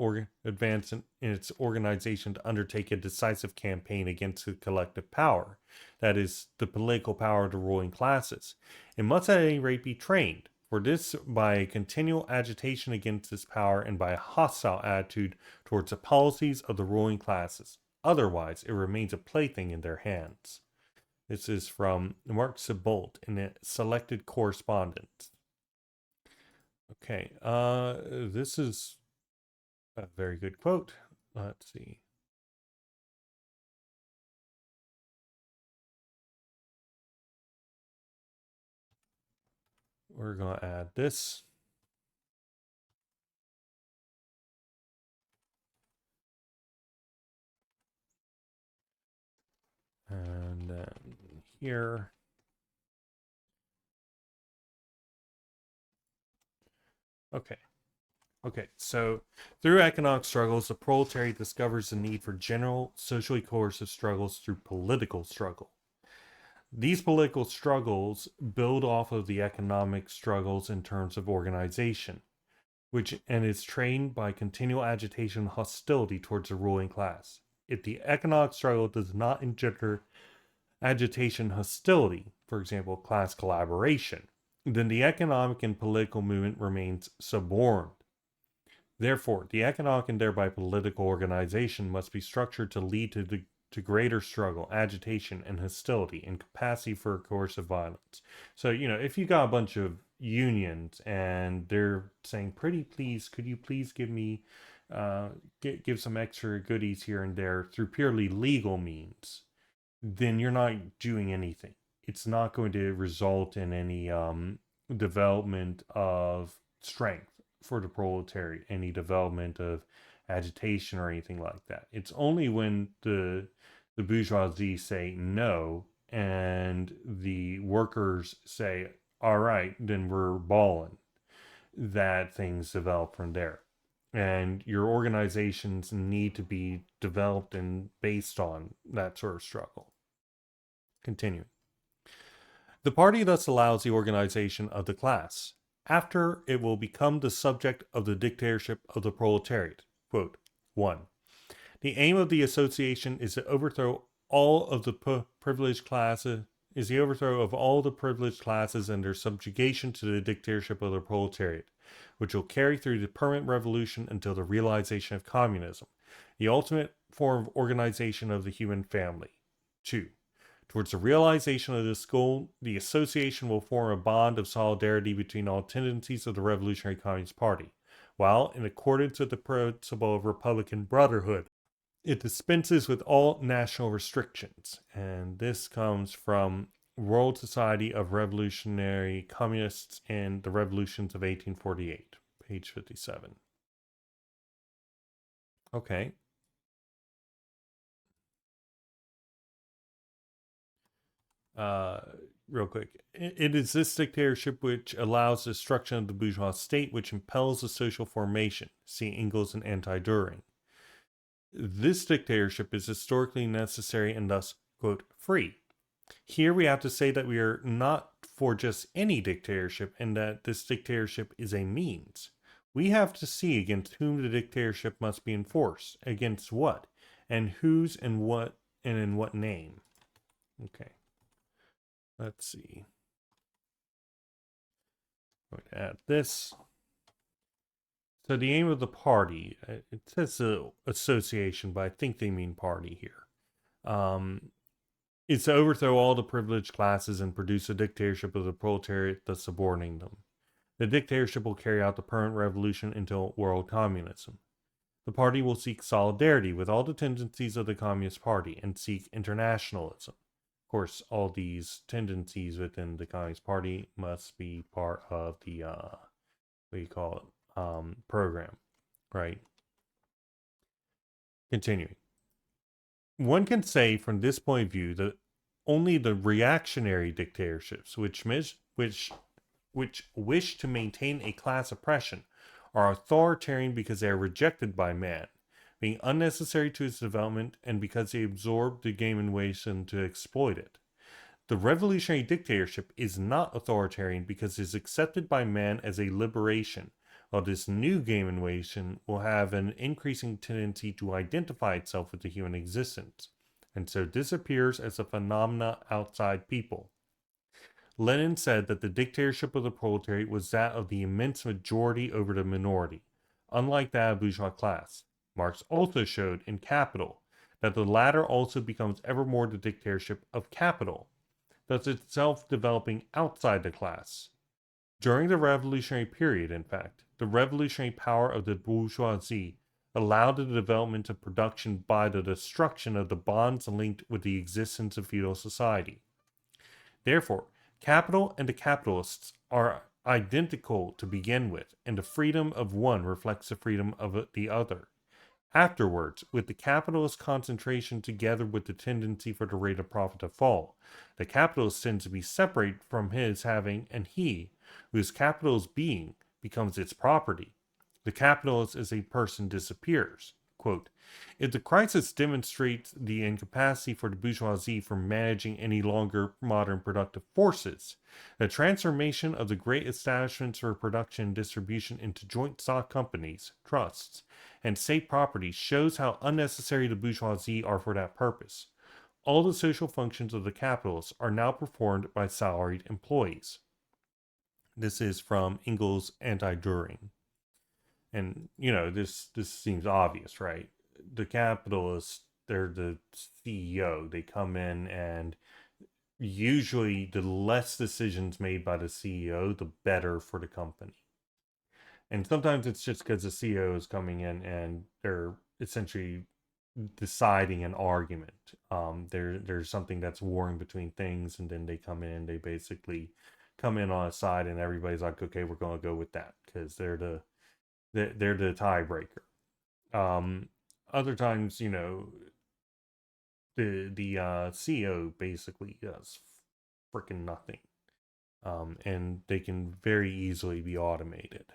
advanced in its organization to undertake a decisive campaign against the collective power, that is, the political power of the ruling classes. It must at any rate be trained, for this by a continual agitation against this power and by a hostile attitude towards the policies of the ruling classes. Otherwise, it remains a plaything in their hands. This is from Mark Sibolt in a selected correspondence. Okay, this is a very good quote. Let's see. We're going to add this. And then here. Okay. Okay, so through economic struggles, the proletariat discovers the need for general socially coercive struggles through political struggle. These political struggles build off of the economic struggles in terms of organization, which and is trained by continual agitation and hostility towards the ruling class. If the economic struggle does not engender agitation hostility, for example, class collaboration, then the economic and political movement remains suborned. Therefore, the economic and thereby political organization must be structured to lead to greater struggle, agitation, and hostility, and capacity for coercive violence. So, if you got a bunch of unions and they're saying, "Pretty please, could you please give me, give some extra goodies here and there through purely legal means," then you're not doing anything. It's not going to result in any development of strength for the proletariat, any development of agitation or anything like that. It's only when the bourgeoisie say no and the workers say, all right, then we're balling, that things develop from there. And your organizations need to be developed and based on that sort of struggle. Continuing. The party thus allows the organization of the class. After, it will become the subject of the dictatorship of the proletariat. Quote, 1. The aim of the association is to overthrow all of the privileged classes and their subjugation to the dictatorship of the proletariat, which will carry through the permanent revolution until the realization of communism, the ultimate form of organization of the human family. 2. Towards the realization of this goal, the association will form a bond of solidarity between all tendencies of the Revolutionary Communist Party, while, in accordance with the principle of Republican brotherhood, it dispenses with all national restrictions. And this comes from World Society of Revolutionary Communists and the Revolutions of 1848, page 57. Okay. Real quick. It is this dictatorship which allows the destruction of the bourgeois state, which impels the social formation. See Engels and Anti-Düring. This dictatorship is historically necessary and thus, quote, free. Here we have to say that we are not for just any dictatorship and that this dictatorship is a means. We have to see against whom the dictatorship must be enforced, against what, and whose and what, and in what name. Okay. Let's see. I'm going to add this. So the aim of the party, it says association, but I think they mean party here. Is to overthrow all the privileged classes and produce a dictatorship of the proletariat, thus subordinating them. The dictatorship will carry out the permanent revolution until world communism. The party will seek solidarity with all the tendencies of the Communist Party and seek internationalism. Of course, all these tendencies within the Communist Party must be part of the, what do you call it, program, right? Continuing. One can say from this point of view that only the reactionary dictatorships which wish to maintain a class oppression are authoritarian because they are rejected by man, being unnecessary to its development and because they absorb the game in ways to exploit it. The revolutionary dictatorship is not authoritarian because it is accepted by man as a liberation, while this new game innovation will have an increasing tendency to identify itself with the human existence, and so disappears as a phenomena outside people. Lenin said that the dictatorship of the proletariat was that of the immense majority over the minority, unlike that of bourgeois class. Marx also showed in Capital that the latter also becomes ever more the dictatorship of capital, thus itself developing outside the class. During the revolutionary period, in fact, the revolutionary power of the bourgeoisie allowed the development of production by the destruction of the bonds linked with the existence of feudal society. Therefore, capital and the capitalists are identical to begin with, and the freedom of one reflects the freedom of the other. Afterwards, with the capitalist concentration together with the tendency for the rate of profit to fall, the capitalist tends to be separated from his having, and he, whose capital is being, becomes its property. The capitalist as a person disappears. Quote, if the crisis demonstrates the incapacity for the bourgeoisie for managing any longer modern productive forces, the transformation of the great establishments for production and distribution into joint stock companies, trusts, and state property shows how unnecessary the bourgeoisie are for that purpose. All the social functions of the capitalists are now performed by salaried employees. This is from Engels' Anti-Düring. And this seems obvious, right? The capitalists, they're the CEO. They come in, and usually the less decisions made by the CEO, the better for the company. And sometimes it's just because the CEO is coming in and they're essentially deciding an argument. There's something that's warring between things, and then they come in, they basically come in on a side, and everybody's like, okay, we're going to go with that because they're the tiebreaker. Other times, the CEO basically does freaking nothing, and they can very easily be automated.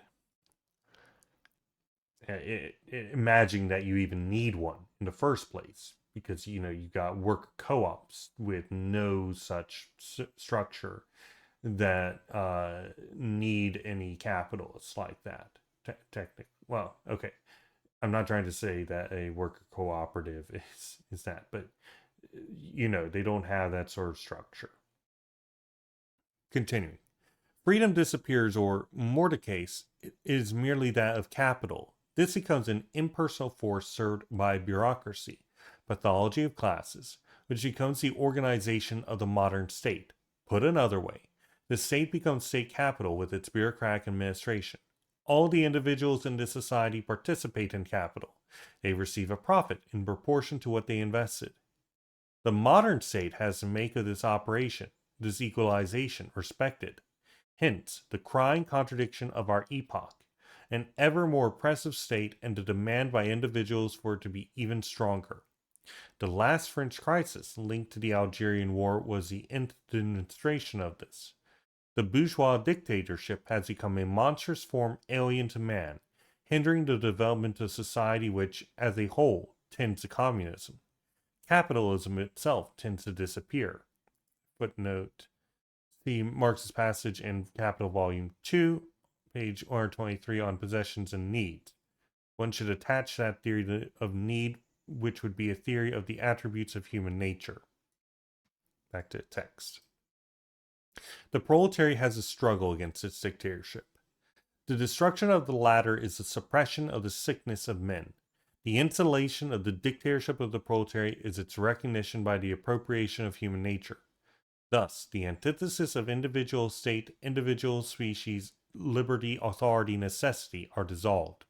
Imagine that you even need one in the first place, because you got worker co-ops with no such structure that need any capitalists like that. Technically, well, okay, I'm not trying to say that a worker cooperative is that, but they don't have that sort of structure. Continuing. Freedom disappears, or more the case, is merely that of capital. This becomes an impersonal force served by bureaucracy, pathology of classes, which becomes the organization of the modern state. Put another way, the state becomes state capital with its bureaucratic administration. All the individuals in this society participate in capital. They receive a profit in proportion to what they invested. The modern state has to make of this operation, this equalization, respected. Hence, the crying contradiction of our epoch, an ever more oppressive state and the demand by individuals for it to be even stronger. The last French crisis linked to the Algerian War was the demonstration of this. The bourgeois dictatorship has become a monstrous form alien to man, hindering the development of society which, as a whole, tends to communism. Capitalism itself tends to disappear. Footnote. See Marx's passage in Capital Volume 2, page 123 on possessions and needs. One should attach that theory of need, which would be a theory of the attributes of human nature. Back to the text. The proletariat has a struggle against its dictatorship. The destruction of the latter is the suppression of the sickness of men. The installation of the dictatorship of the proletariat is its recognition by the appropriation of human nature. Thus, the antithesis of individual state, individual species, liberty, authority, necessity are dissolved.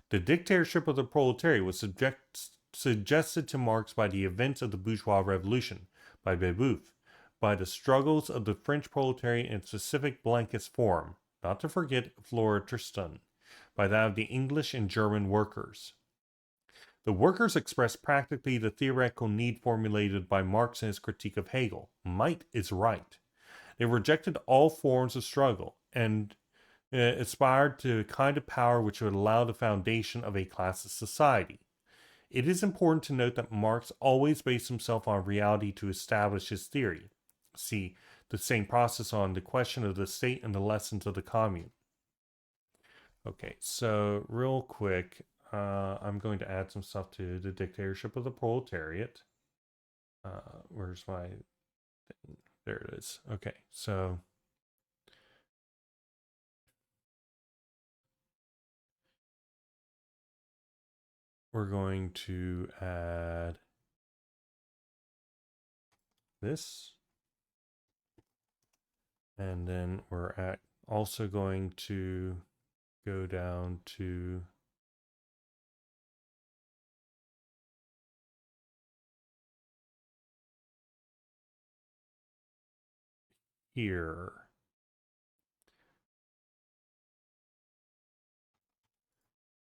The dictatorship of the proletariat was suggested to Marx by the events of the bourgeois revolution, by Babeuf, by the struggles of the French proletariat in its specific blankest form, not to forget Flora Tristan, by that of the English and German workers. The workers expressed practically the theoretical need formulated by Marx in his critique of Hegel. Might is right. They rejected all forms of struggle and aspired to a kind of power which would allow the foundation of a classist society. It is important to note that Marx always based himself on reality to establish his theory. See the same process on the question of the state and the lessons of the commune. Okay, so real quick, I'm going to add some stuff to the dictatorship of the proletariat. Where's my thing? There it is. Okay, so we're going to add this, and then also going to go down to here.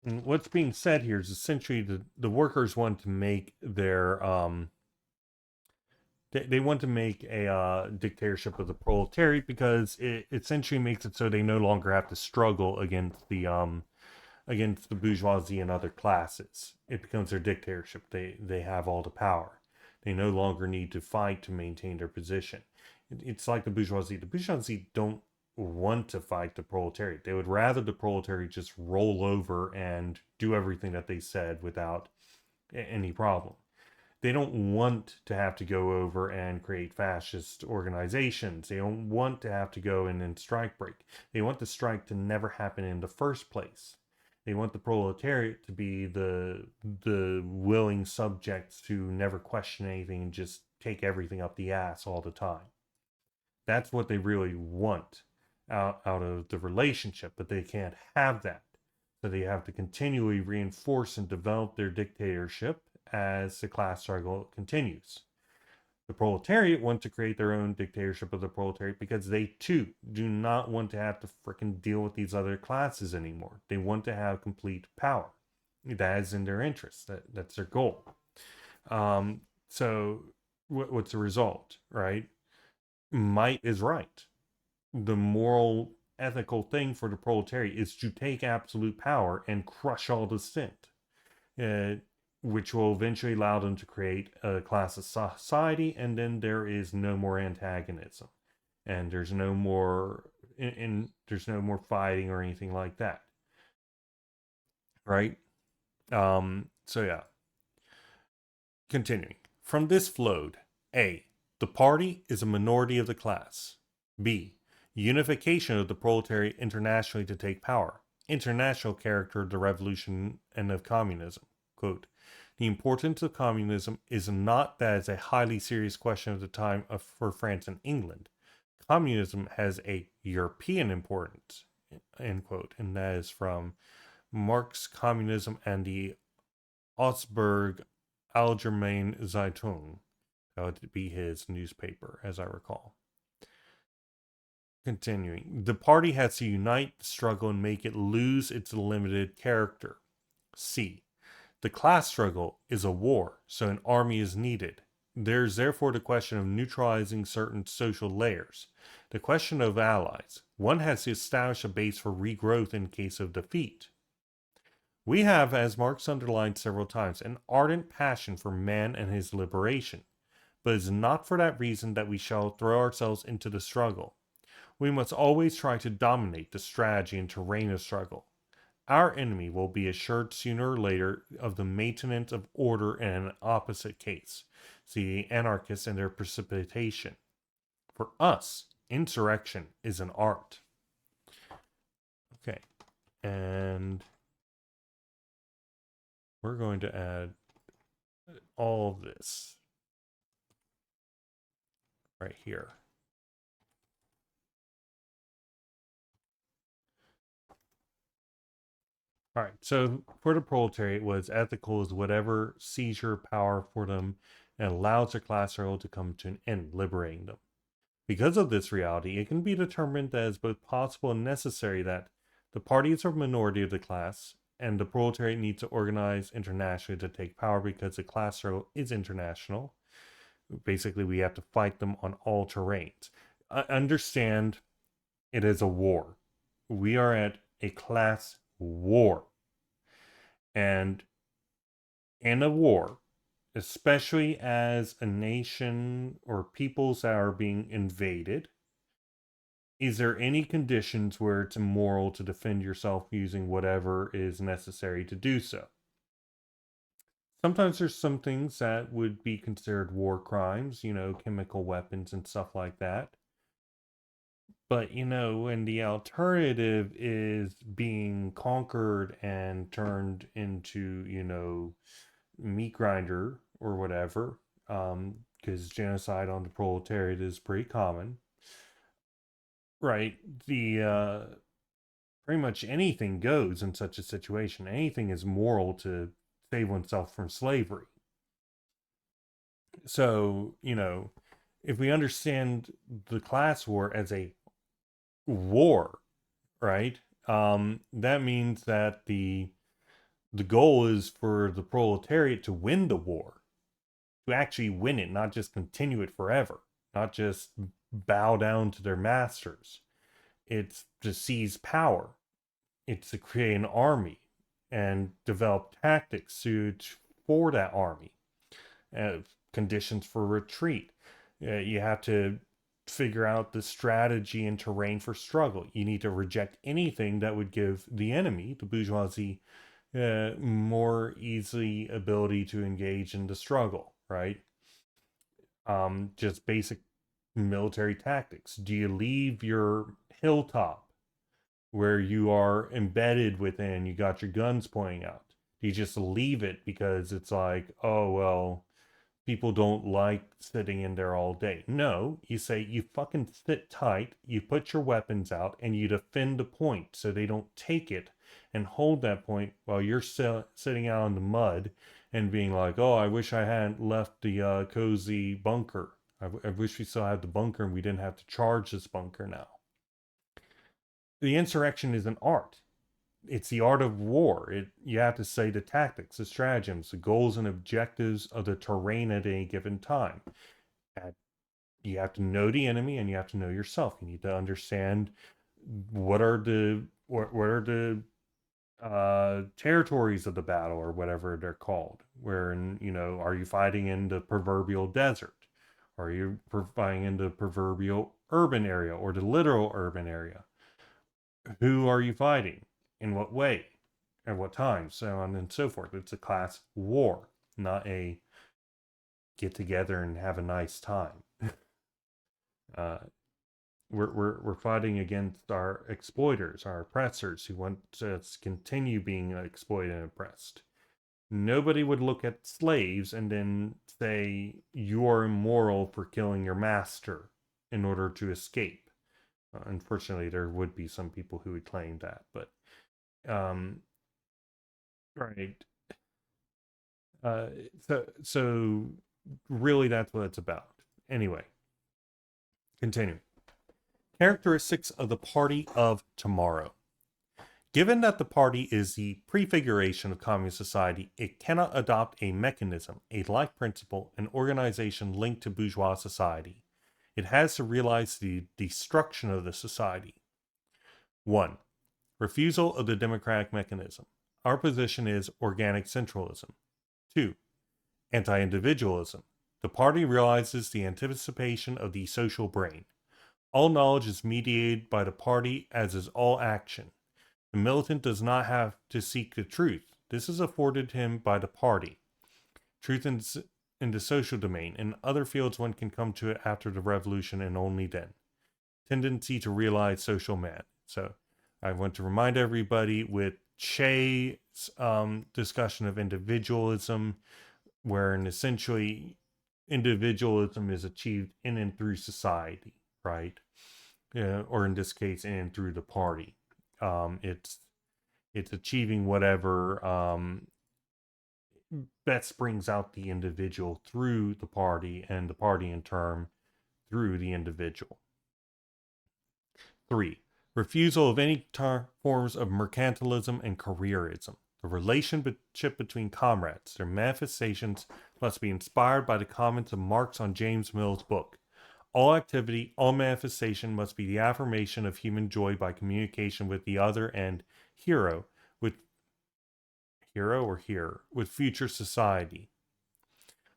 And what's being said here is essentially the workers want to make their they want to make a dictatorship of the proletariat because it essentially makes it so they no longer have to struggle against the bourgeoisie and other classes. It becomes their dictatorship. They have all the power. They no longer need to fight to maintain their position. It's like the bourgeoisie. The bourgeoisie don't want to fight the proletariat. They would rather the proletariat just roll over and do everything that they said without any problem. They don't want to have to go over and create fascist organizations. They don't want to have to go in and strike break. They want the strike to never happen in the first place. They want the proletariat to be the willing subjects to never question anything and just take everything up the ass all the time. That's what they really want out of the relationship, but they can't have that. So they have to continually reinforce and develop their dictatorship as the class struggle continues. The proletariat want to create their own dictatorship of the proletariat because they too do not want to have to freaking deal with these other classes anymore. They want to have complete power. That is in their interest. That's their goal. So what's the result, right? Might is right. The moral, ethical thing for the proletariat is to take absolute power and crush all dissent, uh, which will eventually allow them to create a class of society, and then there is no more antagonism, and there's no more, there's no more fighting or anything like that, right? So yeah, continuing. From this flowed A. The party is a minority of the class. B. Unification of the proletariat internationally to take power. International character of the revolution and of communism. Quote, the importance of communism is not that it's a highly serious question of the time for France and England. Communism has a European importance, end quote. And that is from Marx, Communism, and the Augsburg Allgemeine Zeitung. That would be his newspaper, as I recall. Continuing, the party has to unite the struggle and make it lose its limited character. C. The class struggle is a war, so an army is needed. There is therefore the question of neutralizing certain social layers. The question of allies. One has to establish a base for regrowth in case of defeat. We have, as Marx underlined several times, an ardent passion for man and his liberation, but it is not for that reason that we shall throw ourselves into the struggle. We must always try to dominate the strategy and terrain of struggle. Our enemy will be assured sooner or later of the maintenance of order in an opposite case. See the anarchists and their precipitation. For us, insurrection is an art. Okay, and we're going to add all of this right here. All right, so for the proletariat, was ethical is whatever seizure power for them and allows their class struggle to come to an end, liberating them. Because of this reality, it can be determined that it's both possible and necessary that the parties are a minority of the class, and the proletariat needs to organize internationally to take power because the class struggle is international. Basically, we have to fight them on all terrains. I understand it is a war. We are at a class war. And in a war, especially as a nation or peoples that are being invaded, Is there any conditions where it's immoral to defend yourself using whatever is necessary to do so? Sometimes there's some things that would be considered war crimes, chemical weapons and stuff like that. But, when the alternative is being conquered and turned into, meat grinder or whatever, because genocide on the proletariat is pretty common, right? Pretty much anything goes in such a situation. Anything is moral to save oneself from slavery. So, if we understand the class war as a war, right? That means that the goal is for the proletariat to win the war, to actually win it, not just continue it forever, not just bow down to their masters. It's to seize power. It's to create an army and develop tactics for that army, uh, conditions for retreat. You have to figure out the strategy and terrain for struggle. You need to reject anything that would give the enemy, the bourgeoisie, more easily ability to engage in the struggle, right? Just basic military tactics. Do you leave your hilltop where you are embedded within, you got your guns pointing out? Do you just leave it because it's like, oh, well, people don't like sitting in there all day? No, you say you fucking sit tight, you put your weapons out, and you defend the point so they don't take it and hold that point while you're sitting out in the mud and being like, oh, I wish I hadn't left the cozy bunker. I wish we still had the bunker and we didn't have to charge this bunker now. The insurrection is an art. It's the art of war. You have to say the tactics, the stratagems, the goals and objectives of the terrain at any given time. And you have to know the enemy and you have to know yourself. You need to understand what are the territories of the battle or whatever they're called. Where are you fighting in the proverbial desert? Are you fighting in the proverbial urban area or the literal urban area? Who are you fighting? In what way? At what time? So on and so forth. It's a class war, not a get together and have a nice time. uh, we're fighting against our exploiters, our oppressors who want to continue being exploited and oppressed. Nobody would look at slaves and then say you are immoral for killing your master in order to escape. Unfortunately, there would be some people who would claim that, but um, right. Uh, so really, that's what it's about. Anyway, continuing. Characteristics of the Party of Tomorrow. Given that the party is the prefiguration of communist society, it cannot adopt a mechanism, a life principle, an organization linked to bourgeois society. It has to realize the destruction of the society. 1. Refusal of the democratic mechanism. Our position is organic centralism. 2. Anti-individualism. The party realizes the anticipation of the social brain. All knowledge is mediated by the party, as is all action. The militant does not have to seek the truth. This is afforded him by the party. Truth in the social domain. In other fields, one can come to it after the revolution and only then. Tendency to realize social man. So I want to remind everybody with Che's discussion of individualism, wherein essentially individualism is achieved in and through society, right? Or in this case, in and through the party. It's achieving whatever best brings out the individual through the party, and the party in turn through the individual. 3. Refusal of any forms of mercantilism and careerism. The relationship between comrades, their manifestations must be inspired by the comments of Marx on James Mill's book. All activity, all manifestation must be the affirmation of human joy by communication with the other and with future society.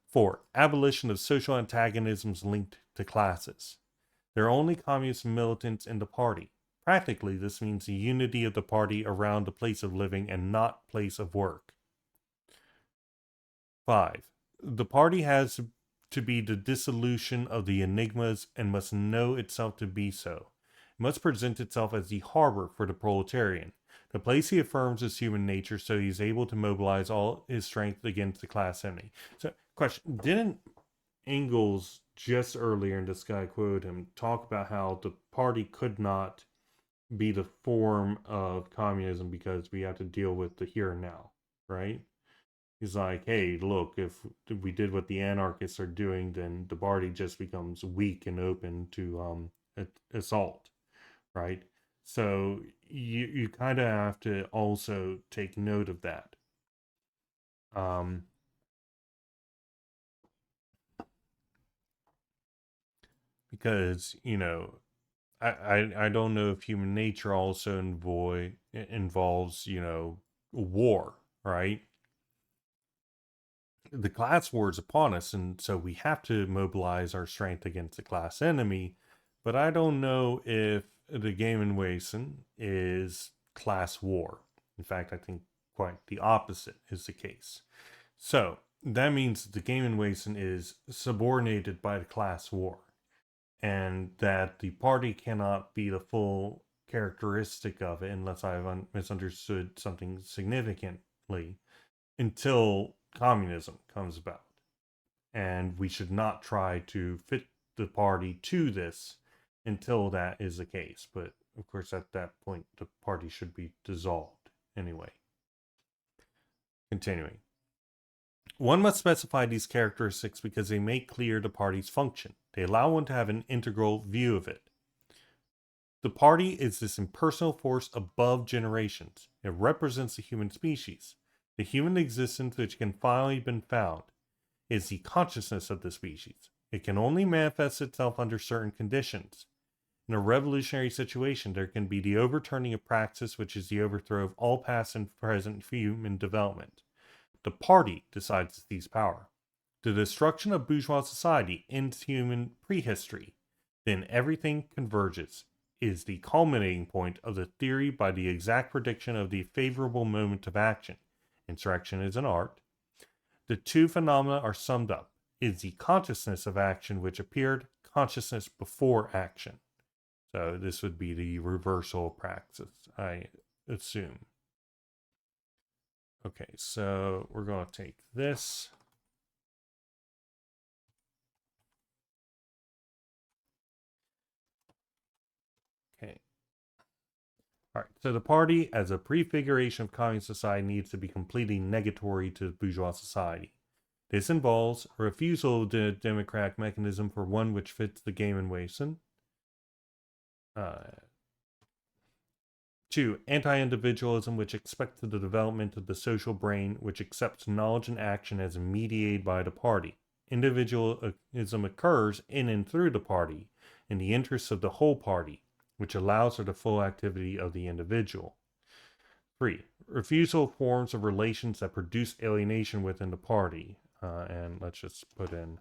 4. Abolition of social antagonisms linked to classes. There are only communist militants in the party. Practically, this means the unity of the party around the place of living and not place of work. 5. The party has to be the dissolution of the enigmas and must know itself to be so. It must present itself as the harbor for the proletarian, the place he affirms as human nature so he is able to mobilize all his strength against the class enemy. So, question, didn't Engels just earlier, in this guy quoted him, talk about how the party could not be the form of communism because we have to deal with the here and now, right? He's like, hey, look, if we did what the anarchists are doing, then the party just becomes weak and open to assault, right? So you kind of have to also take note of that. Because, I don't know if human nature also involves, war, right? The class war is upon us, and so we have to mobilize our strength against the class enemy. But I don't know if the Gemenwesen is class war. In fact, I think quite the opposite is the case. So that means the Gemenwesen is subordinated by the class war, and that the party cannot be the full characteristic of it unless I've misunderstood something significantly until communism comes about. And we should not try to fit the party to this until that is the case. But of course, at that point, the party should be dissolved anyway. Continuing. One must specify these characteristics because they make clear the party's function. They allow one to have an integral view of it. The party is this impersonal force above generations. It represents the human species. The human existence which can finally be found is the consciousness of the species. It can only manifest itself under certain conditions. In a revolutionary situation, there can be the overturning of praxis, which is the overthrow of all past and present human development. The party decides these power. The destruction of bourgeois society ends human prehistory. Then everything converges. Is the culminating point of the theory by the exact prediction of the favorable moment of action. Insurrection is an art. The two phenomena are summed up. Is the consciousness of action which appeared consciousness before action. So this would be the reversal praxis, I assume. Okay, so we're going to take this. Okay. All right, so the party as a prefiguration of communist society needs to be completely negatory to bourgeois society. This involves a refusal of the democratic mechanism for one which fits the Gemenwesen. 2. Anti-individualism, which expects the development of the social brain, which accepts knowledge and action as mediated by the party. Individualism occurs in and through the party, in the interests of the whole party, which allows for the full activity of the individual. 3. Refusal of forms of relations that produce alienation within the party. And let's just put in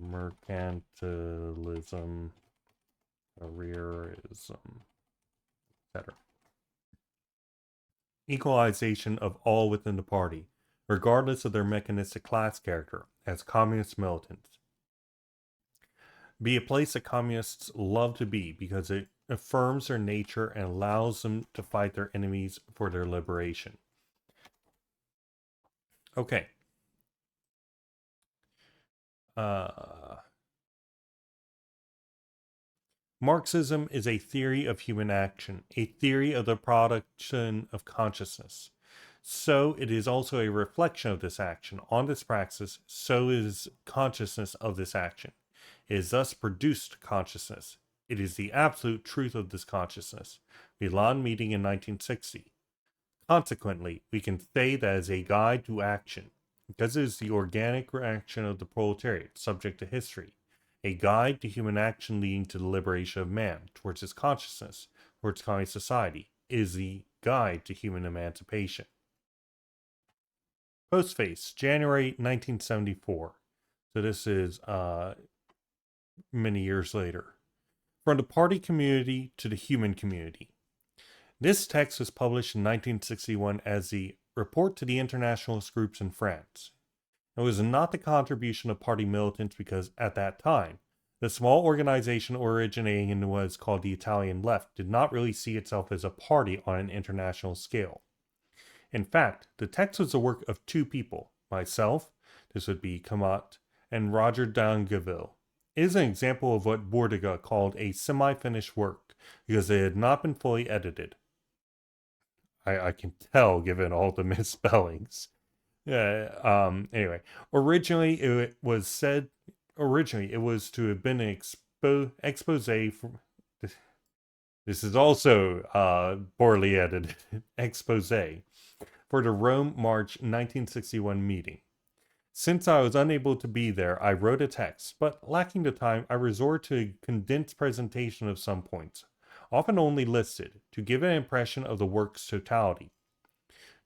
mercantilism, careerism, etc. Equalization of all within the party, regardless of their mechanistic class character, as communist militants. Be a place that communists love to be because it affirms their nature and allows them to fight their enemies for their liberation. Okay. Marxism is a theory of human action, a theory of the production of consciousness. So it is also a reflection of this action. On this praxis, so is consciousness of this action. It is thus produced consciousness. It is the absolute truth of this consciousness. Milan meeting in 1960. Consequently, we can say that as a guide to action, because it is the organic reaction of the proletariat, subject to history, a guide to human action leading to the liberation of man, towards his consciousness, towards communist society, is the guide to human emancipation. Postface, January 1974. So this is many years later. From the party community to the human community. This text was published in 1961 as the Report to the Internationalist Groups in France. It was not the contribution of party militants because, at that time, the small organization originating in what is called the Italian left did not really see itself as a party on an international scale. In fact, the text was the work of two people, myself, this would be Camatte, and Roger d'Angeville. It is an example of what Bordiga called a semi-finished work, because it had not been fully edited. I can tell, given all the misspellings. Anyway, originally it was to have been an expose from. This is also poorly edited expose for the Rome March 1961 meeting. Since I was unable to be there, I wrote a text, but lacking the time, I resort to a condensed presentation of some points, often only listed, to give an impression of the work's totality.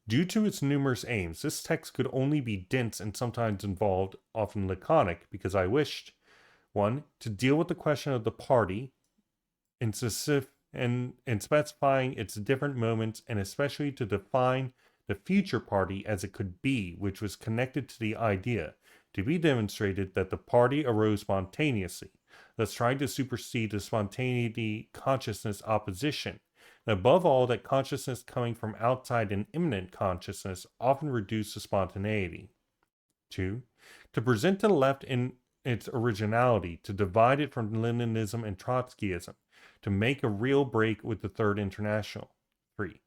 Due to its numerous aims, this text could only be dense and sometimes involved, often laconic, because I wished, 1. To deal with the question of the party, in specifying its different moments, and especially to define the future party as it could be, which was connected to the idea, to be demonstrated that the party arose spontaneously, thus trying to supersede the spontaneity consciousness opposition, and above all that consciousness coming from outside an immanent consciousness often reduced to spontaneity. 2. To present to the left in its originality, to divide it from Leninism and Trotskyism, to make a real break with the Third International. 3.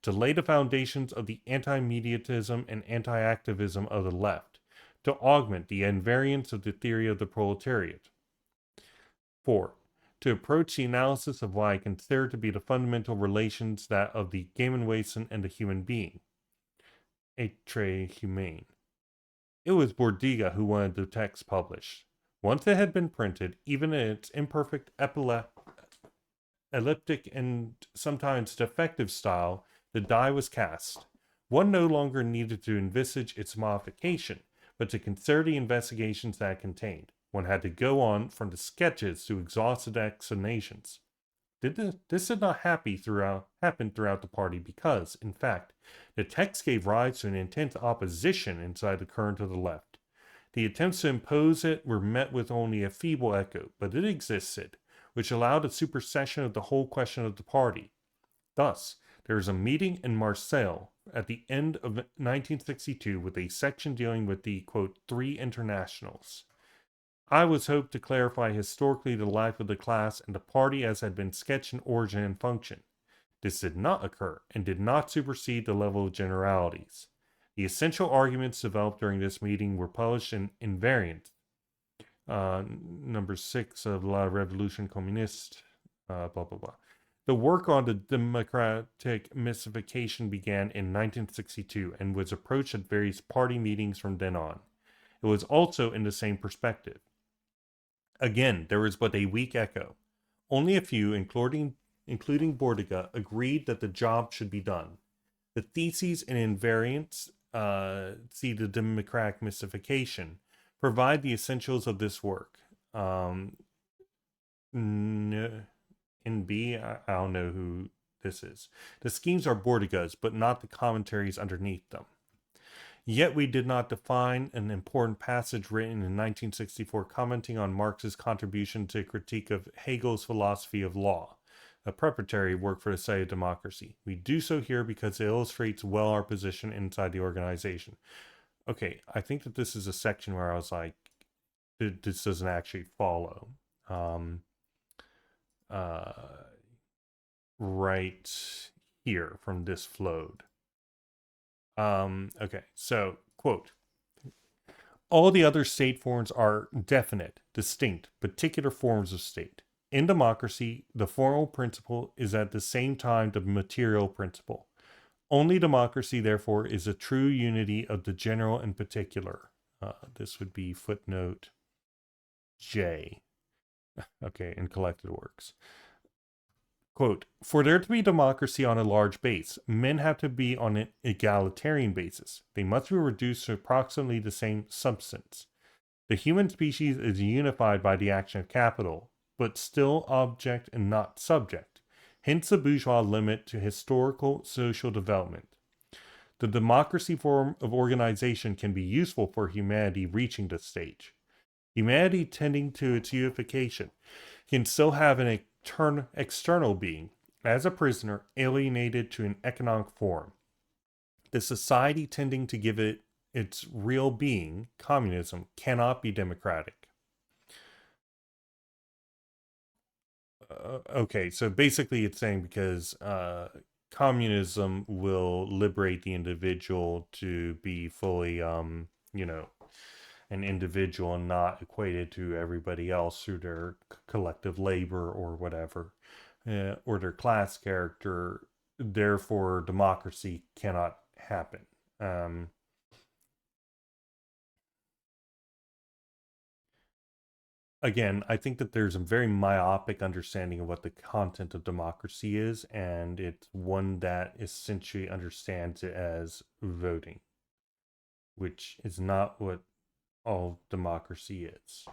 To lay the foundations of the anti-mediatism and anti-activism of the left, to augment the invariance of the theory of the proletariat. 4. To approach the analysis of what I consider to be the fundamental relations that of the Gemeinwesen and the human being. Être humain. It was Bordiga who wanted the text published. Once it had been printed, even in its imperfect elliptic and sometimes defective style, the die was cast. One no longer needed to envisage its modification, but to consider the investigations that it contained. One had to go on from the sketches to exhaustive explanations. This did not happen throughout the party because, in fact, the text gave rise to an intense opposition inside the current of the left. The attempts to impose it were met with only a feeble echo, but it existed, which allowed a supersession of the whole question of the party. Thus, there is a meeting in Marseille at the end of 1962 with a section dealing with the, quote, three internationals. I was hoped to clarify historically the life of the class and the party as had been sketched in origin and function. This did not occur, and did not supersede the level of generalities. The essential arguments developed during this meeting were published in Invariant, number 6 of La Révolution Communiste, blah, blah, blah. The work on the democratic mystification began in 1962 and was approached at various party meetings from then on. It was also in the same perspective. Again, there was but a weak echo. Only a few, including Bordiga, agreed that the job should be done. The theses and invariants, see the democratic mystification, provide the essentials of this work. In B, I don't know who this is. The schemes are Bordiga's, but not the commentaries underneath them. Yet we did not define an important passage written in 1964 commenting on Marx's contribution to a critique of Hegel's philosophy of law, a preparatory work for the study of democracy. We do so here because it illustrates well our position inside the organization. Okay, I think that this is a section where I was like, this doesn't actually follow. Right here from this flowed. Okay, so, quote, all the other state forms are definite, distinct, particular forms of state. In democracy, the formal principle is at the same time the material principle. Only democracy, therefore, is a true unity of the general and particular. This would be footnote J. Okay, in collected works. Quote, for there to be democracy on a large base, men have to be on an egalitarian basis. They must be reduced to approximately the same substance. The human species is unified by the action of capital. but still object and not subject. Hence the bourgeois limit to historical social development. The democracy form of organization can be useful for humanity reaching this stage. Humanity tending to its unification can still have an external being, as a prisoner alienated to an economic form. The society tending to give it its real being, communism, cannot be democratic. Okay, so basically it's saying because communism will liberate the individual to be fully, you know, an individual and not equated to everybody else through their collective labor or whatever, or their class character. Therefore, democracy cannot happen. Um, Again, I think that there's a very myopic understanding of what the content of democracy is, and it's one that essentially understands it as voting, which is not what all democracy is.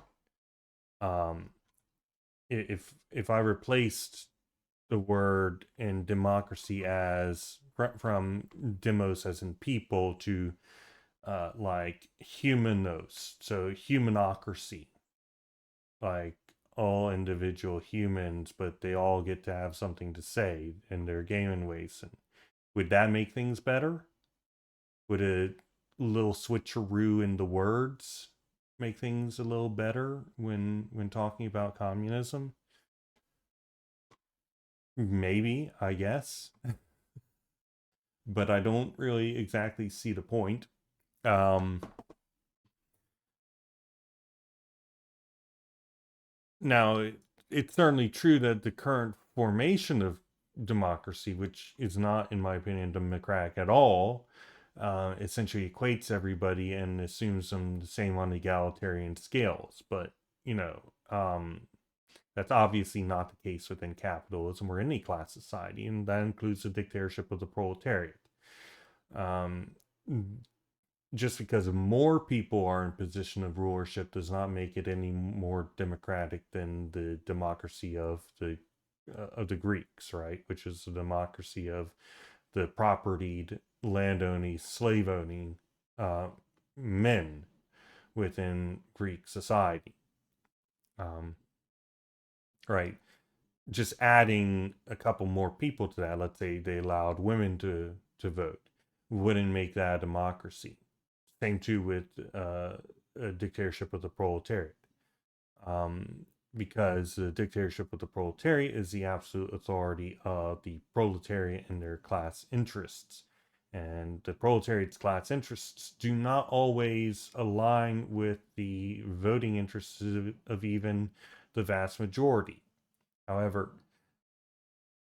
Um, if I replaced the word in democracy as from demos as in people to like humanos, so humanocracy, like all individual humans, but they all get to have something to say in their gaming ways. And would that make things better? Would a little switcheroo in the words make things a little better when talking about communism? Maybe, I guess. But I don't really exactly see the point. Um, Now, it's certainly true that the current formation of democracy, which is not, in my opinion, democratic at all, essentially equates everybody and assumes them the same on egalitarian scales. But, you know, that's obviously not the case within capitalism or any class society, and that includes the dictatorship of the proletariat. Um, just because more people are in position of rulership does not make it any more democratic than the democracy of the Greeks, right? Which is the democracy of the propertied, land-owning, slave-owning men within Greek society. Um, right. Just adding a couple more people to that, let's say they allowed women to vote, wouldn't make that a democracy. Same too with a dictatorship of the proletariat, um, because the dictatorship of the proletariat is the absolute authority of the proletariat and their class interests. And the proletariat's class interests do not always align with the voting interests of even the vast majority. However,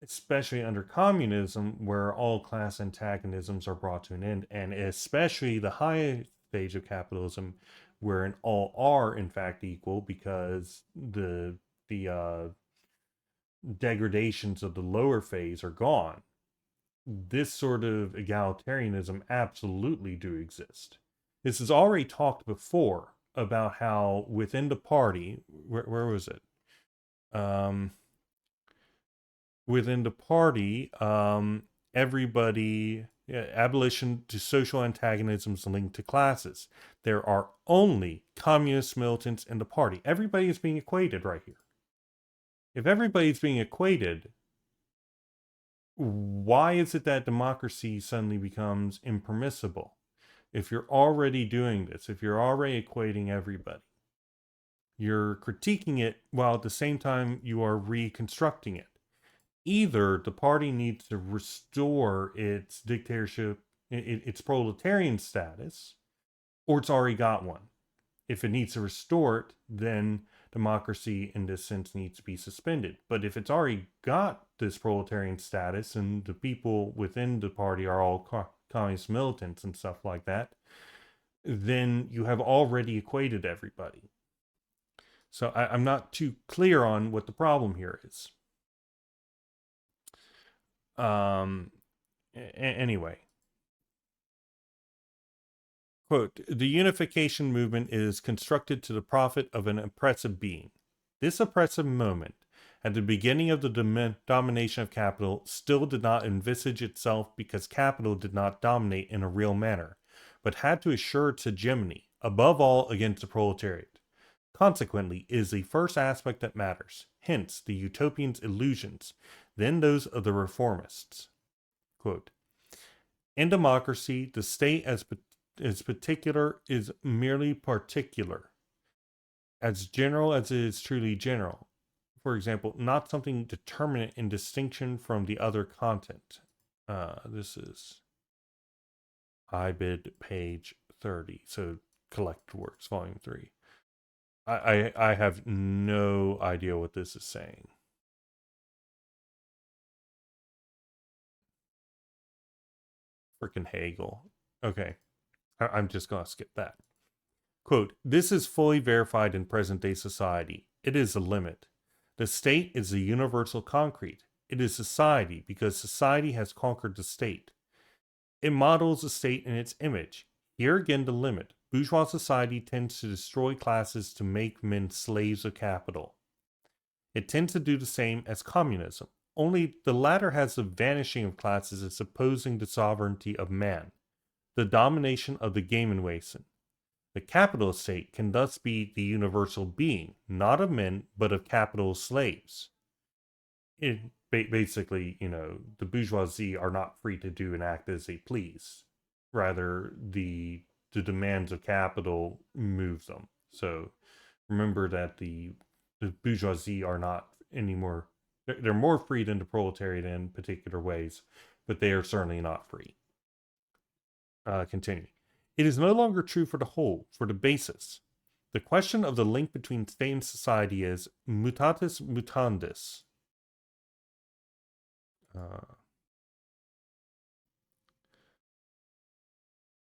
especially under communism, where all class antagonisms are brought to an end, and especially the high stage of capitalism, wherein all are in fact equal because the degradations of the lower phase are gone. This sort of egalitarianism absolutely do exist. This is already talked before about how within the party, where was it? Um, Within the party, everybody, yeah, abolition to social antagonisms linked to classes. There are only communist militants in the party. Everybody is being equated right here. If everybody's being equated, why is it that democracy suddenly becomes impermissible? If you're already doing this, if you're already equating everybody, you're critiquing it while at the same time you are reconstructing it. Either the party needs to restore its dictatorship, its proletarian status, or it's already got one. If it needs to restore it, then democracy in this sense needs to be suspended. But if it's already got this proletarian status and the people within the party are all communist militants and stuff like that, then you have already equated everybody. So I'm not too clear on what the problem here is. Um, Anyway, quote, the unification movement is constructed to the profit of an oppressive being. This oppressive moment, at the beginning of the domination of capital, still did not envisage itself because capital did not dominate in a real manner, but had to assure its hegemony, above all against the proletariat. Consequently, it is the first aspect that matters, hence the utopian's illusions, then those of the reformists. Quote, in democracy, the state as particular is merely particular, as general as it is truly general. For example, not something determinate in distinction from the other content. This is IBID page 30. So Collected Works, volume 3. I have no idea what this is saying. Freaking Hegel. Okay. I'm just going to skip that. Quote, this is fully verified in present day society. It is a limit. The state is the universal concrete. It is society because society has conquered the state. It models the state in its image. Here again the limit. Bourgeois society tends to destroy classes to make men slaves of capital. It tends to do the same as communism, only the latter has the vanishing of classes as opposing the sovereignty of man, the domination of the Gemeinwesen. The capitalist state can thus be the universal being, not of men, but of capital slaves. Basically, the bourgeoisie are not free to do and act as they please. Rather, the demands of capital move them. So remember that the bourgeoisie are not anymore, they're more free than the proletariat in particular ways, but they are certainly not free. Continuing. It is no longer true for the whole, for the basis. The question of the link between state and society is mutatis mutandis.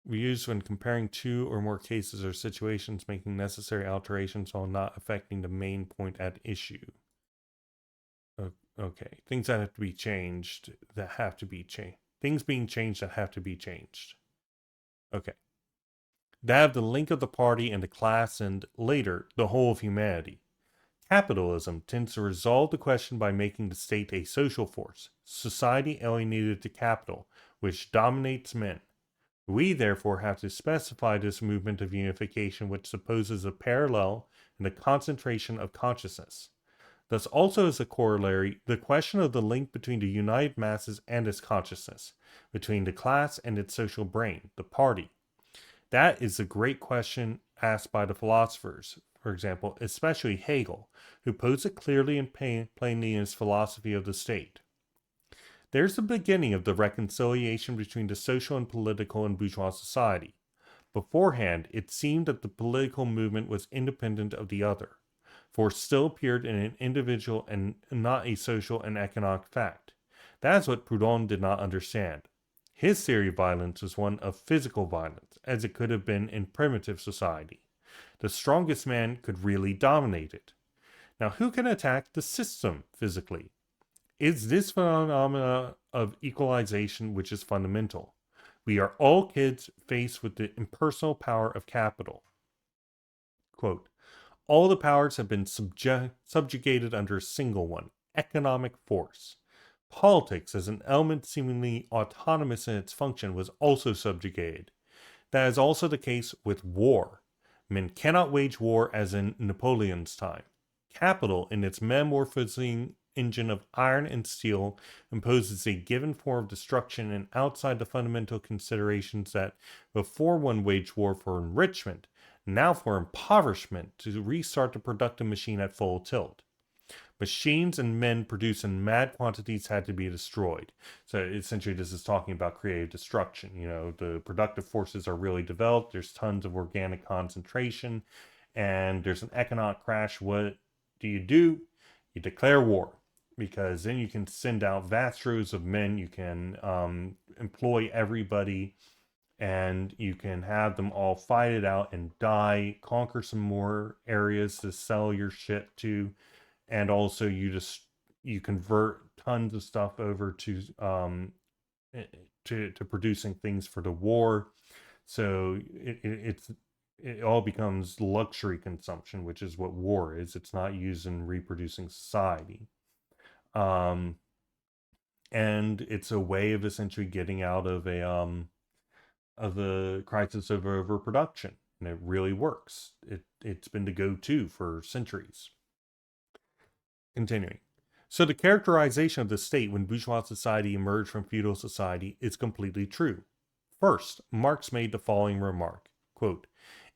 We use when comparing two or more cases or situations, making necessary alterations while not affecting the main point at issue. Okay, things that have to be changed, that have to be changed. Things being changed that have to be changed. Okay. That have the link of the party and the class and, later, the whole of humanity. Capitalism tends to resolve the question by making the state a social force, society alienated to capital, which dominates men. We therefore have to specify this movement of unification which supposes a parallel and a concentration of consciousness. Thus also as a corollary, the question of the link between the united masses and its consciousness, between the class and its social brain, the party. That is the great question asked by the philosophers, for example, especially Hegel, who posed it clearly and plainly in his philosophy of the state. There's the beginning of the reconciliation between the social and political in bourgeois society. Beforehand, it seemed that the political movement was independent of the other, for it still appeared in an individual and not a social and economic fact. That is what Proudhon did not understand. His theory of violence was one of physical violence, as it could have been in primitive society. The strongest man could really dominate it. Now, who can attack the system physically? It's this phenomena of equalization which is fundamental. We are all kids faced with the impersonal power of capital. Quote, all the powers have been subjugated under a single one, economic force. Politics, as an element seemingly autonomous in its function, was also subjugated. That is also the case with war. Men cannot wage war as in Napoleon's time. Capital, in its metamorphosing engine of iron and steel, imposes a given form of destruction and outside the fundamental considerations that before one waged war for enrichment, now for impoverishment to restart the productive machine at full tilt. Machines and men produced in mad quantities had to be destroyed. So essentially, this is talking about creative destruction. The productive forces are really developed. There's tons of organic concentration, and there's an economic crash. What do? You declare war, because then you can send out vast droves of men. You can employ everybody, and you can have them all fight it out and die, conquer some more areas to sell your shit to. And also you convert tons of stuff over to producing things for the war. So it all becomes luxury consumption, which is what war is. It's not used in reproducing society. Um, and it's a way of essentially getting out of a crisis of overproduction, and it really works. It's been the go-to for centuries. Continuing. So the characterization of the state when bourgeois society emerged from feudal society is completely true. First, Marx made the following remark, quote,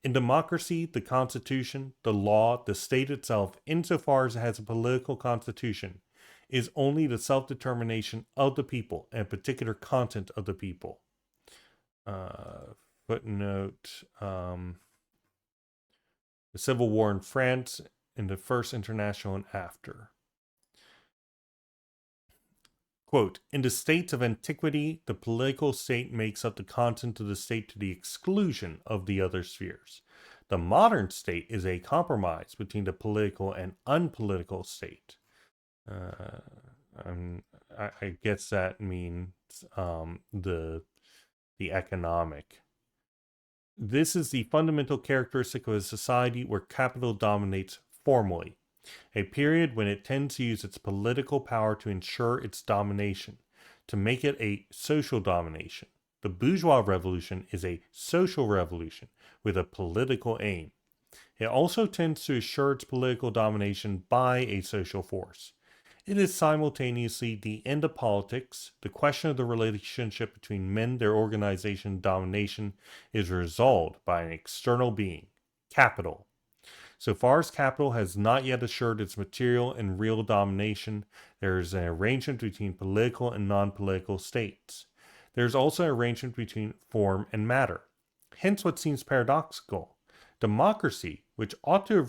in democracy, the constitution, the law, the state itself, insofar as it has a political constitution, is only the self-determination of the people and particular content of the people. Footnote, the Civil War in France, in the First International, and after. Quote, in the states of antiquity, the political state makes up the content of the state to the exclusion of the other spheres. The modern state is a compromise between the political and unpolitical state. I guess that means the economic. This is the fundamental characteristic of a society where capital dominates formally, a period when it tends to use its political power to ensure its domination, to make it a social domination. The bourgeois revolution is a social revolution with a political aim. It also tends to assure its political domination by a social force. It is simultaneously the end of politics. The question of the relationship between men, their organization, and domination is resolved by an external being, capital. So far as capital has not yet assured its material and real domination, there is an arrangement between political and non-political states. There is also an arrangement between form and matter. Hence what seems paradoxical. Democracy, which ought to be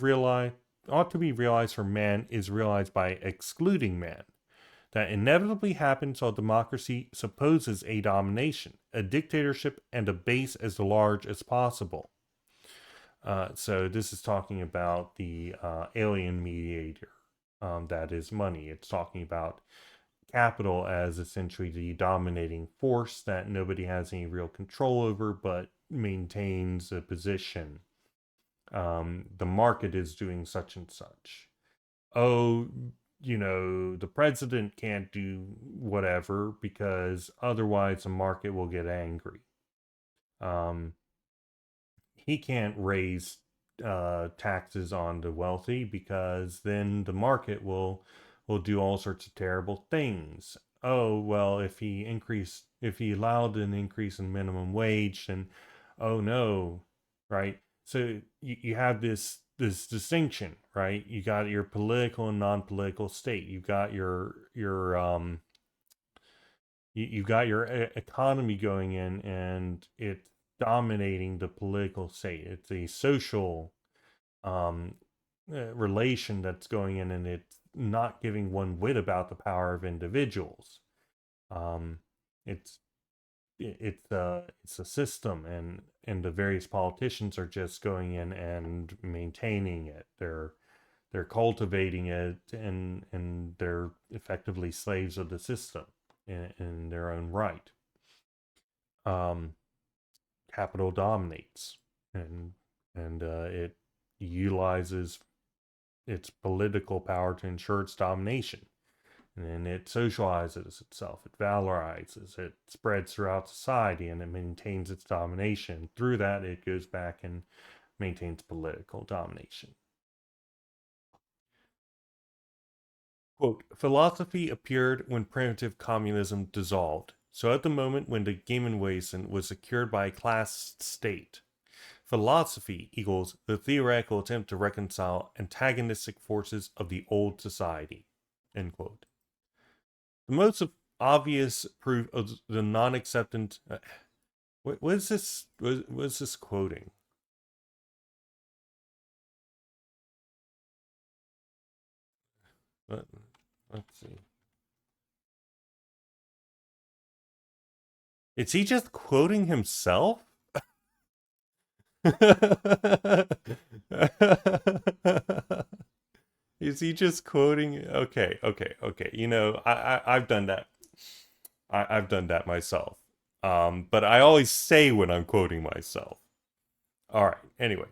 realized for man, is realized by excluding man. That inevitably happens while democracy supposes a domination, a dictatorship, and a base as large as possible. So this is talking about the alien mediator, that is money. It's talking about capital as essentially the dominating force that nobody has any real control over, but maintains a position. The market is doing such and such. Oh, the president can't do whatever because otherwise the market will get angry. He can't raise taxes on the wealthy because then the market will do all sorts of terrible things. Oh well, if he allowed an increase in minimum wage, then oh no, right? So you have this distinction, right? You got your political and non-political state. You've got you've got your economy going in, and it's dominating the political state. It's a social relation that's going in, and it's not giving one whit about the power of individuals. Um, it's it's a system, and the various politicians are just going in and maintaining it. They're cultivating it, and they're effectively slaves of the system in their own right. Capital dominates, and it utilizes its political power to ensure its domination. And then it socializes itself, it valorizes, it spreads throughout society, and it maintains its domination. Through that, it goes back and maintains political domination. Quote, philosophy appeared when primitive communism dissolved. So at the moment when the Gemeinwesen was secured by a class state, philosophy equals the theoretical attempt to reconcile antagonistic forces of the old society. End quote. The most obvious proof of the non-acceptance. What is this? What is this quoting? Let's see. Is he just quoting himself? Is he just quoting? Okay. I've done that. I've done that myself. But I always say when I'm quoting myself. All right. Anyway,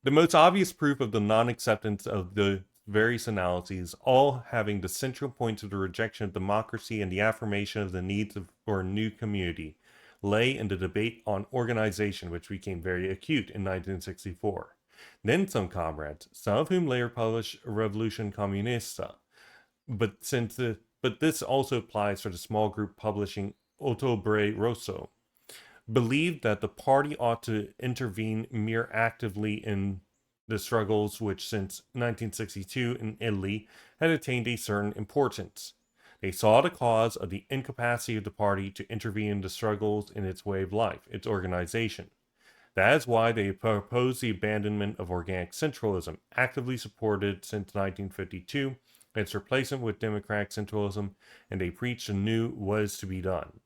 the most obvious proof of the non-acceptance of the various analyses, all having the central point of the rejection of democracy and the affirmation of the needs for a new community, lay in the debate on organization, which became very acute in 1964. Then some comrades, some of whom later published Revolution Comunista, but this also applies for the small group publishing Ottobre Rosso, believed that the party ought to intervene mere actively in the struggles which since 1962 in Italy had attained a certain importance. They saw the cause of the incapacity of the party to intervene in the struggles in its way of life, its organization. That is why they proposed the abandonment of organic centralism, actively supported since 1952, and its replacement with democratic centralism, and they preached anew what is to be done.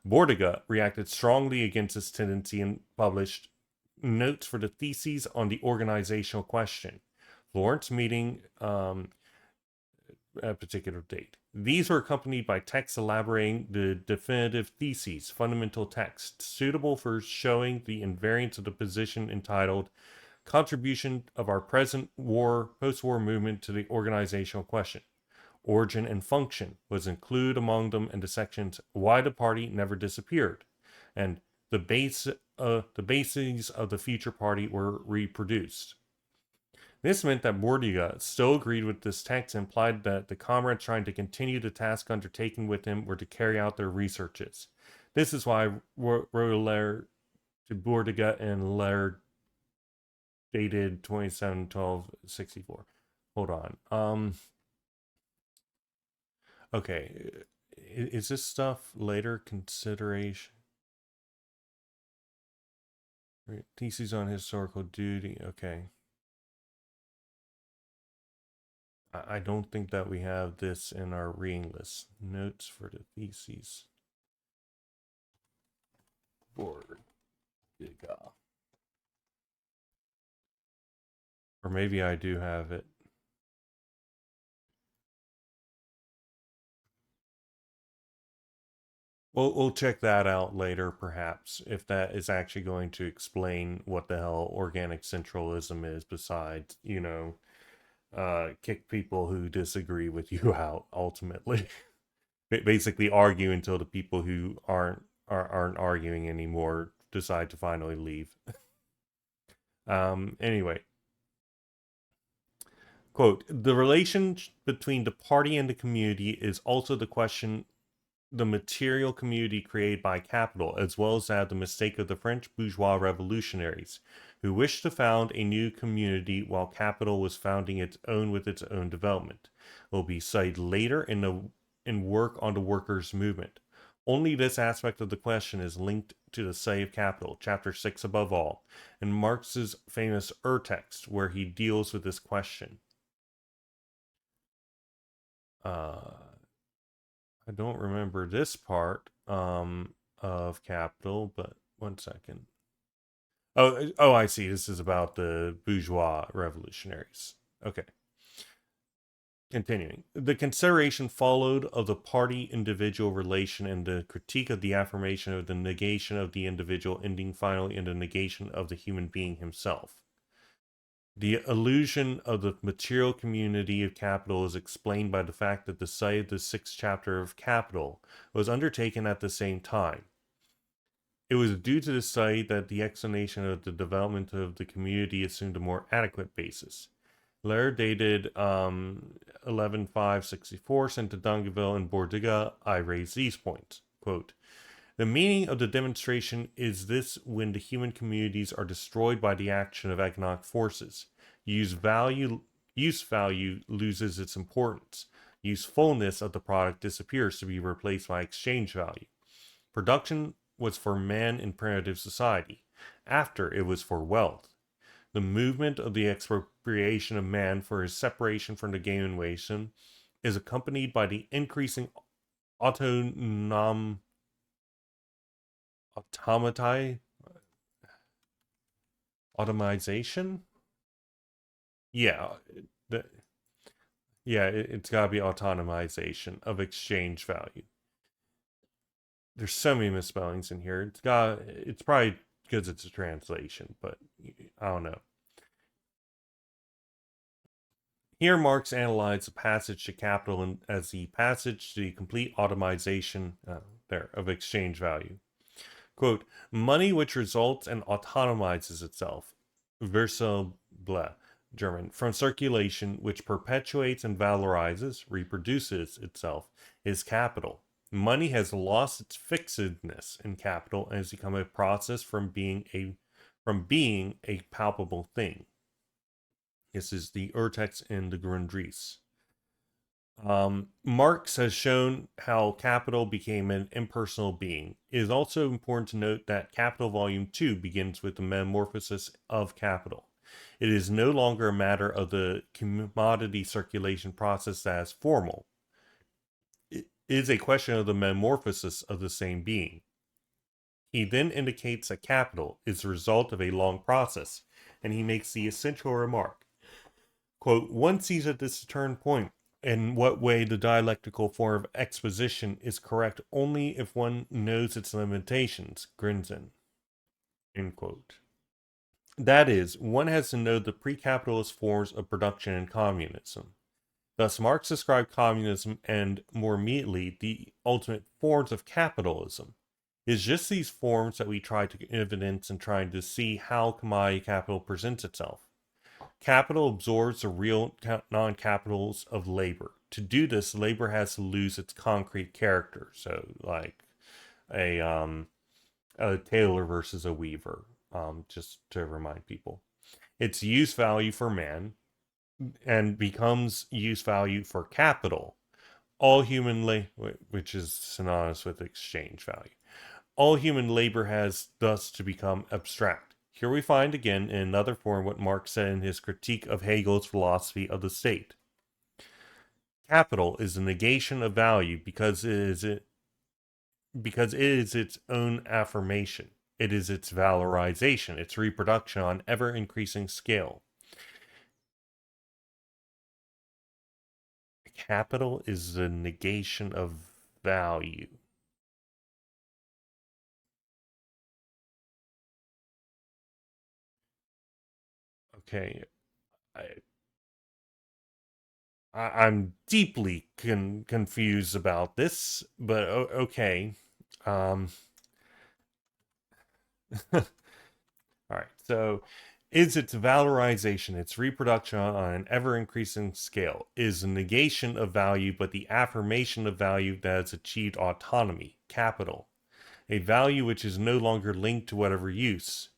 Bordiga reacted strongly against this tendency and published notes for the theses on the organizational question. Florence meeting a particular date. These were accompanied by texts elaborating the definitive theses, fundamental texts, suitable for showing the invariance of the position entitled Contribution of Our Present Post-War Movement to the Organizational Question. Origin and function was included among them in the sections Why the Party Never Disappeared, and the bases of the future party were reproduced. This meant that Bordiga still agreed with this text and implied that the comrades trying to continue the task undertaken with him were to carry out their researches. This is why I wrote a letter to Bordiga and letter dated 27/12/64. Hold on. Okay. Is this stuff later consideration? Theses on historical duty. Okay. I don't think that we have this in our reading list. Notes for the theses. Bordiga. Or maybe I do have it. We'll check that out later, perhaps, if that is actually going to explain what the hell organic centralism is, besides, kick people who disagree with you out, ultimately. Basically argue until the people who aren't arguing anymore decide to finally leave. Anyway. Quote, the relation between the party and the community is also the question the material community created by capital, as well as that the mistake of the French bourgeois revolutionaries, who wished to found a new community while capital was founding its own with its own development, will be cited later in work on the workers' movement. Only this aspect of the question is linked to the study of capital, chapter 6 above all, and Marx's famous text, where he deals with this question. I don't remember this part of Capital, but one second. Oh, I see. This is about the bourgeois revolutionaries. Okay. Continuing. The consideration followed of the party-individual relation and the critique of the affirmation of the negation of the individual, ending finally in the negation of the human being himself. The illusion of the material community of capital is explained by the fact that the study of the sixth chapter of Capital was undertaken at the same time. It was due to this study that the explanation of the development of the community assumed a more adequate basis. Letter dated 11/5/64 sent to Dongeville and Bordiga, I raise these points. Quote, the meaning of the demonstration is this: when the human communities are destroyed by the action of economic forces, use value loses its importance. Usefulness of the product disappears to be replaced by exchange value. Production was for man in primitive society. After, it was for wealth. The movement of the expropriation of man for his separation from the game is accompanied by the increasing automati automization. Yeah, it's got to be autonomization of exchange value. There's so many misspellings in here. It's probably because it's a translation, but I don't know. Here, Marx analyzed the passage to capital as the passage to the complete automation of exchange value. Quote, money which results and autonomizes itself, Versobla, German, from circulation, which perpetuates and valorizes, reproduces itself, is capital. Money has lost its fixedness in capital and has become a process from being a palpable thing. This is the Urtext in the Grundrisse. Marx has shown how capital became an impersonal being. It is also important to note that Capital Volume 2 begins with the metamorphosis of capital. It is no longer a matter of the commodity circulation process that is formal. It is a question of the metamorphosis of the same being. He then indicates that capital is the result of a long process, and he makes the essential remark. Quote, one sees at this turn point in what way the dialectical form of exposition is correct only if one knows its limitations, Grinzen. End quote. That is, one has to know the pre-capitalist forms of production in communism. Thus, Marx described communism and, more immediately, the ultimate forms of capitalism. It is just these forms that we try to evidence in trying to see how commodity capital presents itself. Capital absorbs the real non-capitals of labor. To do this, labor has to lose its concrete character. So, like a tailor versus a weaver, just to remind people. Its use value for man and becomes use value for capital. All human labor, which is synonymous with exchange value. All human labor has thus to become abstract. Here we find again in another form what Marx said in his critique of Hegel's philosophy of the state. Capital is the negation of value because it is its own affirmation. It is its valorization, its reproduction on ever-increasing scale. Capital is the negation of value. Okay, I'm deeply confused about this, but okay. All right, so is its valorization, its reproduction on an ever-increasing scale, is a negation of value, but the affirmation of value that has achieved autonomy, capital, a value which is no longer linked to whatever use.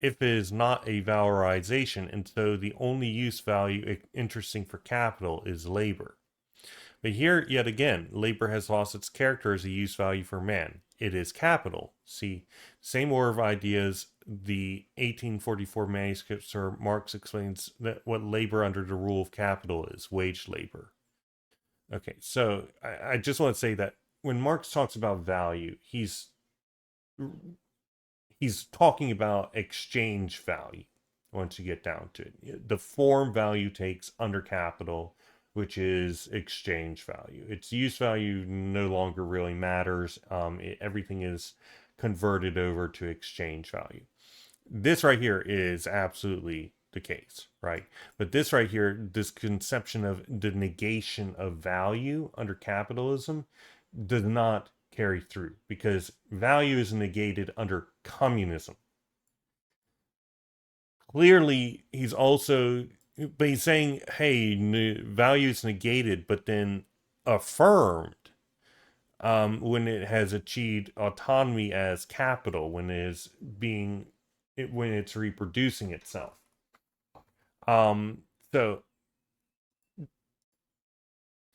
If it is not a valorization, and so the only use value interesting for capital is labor. But here, yet again, labor has lost its character as a use value for man. It is capital. See, same order of ideas. The 1844 manuscript, Sir Marx explains that what labor under the rule of capital is wage labor. Okay, so I just want to say that when Marx talks about value, he's talking about exchange value once you get down to it. The form value takes under capital, which is exchange value. Its use value no longer really matters. Everything is converted over to exchange value. This right here is absolutely the case, right? But this right here, this conception of the negation of value under capitalism does not carry through because value is negated under communism. Clearly, he's saying, hey, value is negated, but then affirmed when it has achieved autonomy as capital, when it's reproducing itself. So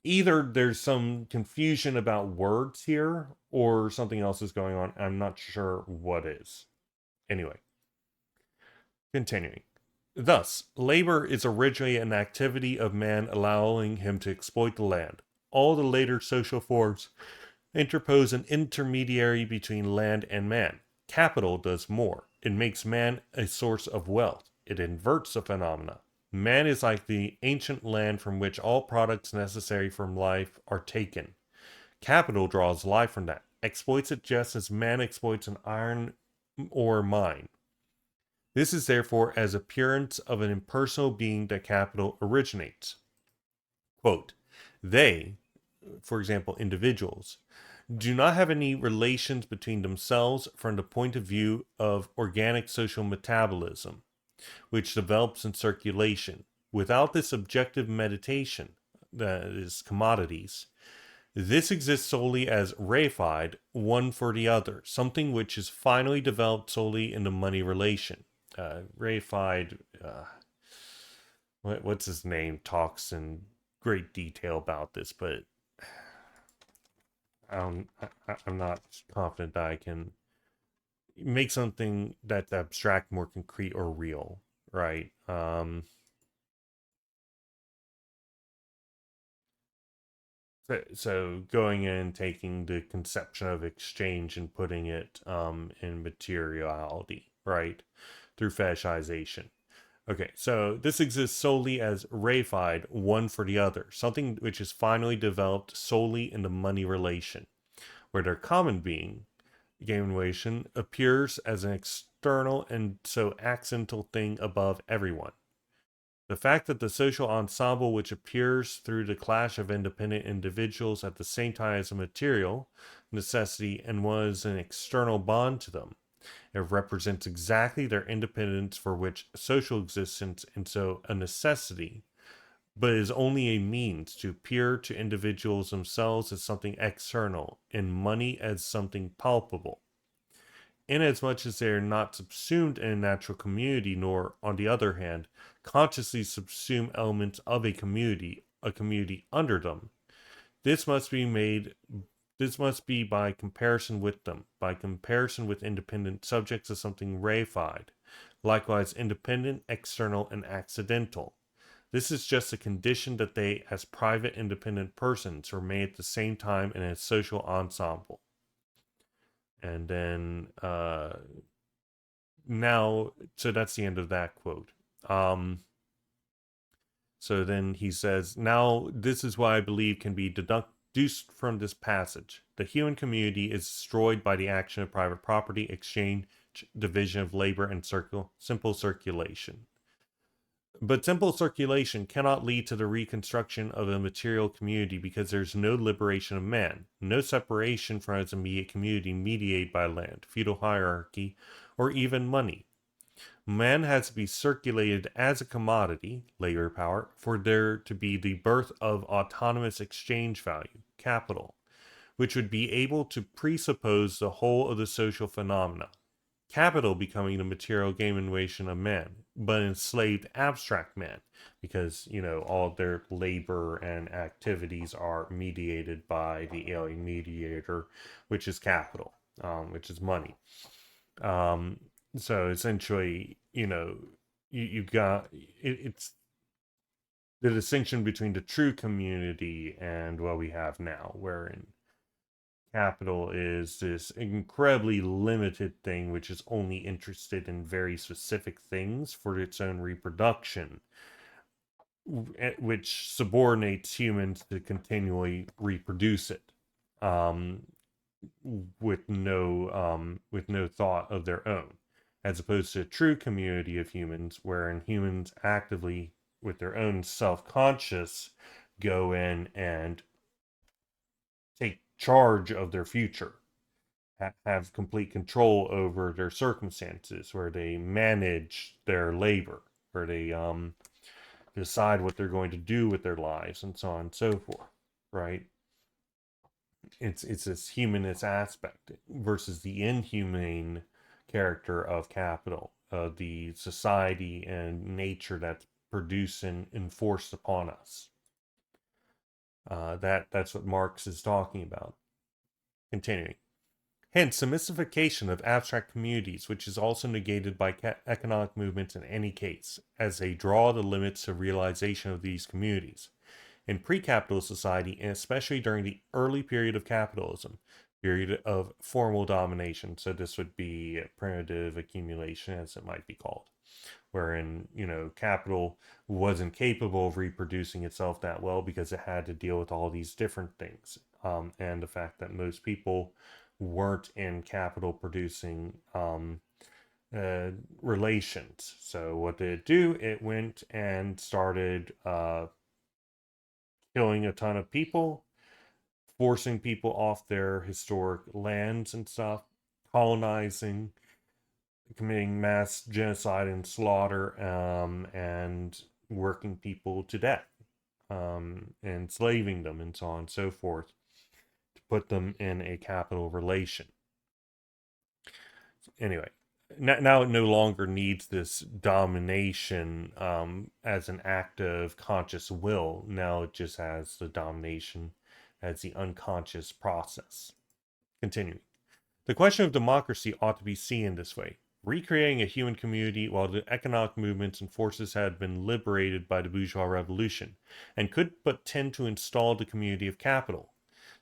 either there's some confusion about words here or something else is going on. I'm not sure what is. Anyway, continuing. Thus, labor is originally an activity of man allowing him to exploit the land. All the later social forms interpose an intermediary between land and man. Capital does more. It makes man a source of wealth. It inverts the phenomena. Man is like the ancient land from which all products necessary from life are taken. Capital draws life from that, exploits it just as man exploits an iron or mine. This is therefore as appearance of an impersonal being that capital originates. Quote, they, for example, individuals, do not have any relations between themselves from the point of view of organic social metabolism, which develops in circulation. Without this objective meditation, that is, commodities, this exists solely as reified, one for the other, something which is finally developed solely in the money relation. Reified, what's his name, talks in great detail about this, but I'm not confident that I can make something that's abstract more concrete or real, right? So going in, taking the conception of exchange and putting it in materiality, right, through fetishization. Okay, so this exists solely as reified one for the other, something which is finally developed solely in the money relation, where their common being, game relation, appears as an external and so accidental thing above everyone. The fact that the social ensemble which appears through the clash of independent individuals at the same time as a material necessity and was an external bond to them. It represents exactly their independence for which social existence and so a necessity, but is only a means to appear to individuals themselves as something external and money as something palpable. Inasmuch as they are not subsumed in a natural community, nor, on the other hand, consciously subsume elements of a community under them. This must be made this must be by comparison with them, by comparison with independent subjects as something reified, likewise independent, external, and accidental. This is just a condition that they, as private independent persons, remain at the same time in a social ensemble. And then now, so that's the end of that quote. So then he says, now this is what I believe can be deduced from this passage. The human community is destroyed by the action of private property, exchange, division of labor, and simple circulation. But simple circulation cannot lead to the reconstruction of a material community because there's no liberation of man, no separation from its immediate community mediated by land, feudal hierarchy, or even money. Man has to be circulated as a commodity, labor power, for there to be the birth of autonomous exchange value, capital, which would be able to presuppose the whole of the social phenomena. Capital becoming the material gaination of man, but enslaved abstract man, because, all their labor and activities are mediated by the alien mediator, which is capital, which is money. Um, so essentially, you've got it's the distinction between the true community and what we have now, wherein capital is this incredibly limited thing which is only interested in very specific things for its own reproduction, which subordinates humans to continually reproduce it. Um, with no thought of their own, as opposed to a true community of humans wherein humans actively with their own self-conscious go in and take charge of their future, have complete control over their circumstances, where they manage their labor, where they decide what they're going to do with their lives and so on and so forth, right? It's this humanist aspect versus the inhumane character of capital, the society and nature that's produced and enforced upon us. That's what Marx is talking about. Continuing. Hence, the mystification of abstract communities, which is also negated by economic movements in any case, as they draw the limits of realization of these communities. In pre-capitalist society, and especially during the early period of capitalism, period of formal domination, so this would be primitive accumulation, as it might be called, wherein, capital wasn't capable of reproducing itself that well because it had to deal with all these different things. And the fact that most people weren't in capital producing relations. So what did it do? It went and started killing a ton of people, forcing people off their historic lands and stuff, colonizing, committing mass genocide and slaughter, and working people to death, enslaving them, and so on and so forth, to put them in a capital relation. Anyway, now it no longer needs this domination as an act of conscious will. Now it just has the domination as the unconscious process. Continuing. The question of democracy ought to be seen this way. Recreating a human community while the economic movements and forces had been liberated by the bourgeois revolution, and could but tend to install the community of capital.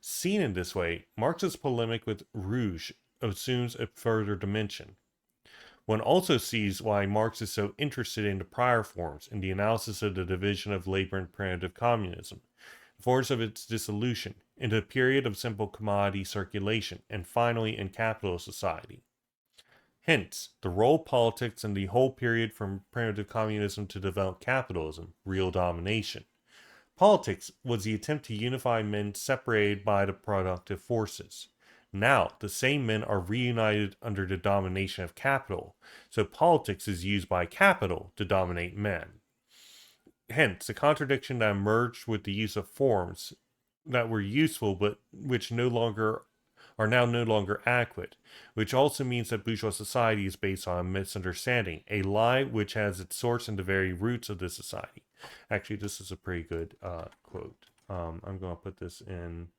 Seen in this way, Marx's polemic with Rouge assumes a further dimension. One also sees why Marx is so interested in the prior forms in the analysis of the division of labor and primitive communism, the forms of its dissolution, into a period of simple commodity circulation, and finally in capitalist society. Hence, the role of politics in the whole period from primitive communism to developed capitalism, real domination. Politics was the attempt to unify men separated by the productive forces. Now, the same men are reunited under the domination of capital, so politics is used by capital to dominate men. Hence, the contradiction that emerged with the use of forms that were useful but which no longer are now no longer adequate, which also means that bourgeois society is based on a misunderstanding, a lie which has its source in the very roots of the society. Actually, this is a pretty good quote. I'm going to put this in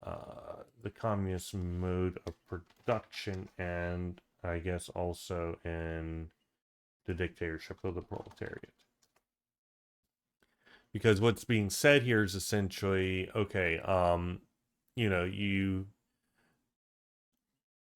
the communist mode of production, and I guess also in the dictatorship of the proletariat. Because what's being said here is essentially, okay,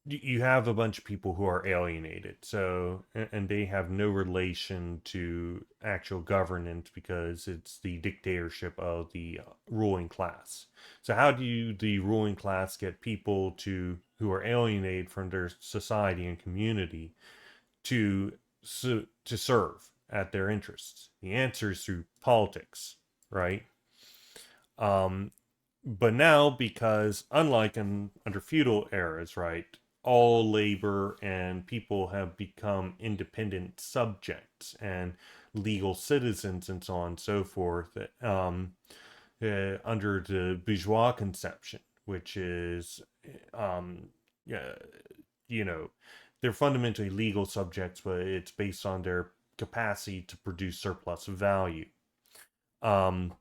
you have a bunch of people who are alienated, so, and they have no relation to actual governance because it's the dictatorship of the ruling class. So how do the ruling class get people to who are alienated from their society and community to serve at their interests? The answer is through politics, right? um but now, because unlike under feudal eras, right, all labor and people have become independent subjects and legal citizens and so on and so forth, under the bourgeois conception, which is, um, yeah, you know, they're fundamentally legal subjects, but it's based on their capacity to produce surplus value. Um,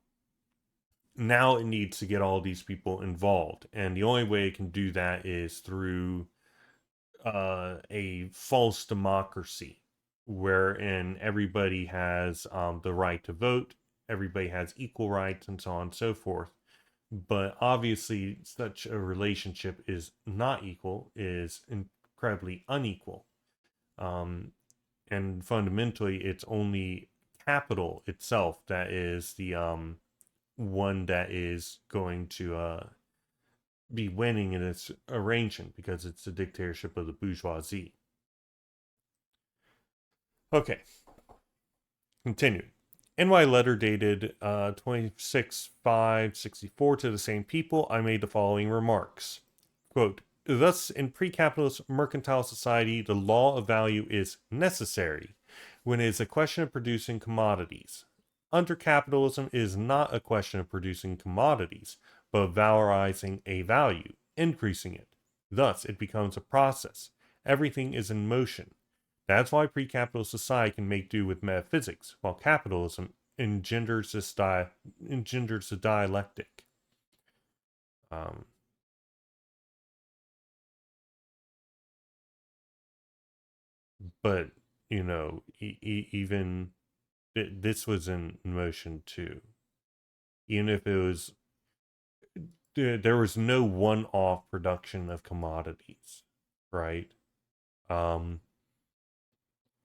Now it needs to get all these people involved, and the only way it can do that is through a false democracy, wherein everybody has the right to vote, everybody has equal rights, and so on and so forth. But obviously, such a relationship is not equal, is incredibly unequal. Um, and fundamentally, it's only capital itself that is the one that is going to be winning in its arrangement, because it's the dictatorship of the bourgeoisie. Okay, continuing. In my letter dated 26/5/64 to the same people, I made the following remarks. Quote, thus, in pre-capitalist mercantile society, the law of value is necessary when it is a question of producing commodities. Under capitalism, it is not a question of producing commodities, but of valorizing a value, increasing it. Thus, it becomes a process. Everything is in motion. That's why pre-capitalist society can make do with metaphysics, while capitalism engenders the dialectic. Um, but even this was in motion too. Even if it was, there was no one-off production of commodities, right? Um,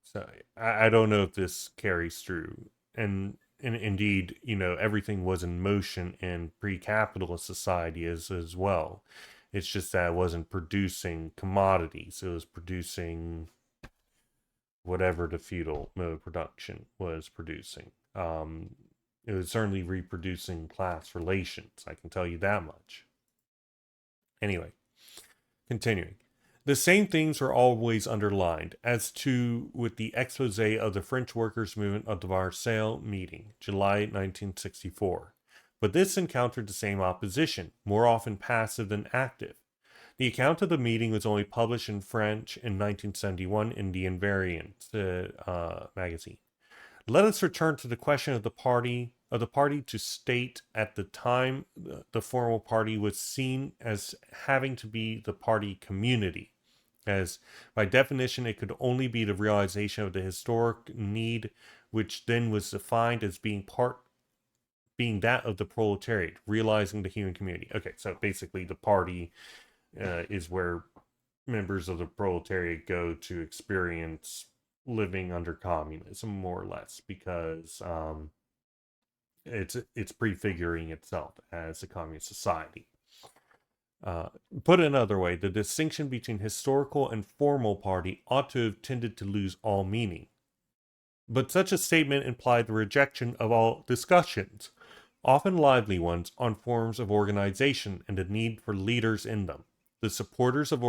so I don't know if this carries through, and indeed, everything was in motion in pre-capitalist society as well. It's just that it wasn't producing commodities. It was producing whatever the feudal mode of production was producing. It was certainly reproducing class relations. I can tell you that much. Anyway, continuing. The same things are always underlined, as to with the expose of the French workers' movement of the Versailles meeting, July 1964. But this encountered the same opposition, more often passive than active. The account of the meeting was only published in French in 1971 in the Invariant magazine. Let us return to the question of the party to state at the time the formal party was seen as having to be the party community, as by definition it could only be the realization of the historic need, which then was defined as being that of the proletariat, realizing the human community. Okay, so basically the party is where members of the proletariat go to experience living under communism, more or less, because it's prefiguring itself as a communist society. Put another way, the distinction between historical and formal party ought to have tended to lose all meaning. But such a statement implied the rejection of all discussions, often lively ones, on forms of organization and the need for leaders in them. The supporters of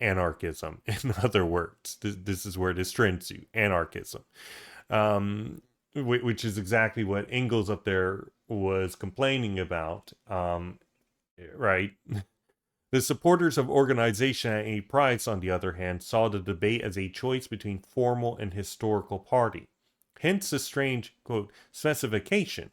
anarchism, in other words, this is where this trends you, anarchism, which is exactly what Engels up there was complaining about, right? The supporters of organization at any price, on the other hand, saw the debate as a choice between formal and historical party. Hence the strange, quote, specification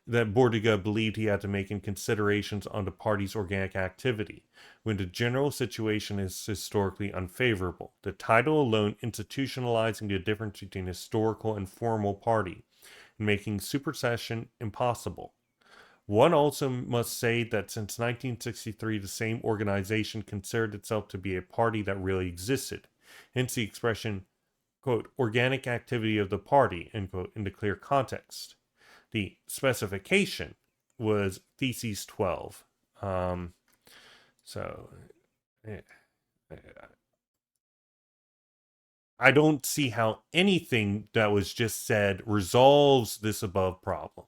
that Bordiga believed he had to make in considerations on the party's organic activity, when the general situation is historically unfavorable, the title alone institutionalizing the difference between historical and formal party, and making supersession impossible. One also must say that since 1963, the same organization considered itself to be a party that really existed, hence the expression, quote, organic activity of the party, end quote, in the clear context. The specification was Theses 12. So, I don't see how anything that was just said resolves this above problem.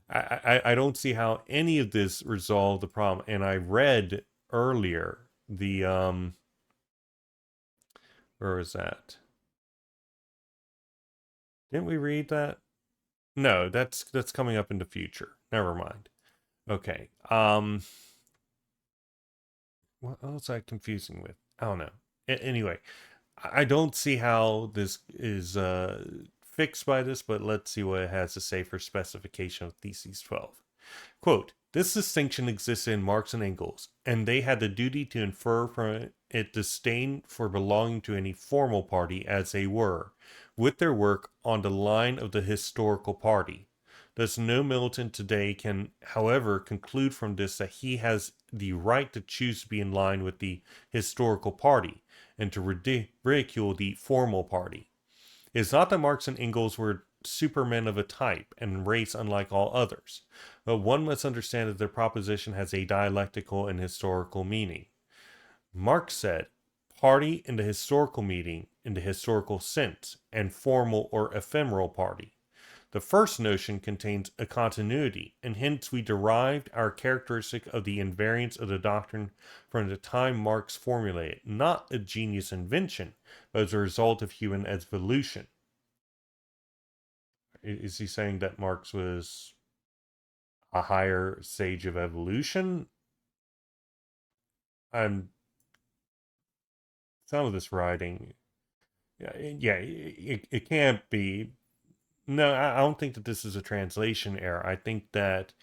I don't see how any of this resolved the problem. And I read earlier the where was that? Didn't we read that? No, that's coming up in the future. Never mind. Okay. What else am I confusing with? I don't know. Anyway, I don't see how this is fixed by this, but let's see what it has to say for specification of Theses 12. Quote, this distinction existed in Marx and Engels, and they had the duty to infer from it disdain for belonging to any formal party as they were, with their work on the line of the historical party. Thus, no militant today can, however, conclude from this that he has the right to choose to be in line with the historical party and to ridicule the formal party. It is not that Marx and Engels were supermen of a type and race unlike all others, but one must understand that their proposition has a dialectical and historical meaning. Marx said, party in the historical meaning in the historical sense, and formal or ephemeral party. The first notion contains a continuity, and hence we derived our characteristic of the invariance of the doctrine from the time Marx formulated, not a genius invention, but as a result of human evolution. Is he saying that Marx was a higher stage of evolution? I'm some of this writing, yeah, it can't be. No, I don't think that this is a translation error. I think that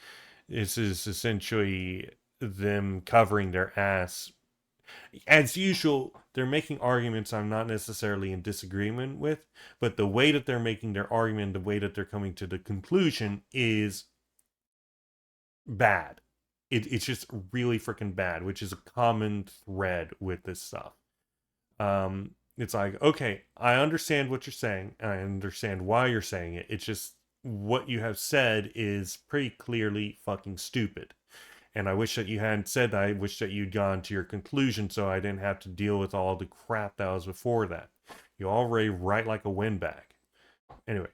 this is essentially them covering their ass. As usual, they're making arguments I'm not necessarily in disagreement with, but the way that they're making their argument, the way that they're coming to the conclusion is bad. It's just really freaking bad, which is a common thread with this stuff. It's like, okay, I understand what you're saying, and I understand why you're saying it. It's just what you have said is pretty clearly fucking stupid. And I wish that you hadn't said that. I wish that you'd gone to your conclusion so I didn't have to deal with all the crap that was before that. You already write like a windbag. Anyway,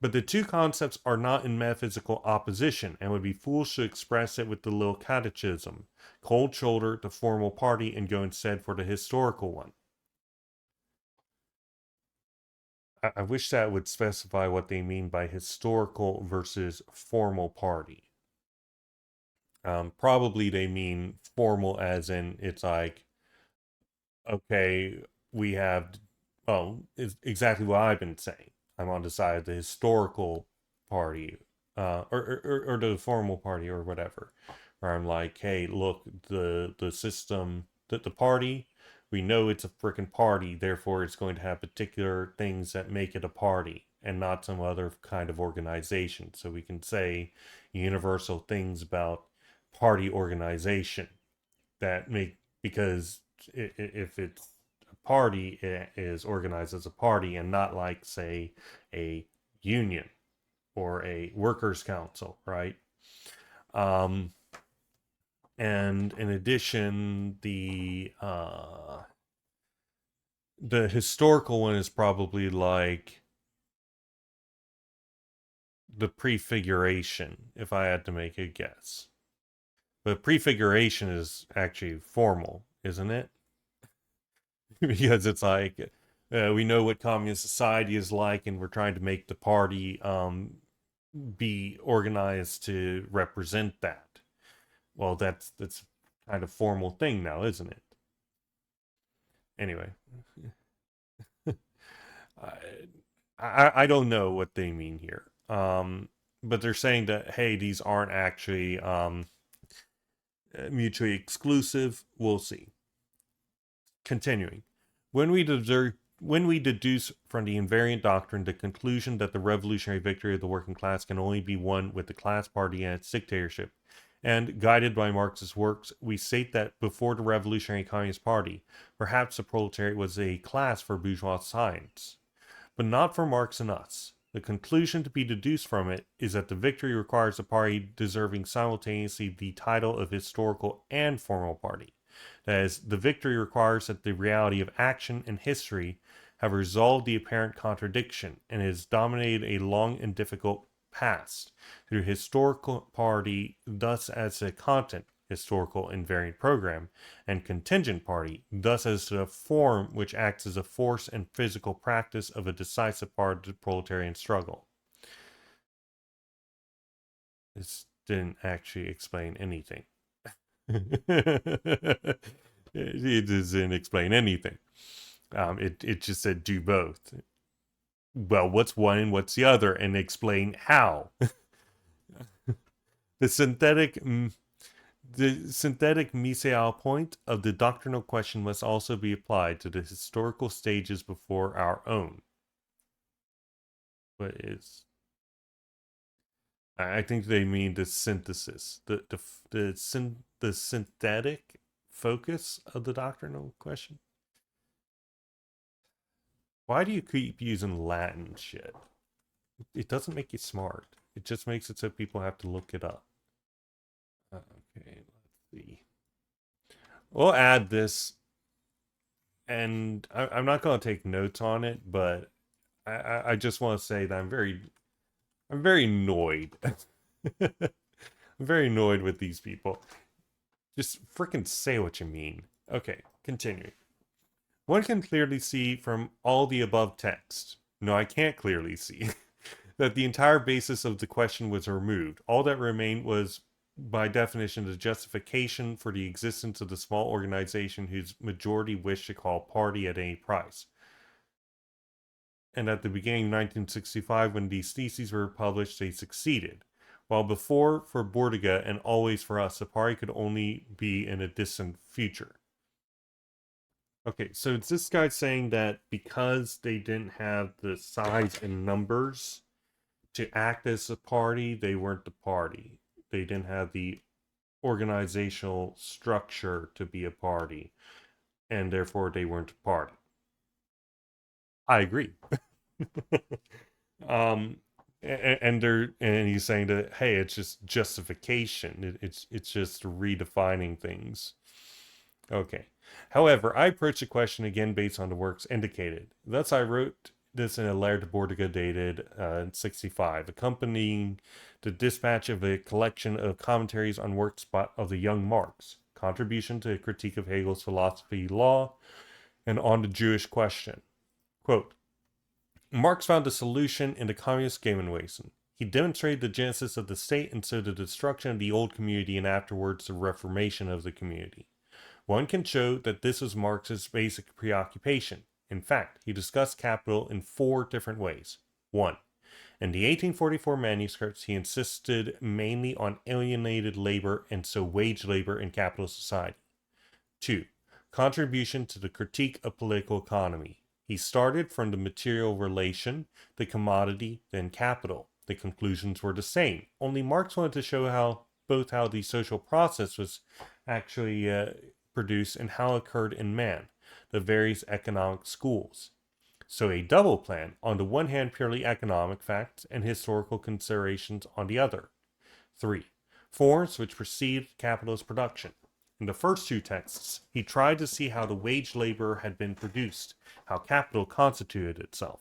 but the two concepts are not in metaphysical opposition and would be foolish to express it with the little catechism. Cold shoulder the formal party and go instead for the historical one. I wish that would specify what they mean by historical versus formal party. Probably they mean formal as in it's like, okay, we have, well, it's exactly what I've been saying. I'm on the side of the historical party, or the formal party or whatever, where I'm like, hey, look, the system, the party, we know it's a freaking party, therefore it's going to have particular things that make it a party and not some other kind of organization. So we can say universal things about party organization that make, because if it's a party, it is organized as a party and not like, say, a union or a workers council, right? um and in addition, the historical one is probably like the prefiguration, if I had to make a guess. But prefiguration is actually formal, isn't it? Because it's like, we know what communist society is like, and we're trying to make the party be organized to represent that. Well, that's kind of formal thing now, isn't it? Anyway, I, I don't know what they mean here. But they're saying that, hey, these aren't actually mutually exclusive. We'll see. Continuing, when we deduce from the invariant doctrine the conclusion that the revolutionary victory of the working class can only be won with the class party and its dictatorship, and guided by Marx's works, we state that before the Revolutionary Communist Party, perhaps the proletariat was a class for bourgeois science, but not for Marx and us. The conclusion to be deduced from it is that the victory requires a party deserving simultaneously the title of historical and formal party. That is, the victory requires that the reality of action and history have resolved the apparent contradiction and has dominated a long and difficult past through historical party, thus as a content, historical invariant program, and contingent party, thus as a form which acts as a force and physical practice of a decisive part of the proletarian struggle. This didn't actually explain anything. It doesn't explain anything. It just said do both. Well, what's one and what's the other, and explain how. The synthetic mesial point of the doctrinal question must also be applied to the historical stages before our own. What is? I think they mean the synthesis, the synthetic focus of the doctrinal question. Why do you keep using Latin shit? It doesn't make you smart. It just makes it so people have to look it up. Okay, let's see. We'll add this, and I'm not going to take notes on it, but I just want to say that I'm very annoyed. I'm very annoyed with these people. Just freaking say what you mean. Okay, continue. One can clearly see from all the above text. No, I can't clearly see. That the entire basis of the question was removed. All that remained was, by definition, the justification for the existence of the small organization whose majority wished to call party at any price. And at the beginning of 1965, when these theses were published, they succeeded. While before, for Bordiga and always for us, the party could only be in a distant future. Okay, so it's this guy saying that because they didn't have the size and numbers to act as a party, they weren't the party. They didn't have the organizational structure to be a party, and therefore they weren't a party. I agree. um, and he's saying that, hey, it's just justification. It's just redefining things. Okay. However, I approached the question again based on the works indicated. Thus, I wrote this in a letter to Bordiga dated 65, accompanying the dispatch of a collection of commentaries on works of the young Marx, contribution to a critique of Hegel's philosophy, law, and on the Jewish question. Quote, Marx found a solution in the communist Gemeinwesen. He demonstrated the genesis of the state and so the destruction of the old community and afterwards the reformation of the community. One can show that this was Marx's basic preoccupation. In fact, he discussed capital in 4 different ways. 1. In the 1844 manuscripts, he insisted mainly on alienated labor and so wage labor in capitalist society. 2. Contribution to the critique of political economy. He started from the material relation, the commodity, then capital. The conclusions were the same, only Marx wanted to show how the social process was actually produced and how it occurred in man, the various economic schools. So a double plan, on the one hand purely economic facts and historical considerations on the other. 3. Forms which precede capitalist production. In the first 2 texts, he tried to see how the wage labor had been produced, how capital constituted itself.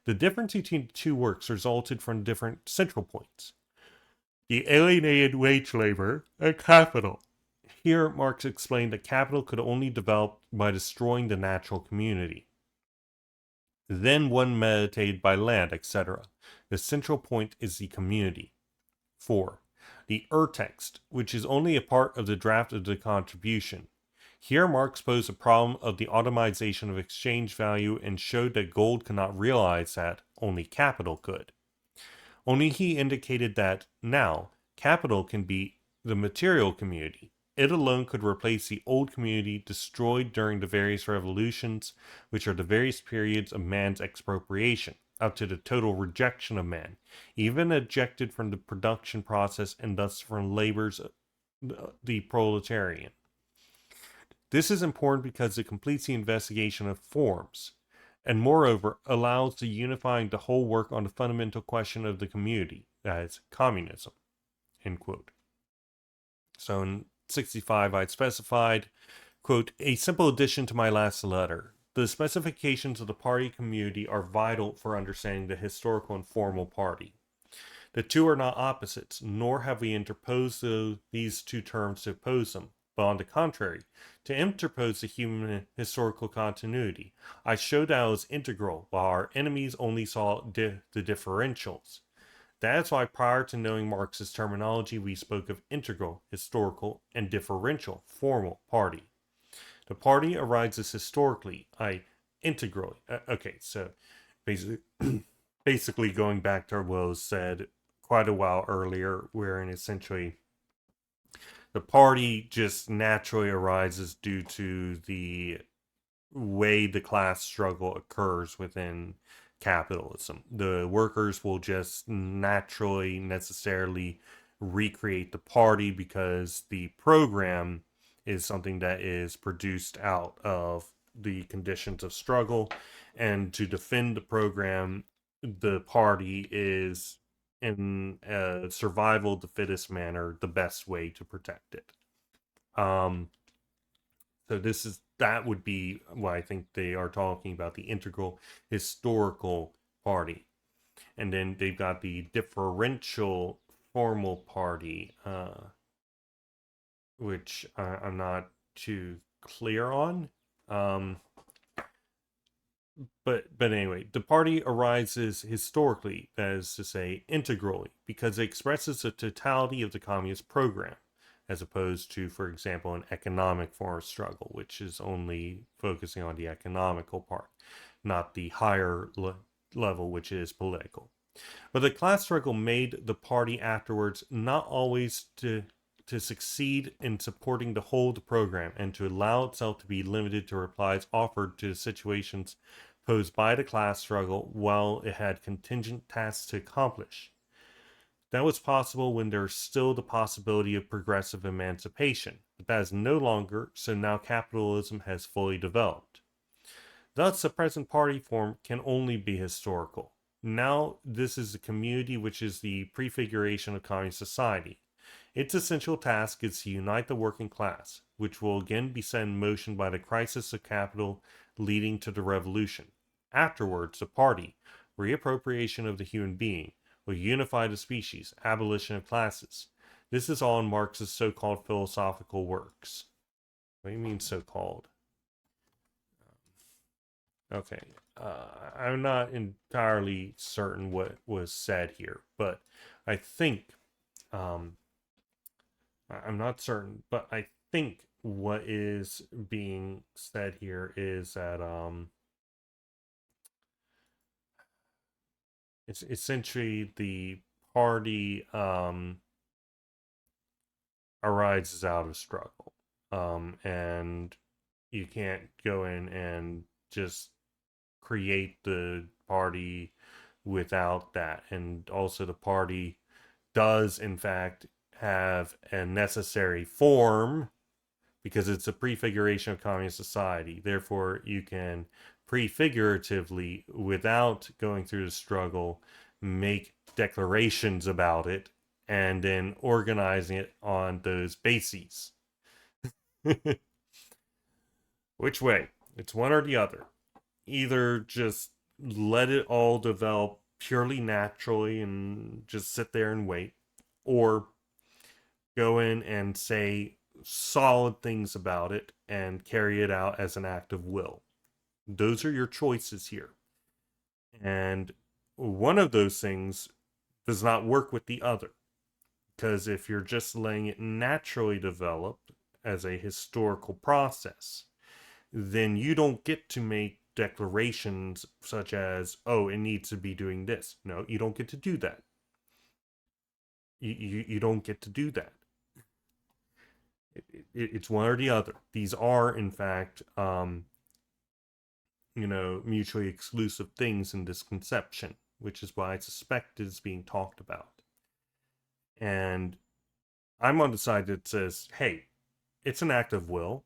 The difference between the 2 works resulted from different central points. The alienated wage labor and capital. Here, Marx explained that capital could only develop by destroying the natural community. Then one meditated by land, etc. The central point is the community. 4. The text, which is only a part of the draft of the contribution. Here Marx posed the problem of the automization of exchange value and showed that gold cannot realize that, only capital could. Only he indicated that, now, capital can be the material community. It alone could replace the old community destroyed during the various revolutions, which are the various periods of man's expropriation, up to the total rejection of man, even ejected from the production process and thus from labors the proletarian. This is important because it completes the investigation of forms, and moreover allows the unifying the whole work on the fundamental question of the community, that is, communism. End quote. So in 65, I specified, quote, a simple addition to my last letter. The specifications of the party community are vital for understanding the historical and formal party. The 2 are not opposites, nor have we interposed these 2 terms to oppose them, but on the contrary, to interpose the human historical continuity. I showed that it was integral, while our enemies only saw the differentials. That is why prior to knowing Marx's terminology, we spoke of integral, historical, and differential, formal party. The party arises historically, integrally. Okay, so basically going back to what was said quite a while earlier, wherein essentially the party just naturally arises due to the way the class struggle occurs within capitalism. The workers will just naturally, necessarily recreate the party because the program is something that is produced out of the conditions of struggle. And to defend the program, the party is, in a survival of the fittest manner, the best way to protect it. So that would be what I think they are talking about, the integral historical party. And then they've got the differential formal party, which I'm not too clear on. But anyway, the party arises historically, that is to say, integrally, because it expresses the totality of the communist program, as opposed to, for example, an economic form of struggle, which is only focusing on the economical part, not the higher level, which is political. But the class struggle made the party afterwards not always to succeed in supporting the whole of the program and to allow itself to be limited to replies offered to the situations posed by the class struggle while it had contingent tasks to accomplish. That was possible when there's still the possibility of progressive emancipation, but that is no longer, so now capitalism has fully developed. Thus, the present party form can only be historical. Now, this is a community which is the prefiguration of communist society. Its essential task is to unite the working class, which will again be set in motion by the crisis of capital leading to the revolution. Afterwards, the party, reappropriation of the human being, will unify the species, abolition of classes. This is all in Marx's so called philosophical works. What do you mean, so called? Okay. I'm not entirely certain what was said here, but I think um, I'm not certain, but I think what is being said here is that it's essentially the party arises out of struggle, and you can't go in and just create the party without that, and also the party does in fact have a necessary form because it's a prefiguration of communist society. Therefore, you can prefiguratively, without going through the struggle, make declarations about it and then organizing it on those bases. Which way? It's one or the other. Either just let it all develop purely naturally and just sit there and wait, or go in and say solid things about it and carry it out as an act of will. Those are your choices here. And one of those things does not work with the other. Because if you're just letting it naturally develop as a historical process, then you don't get to make declarations such as, oh, it needs to be doing this. No, you don't get to do that. You don't get to do that. It's one or the other. These are, in fact, mutually exclusive things in this conception, which is why I suspect it is being talked about. And I'm on the side that says, hey, it's an act of will.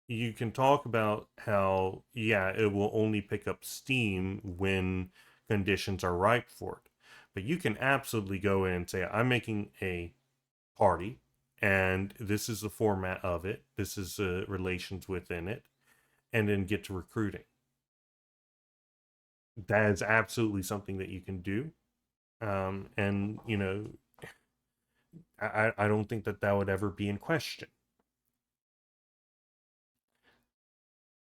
You can talk about how, yeah, it will only pick up steam when conditions are ripe for it. But you can absolutely go in and say, I'm making a party, and this is the format of it, this is the relations within it, and then get to recruiting. That is absolutely something that you can do. And, I don't think that that would ever be in question.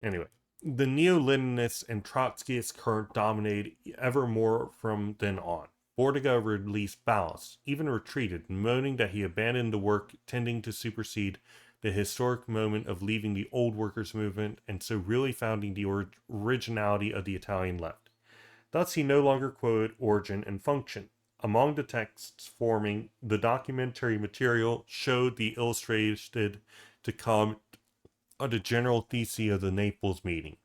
Anyway, the neo-Leninists and Trotskyist current dominated ever more from then on. Bordiga released ballast, even retreated, moaning that he abandoned the work tending to supersede the historic moment of leaving the old workers' movement and so really founding the originality of the Italian left. Thus, he no longer quoted Origin and Function. Among the texts forming the documentary material showed the illustrated to come on the general thesis of the Naples meeting.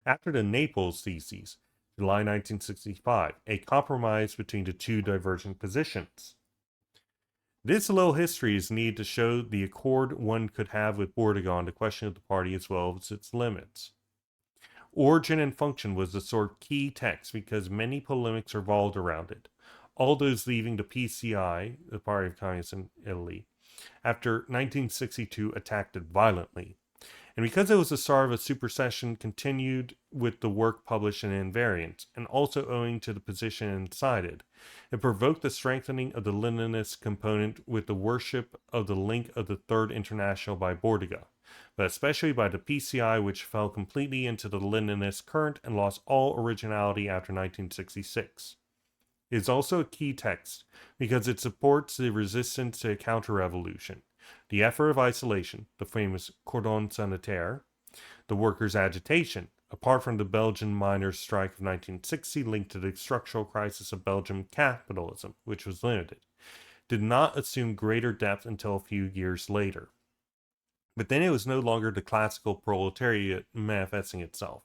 After the Naples theses, July 1965, a compromise between the two divergent positions. This little history is needed to show the accord one could have with Bordiga on the question of the party as well as its limits. Origin and Function was the sort of key text because many polemics revolved around it. All those leaving the PCI, the Party of Communists in Italy, after 1962 attacked it violently. And because it was the start of a supersession continued with the work published in Invariant, and also owing to the position inside it, it provoked the strengthening of the Leninist component with the worship of the link of the Third International by Bordiga, but especially by the PCI, which fell completely into the Leninist current and lost all originality after 1966. It is also a key text because it supports the resistance to a counter-revolution, the effort of isolation, the famous cordon sanitaire, the workers' agitation, apart from the Belgian miners' strike of 1960 linked to the structural crisis of Belgian capitalism, which was limited, did not assume greater depth until a few years later. But then it was no longer the classical proletariat manifesting itself.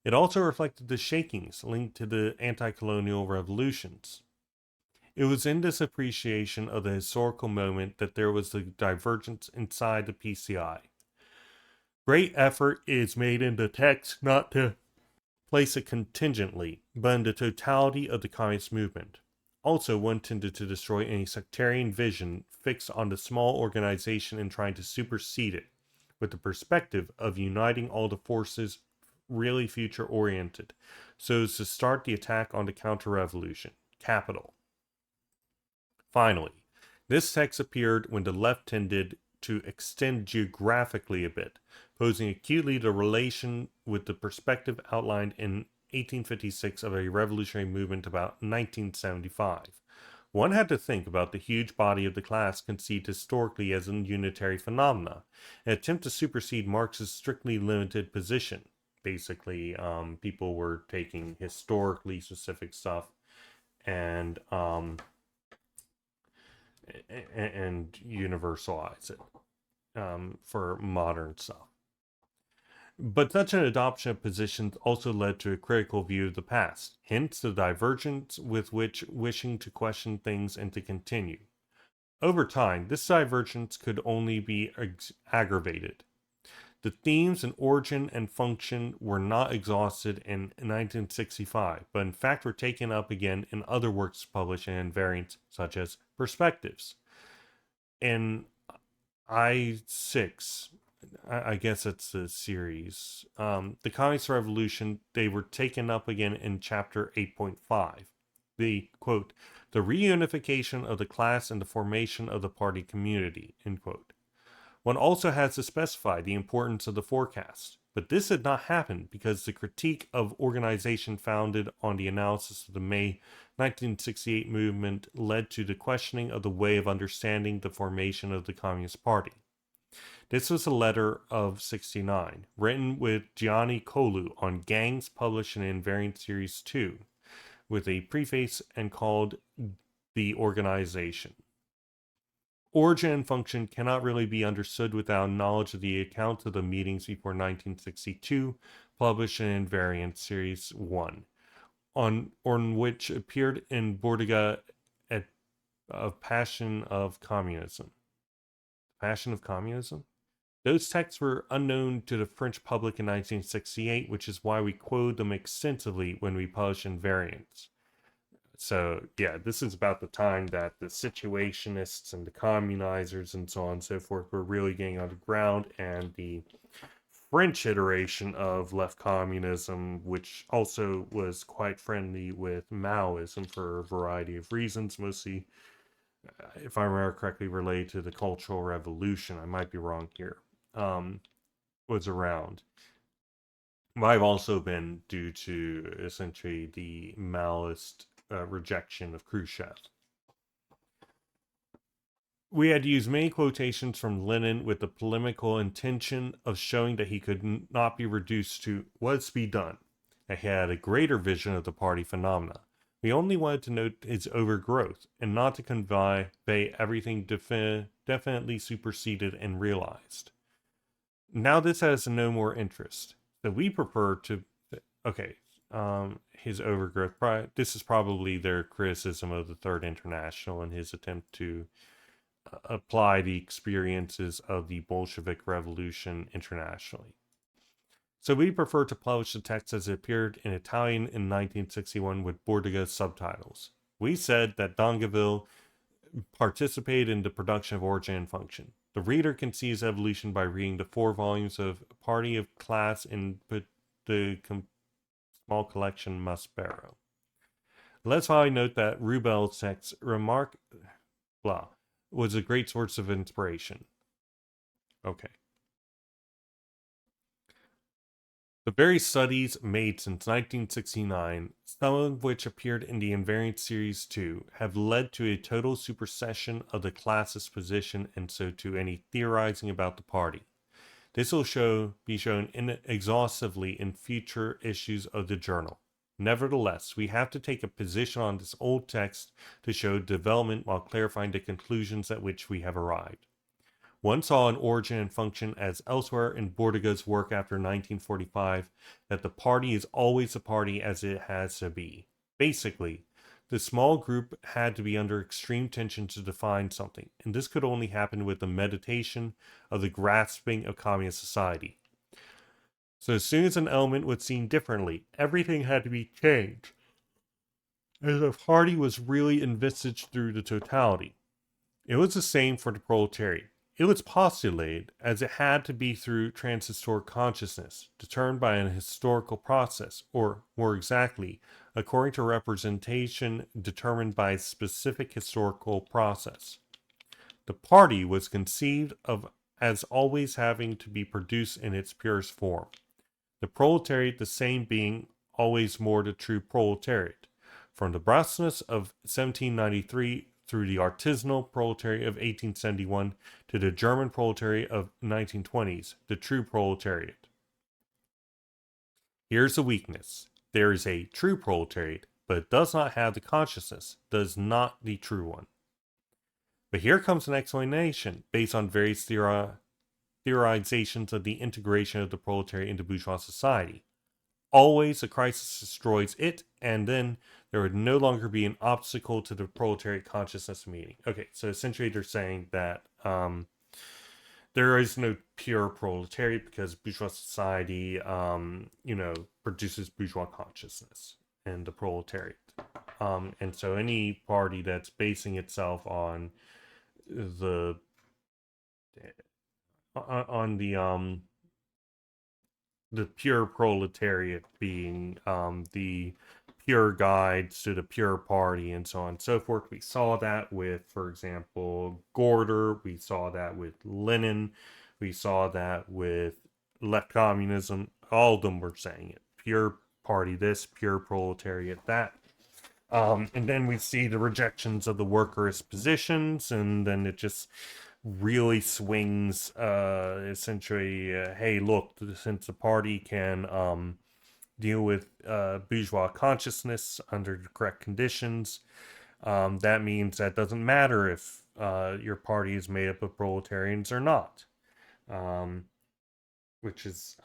It also reflected the shakings linked to the anti-colonial revolutions. It was in this appreciation of the historical moment that there was the divergence inside the PCI. Great effort is made in the text not to place it contingently, but in the totality of the communist movement. Also, one tended to destroy any sectarian vision fixed on the small organization and trying to supersede it, with the perspective of uniting all the forces really future oriented, so as to start the attack on the counter revolution, capital. Finally, this text appeared when the left tended to extend geographically a bit, posing acutely the relation with the perspective outlined in 1856 of a revolutionary movement about 1975. One had to think about the huge body of the class conceived historically as a unitary phenomena, an attempt to supersede Marx's strictly limited position. Basically, people were taking historically specific stuff and universalize it for modern stuff. But such an adoption of positions also led to a critical view of the past, hence the divergence with which wishing to question things and to continue. Over time, this divergence could only be aggravated. The themes and origin and function were not exhausted in 1965, but in fact were taken up again in other works published in variants such as Perspectives. In I6, I guess it's the series, the Communist Revolution, they were taken up again in chapter 8.5. The, quote, the reunification of the class and the formation of the party community, end quote. One also has to specify the importance of the forecast, but this did not happen because the critique of organization founded on the analysis of the May 1968 movement led to the questioning of the way of understanding the formation of the Communist Party. This was a letter of 69, written with Gianni Colu on gangs published in Invariant Series 2, with a preface and called The Organization. Origin and function cannot really be understood without knowledge of the account of the meetings before 1962, published in Invariant Series 1, on which appeared in Bordiga at Passion of Communism. Passion of Communism? Those texts were unknown to the French public in 1968, which is why we quote them extensively when we publish Invariants. So, yeah, this is about the time that the situationists and the communizers and so on and so forth were really getting on the ground, and the French iteration of left communism, which also was quite friendly with Maoism for a variety of reasons, mostly, if I remember correctly, related to the Cultural Revolution. I might be wrong here. Was around. Might have also been due to essentially the Maoist rejection of Khrushchev. We had used many quotations from Lenin with the polemical intention of showing that he could not be reduced to what's be done, that he had a greater vision of the party phenomena. We only wanted to note its overgrowth, and not to convey everything definitely superseded and realized. Now this has no more interest. So we prefer to, okay, his overgrowth. This is probably their criticism of the Third International and his attempt to apply the experiences of the Bolshevik Revolution internationally. So we prefer to publish the text as it appeared in Italian in 1961 with Bordiga's subtitles. We said that D'Angeville participated in the production of Origin and Function. The reader can see his evolution by reading the 4 volumes of Party of Class in the small collection Maspero. Let's finally note that Rubel's text, Remarque, blah, was a great source of inspiration. Okay. The various studies made since 1969, some of which appeared in the Invariant Series 2, have led to a total supersession of the class's position and so to any theorizing about the party. This will be shown exhaustively in future issues of the journal. Nevertheless, we have to take a position on this old text to show development while clarifying the conclusions at which we have arrived. One saw in Origin and Function, as elsewhere in Bordiga's work after 1945, that the party is always the party as it has to be. Basically, the small group had to be under extreme tension to define something, and this could only happen with the meditation of the grasping of communist society. So as soon as an element was seen differently, everything had to be changed, as the party was really envisaged through the totality. It was the same for the proletariat. It was postulated as it had to be through transhistoric consciousness, determined by an historical process, or more exactly, according to representation determined by a specific historical process. The party was conceived of as always having to be produced in its purest form. The proletariat the same being always more the true proletariat. From the brassness of 1793 through the artisanal proletariat of 1871 to the German proletariat of 1920s, the true proletariat. Here's the weakness. There is a true proletariat, but it does not have the consciousness, does not the true one. But here comes an explanation based on various theorizations of the integration of the proletariat into bourgeois society. Always a crisis destroys it, and then there would no longer be an obstacle to the proletariat consciousness meeting. Okay, so essentially they're saying that there is no pure proletariat because bourgeois society, produces bourgeois consciousness and the proletariat. And so any party that's basing itself on the on the pure proletariat being the pure guides to the pure party and so on and so forth. We saw that with, for example, Gorder. We saw that with Lenin. We saw that with left communism. All of them were saying it. Pure party this, pure proletariat that. And then we see the rejections of the workers' positions, and then it just really swings essentially hey, look, since the party can deal with bourgeois consciousness under the correct conditions, that means that doesn't matter if your party is made up of proletarians or not, which is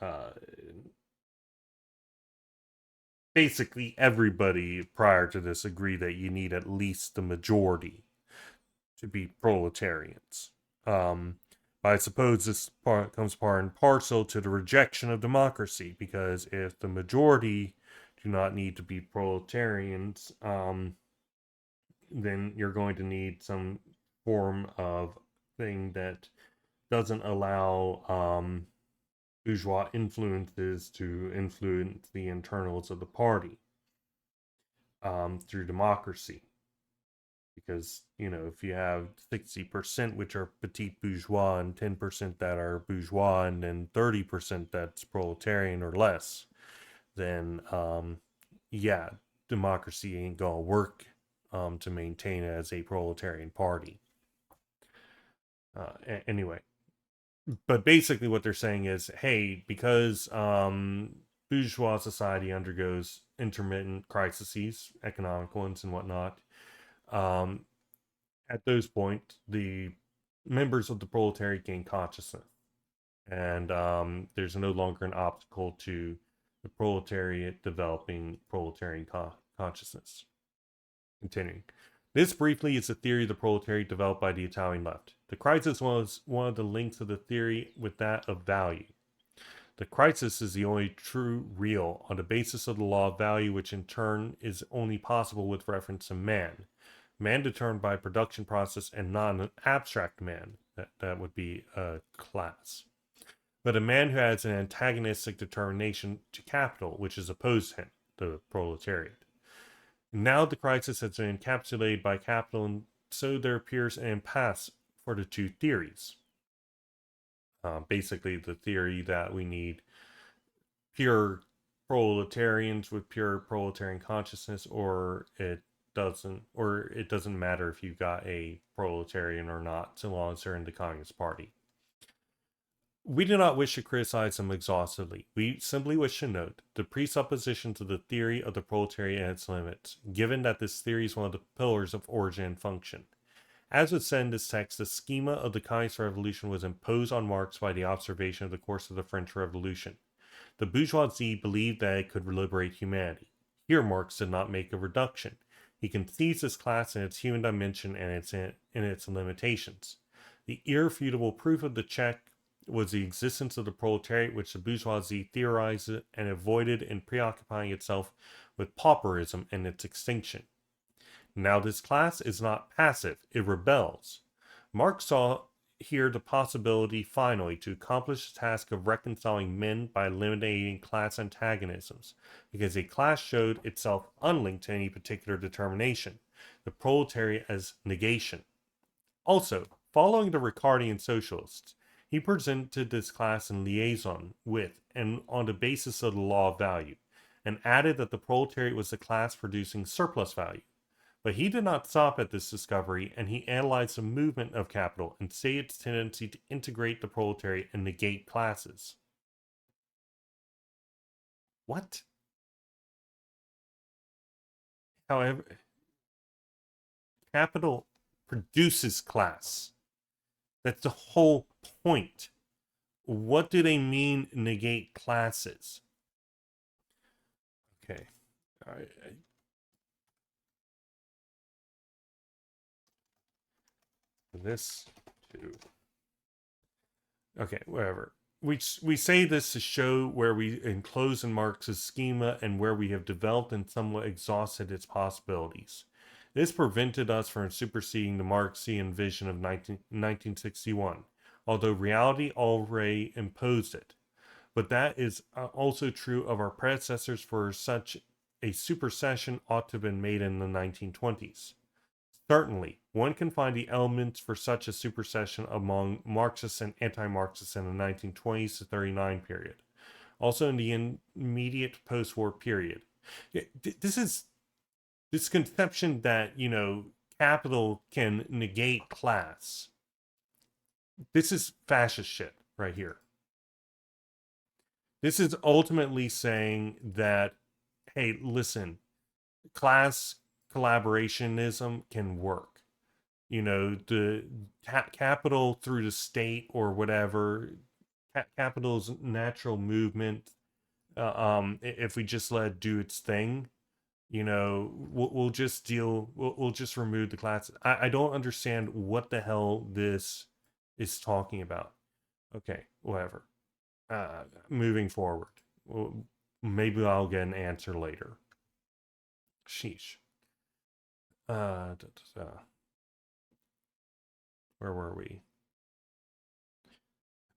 basically everybody prior to this agreed that you need at least the majority to be proletarians. But I suppose this comes part and parcel to the rejection of democracy, because if the majority do not need to be proletarians, then you're going to need some form of thing that doesn't allow bourgeois influences to influence the internals of the party through democracy. Because, if you have 60% which are petite bourgeois and 10% that are bourgeois and then 30% that's proletarian or less, then yeah, democracy ain't gonna work to maintain it as a proletarian party. Anyway, but basically what they're saying is, hey, because bourgeois society undergoes intermittent crises, economic ones and whatnot, at those points, the members of the proletariat gain consciousness, and there's no longer an obstacle to the proletariat developing proletarian consciousness. Continuing. This briefly is the theory of the proletariat developed by the Italian left. The crisis was one of the links of the theory with that of value. The crisis is the only true real on the basis of the law of value, which in turn is only possible with reference to man. Man determined by production process and not an abstract man. That would be a class. But a man who has an antagonistic determination to capital, which is opposed to him, the proletariat. Now the crisis has been encapsulated by capital, and so there appears an impasse for the two theories. Basically, the theory that we need pure proletarians with pure proletarian consciousness, or it doesn't matter if you got a proletarian or not, so long as they're in the Communist Party. We do not wish to criticize them exhaustively. We simply wish to note the presuppositions of the theory of the proletariat and its limits, given that this theory is one of the pillars of origin and function. As was said in this text, the schema of the Communist Revolution was imposed on Marx by the observation of the course of the French Revolution. The bourgeoisie believed that it could liberate humanity. Here Marx did not make a reduction. He conceives this class in its human dimension and in its limitations. The irrefutable proof of the check was the existence of the proletariat, which the bourgeoisie theorized and avoided in preoccupying itself with pauperism and its extinction. Now, this class is not passive, it rebels. Marx saw here the possibility, finally, to accomplish the task of reconciling men by eliminating class antagonisms, because a class showed itself unlinked to any particular determination, the proletariat as negation. Also, following the Ricardian socialists, he presented this class in liaison with and on the basis of the law of value, and added that the proletariat was the class producing surplus value. But he did not stop at this discovery, and he analyzed the movement of capital and stated its tendency to integrate the proletariat and negate classes. What? However, capital produces class. That's the whole point. What do they mean negate classes? Okay. All right. This too. Okay, whatever. We say this to show where we enclose in Marx's schema and where we have developed and somewhat exhausted its possibilities. This prevented us from superseding the Marxian vision of 1961, although reality already imposed it. But that is also true of our predecessors, for such a supersession ought to have been made in the 1920s. Certainly, one can find the elements for such a supersession among Marxists and anti-Marxists in the 1920s to 39 period. Also in the immediate post-war period. This is this conception that, capital can negate class. This is fascist shit right here. This is ultimately saying that, hey, listen, class collaborationism can work. The capital through the state or whatever, capital's natural movement. If we just let it do its thing, we'll just we'll just remove the classes. I don't understand what the hell this is talking about. Okay, whatever. Moving forward, well, maybe I'll get an answer later. Sheesh. Da, da, da. Where were we?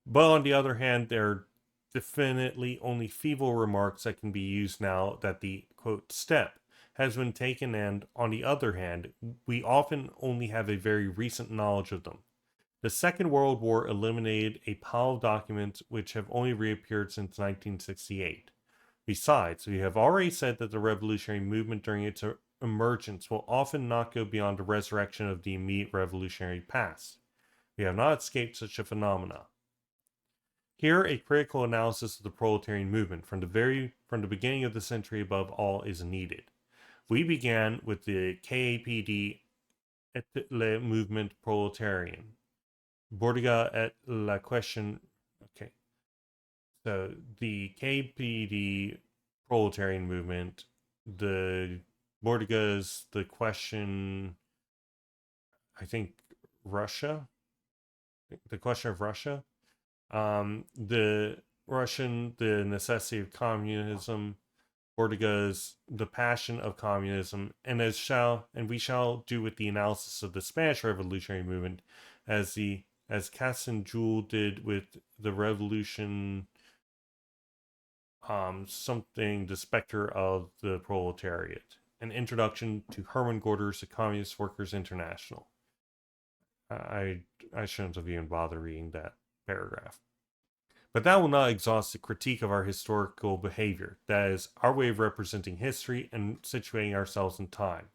But on the other hand, there are definitely only feeble remarks that can be used now that the quote step has been taken, and on the other hand, we often only have a very recent knowledge of them. The Second World War eliminated a pile of documents which have only reappeared since 1968. Besides, we have already said that the revolutionary movement during its emergence will often not go beyond the resurrection of the immediate revolutionary past. We have not escaped such a phenomena. Here, a critical analysis of the proletarian movement from the beginning of the century above all is needed. We began with the KAPD et le mouvement prolétarien. Bordiga et la question. Okay. So the KPD proletarian movement, the Bordiga's the question, I think Russia, the question of Russia, the Russian, the necessity of communism, Ortega's The Passion of Communism, and we shall do with the analysis of the Spanish Revolutionary Movement, as Cassinjoul did with the Revolution, something, the Spectre of the Proletariat, an introduction to Hermann Gorder's The Communist Workers' International. I shouldn't have even bothered reading that paragraph. But that will not exhaust the critique of our historical behavior, that is, our way of representing history and situating ourselves in time.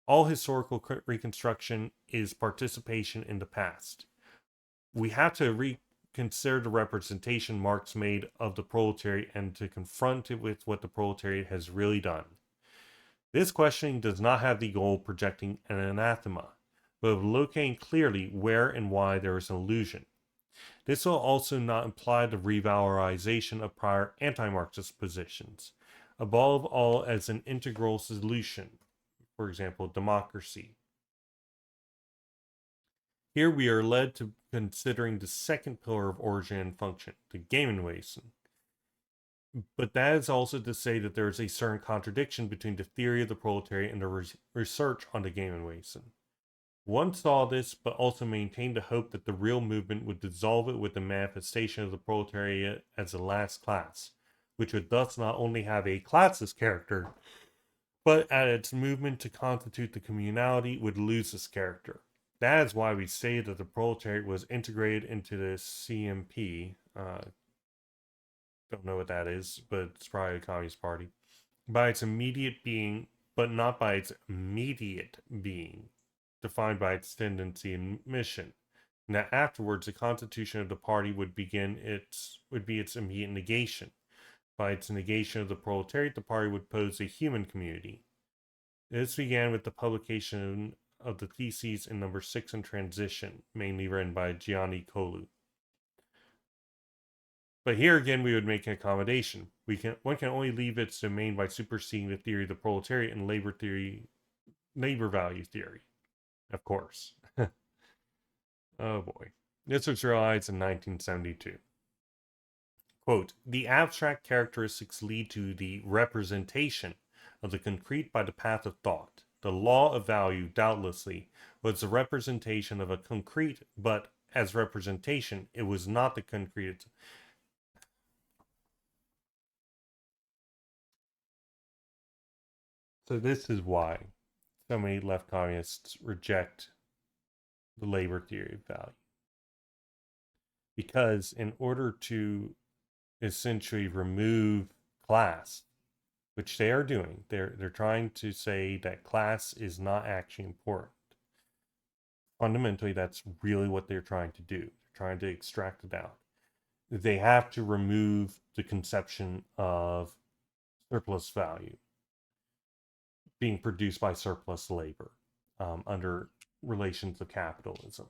All historical reconstruction is participation in the past. We have to reconsider the representation Marx made of the proletariat and to confront it with what the proletariat has really done. This questioning does not have the goal of projecting an anathema, but of locating clearly where and why there is an illusion. This will also not imply the revalorization of prior anti-Marxist positions, above all as an integral solution, for example, democracy. Here we are led to considering the second pillar of origin and function, the Gemeinwesen. But that is also to say that there is a certain contradiction between the theory of the proletariat and the research on the Gemeinwesen. One saw this, but also maintained the hope that the real movement would dissolve it with the manifestation of the proletariat as a last class, which would thus not only have a classist character, but at its movement to constitute the communality would lose this character. That is why we say that the proletariat was integrated into the CMP. Don't know what that is, but it's probably the Communist Party. By its immediate being, but not by its immediate being, defined by its tendency and mission. And that afterwards, the constitution of the party would be its immediate negation. By its negation of the proletariat, the party would pose a human community. This began with the publication of the theses in number 6 in Transition, mainly written by Gianni Colu. But here again, we would make an accommodation. One can only leave its domain by superseding the theory of the proletariat and labor value theory. Of course. Oh boy. This was realized in 1972. Quote, the abstract characteristics lead to the representation of the concrete by the path of thought. The law of value, doubtlessly, was the representation of a concrete, but as representation, it was not the concrete. So this is why so many left communists reject the labor theory of value. Because in order to essentially remove class, which they are doing, they're trying to say that class is not actually important. Fundamentally, that's really what they're trying to do. They're trying to extract it out. They have to remove the conception of surplus value being produced by surplus labor under relations of capitalism.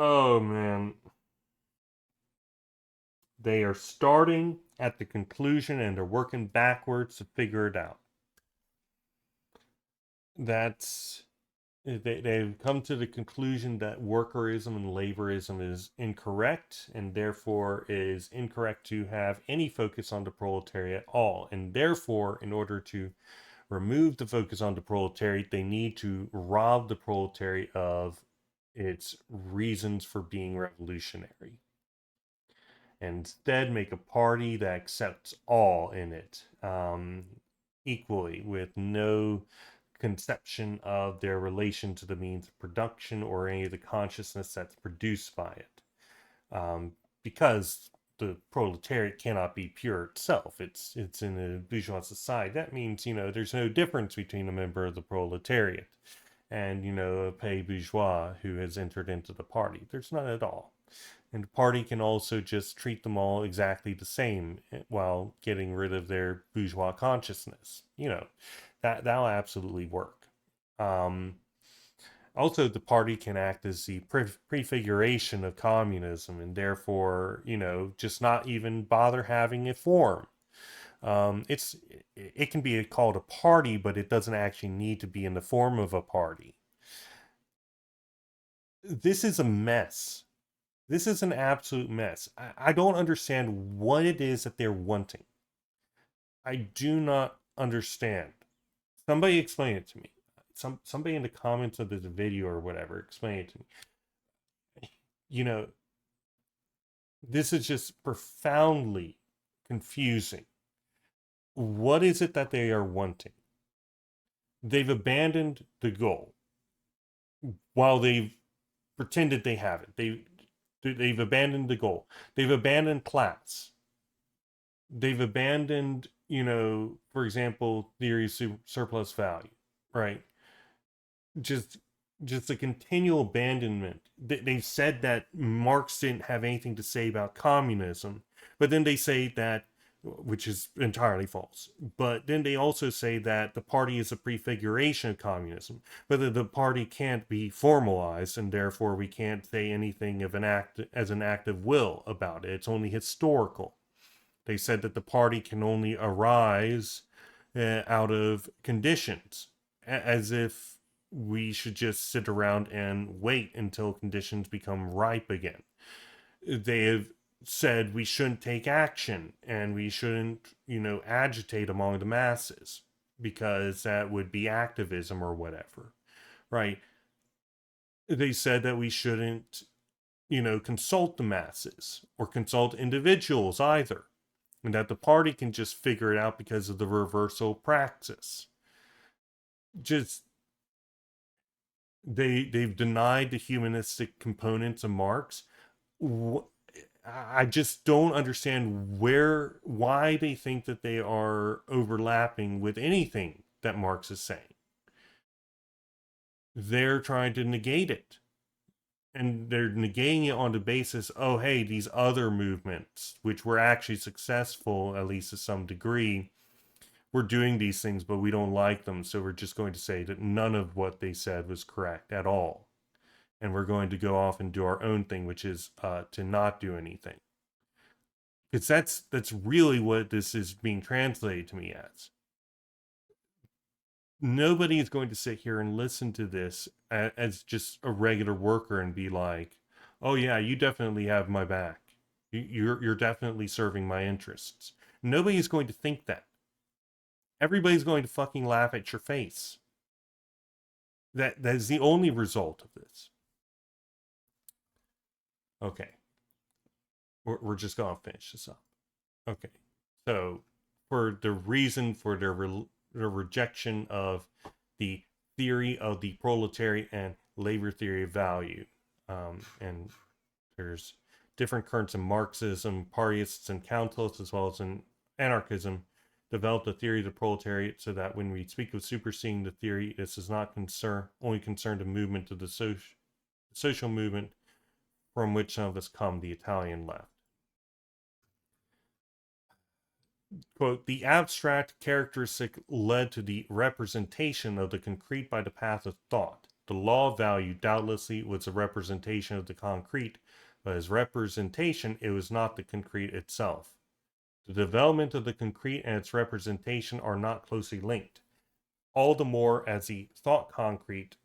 Oh man. They are starting at the conclusion and they're working backwards to figure it out. That's they've come to the conclusion that workerism and laborism is incorrect and therefore is incorrect to have any focus on the proletariat at all. And therefore, in order to remove the focus on the proletariat, they need to rob the proletariat of its reasons for being revolutionary. And instead make a party that accepts all in it equally, with no conception of their relation to the means of production or any of the consciousness that's produced by it. Because the proletariat cannot be pure itself. It's in a bourgeois society. That means, there's no difference between a member of the proletariat and, a pay bourgeois who has entered into the party. There's none at all. And the party can also just treat them all exactly the same while getting rid of their bourgeois consciousness. That'll absolutely work. Also, the party can act as the prefiguration of communism and therefore, just not even bother having a form. It can be called a party, but it doesn't actually need to be in the form of a party. This is a mess. This is an absolute mess. I don't understand what it is that they're wanting. I do not understand. Somebody explain it to me. Somebody in the comments of this video or whatever, explain it to me. This is just profoundly confusing. What is it that they are wanting? They've abandoned the goal while they've pretended they haven't. They've abandoned the goal. They've abandoned class. They've abandoned, for example, theory of surplus value, right? Just a continual abandonment. They've said that Marx didn't have anything to say about communism, but then they say that, which is entirely false. But then they also say that the party is a prefiguration of communism, but that the party can't be formalized, and therefore we can't say anything of an act of will about it. It's only historical. They said that the party can only arise out of conditions, as if we should just sit around and wait until conditions become ripe again. They have said we shouldn't take action and we shouldn't, agitate among the masses because that would be activism or whatever, right? They said that we shouldn't, consult the masses or consult individuals either, and that the party can just figure it out because of the reversal praxis. Just they've denied the humanistic components of Marx. I just don't understand why they think that they are overlapping with anything that Marx is saying. They're trying to negate it. And they're negating it on the basis, oh, hey, these other movements, which were actually successful, at least to some degree, we're doing these things, but we don't like them. So we're just going to say that none of what they said was correct at all. And we're going to go off and do our own thing, which is to not do anything. Because that's really what this is being translated to me as. Nobody is going to sit here and listen to this as just a regular worker and be like, "Oh yeah, you definitely have my back. You're definitely serving my interests." Nobody is going to think that. Everybody's going to fucking laugh at your face. That is the only result of this. Okay, we're just gonna finish this up. Okay, so for the reason for the rejection of the theory of the proletariat and labor theory of value, and there's different currents in Marxism, partyists and countalists, as well as in anarchism, developed a theory of the proletariat so that when we speak of superseding the theory, this is not only concerned a movement of the social movement from which some of us come, the Italian left. Quote, the abstract characteristic led to the representation of the concrete by the path of thought. The law of value doubtlessly was a representation of the concrete, but as representation, it was not the concrete itself. The development of the concrete and its representation are not closely linked, all the more as the thought concrete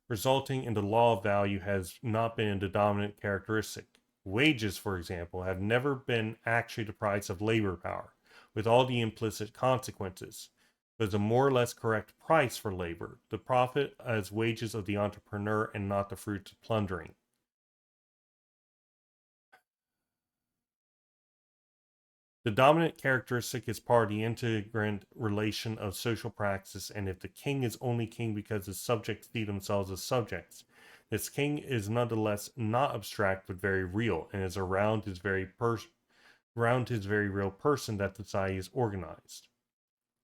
resulting in the law of value has not been the dominant characteristic. Wages, for example, have never been actually the price of labor power, with all the implicit consequences, but is a more or less correct price for labor, the profit as wages of the entrepreneur and not the fruits of plundering. The dominant characteristic is part of the integrant relation of social praxis, and if the king is only king because his subjects see themselves as subjects, this king is nonetheless not abstract but very real, and is around his very real person that society is organized.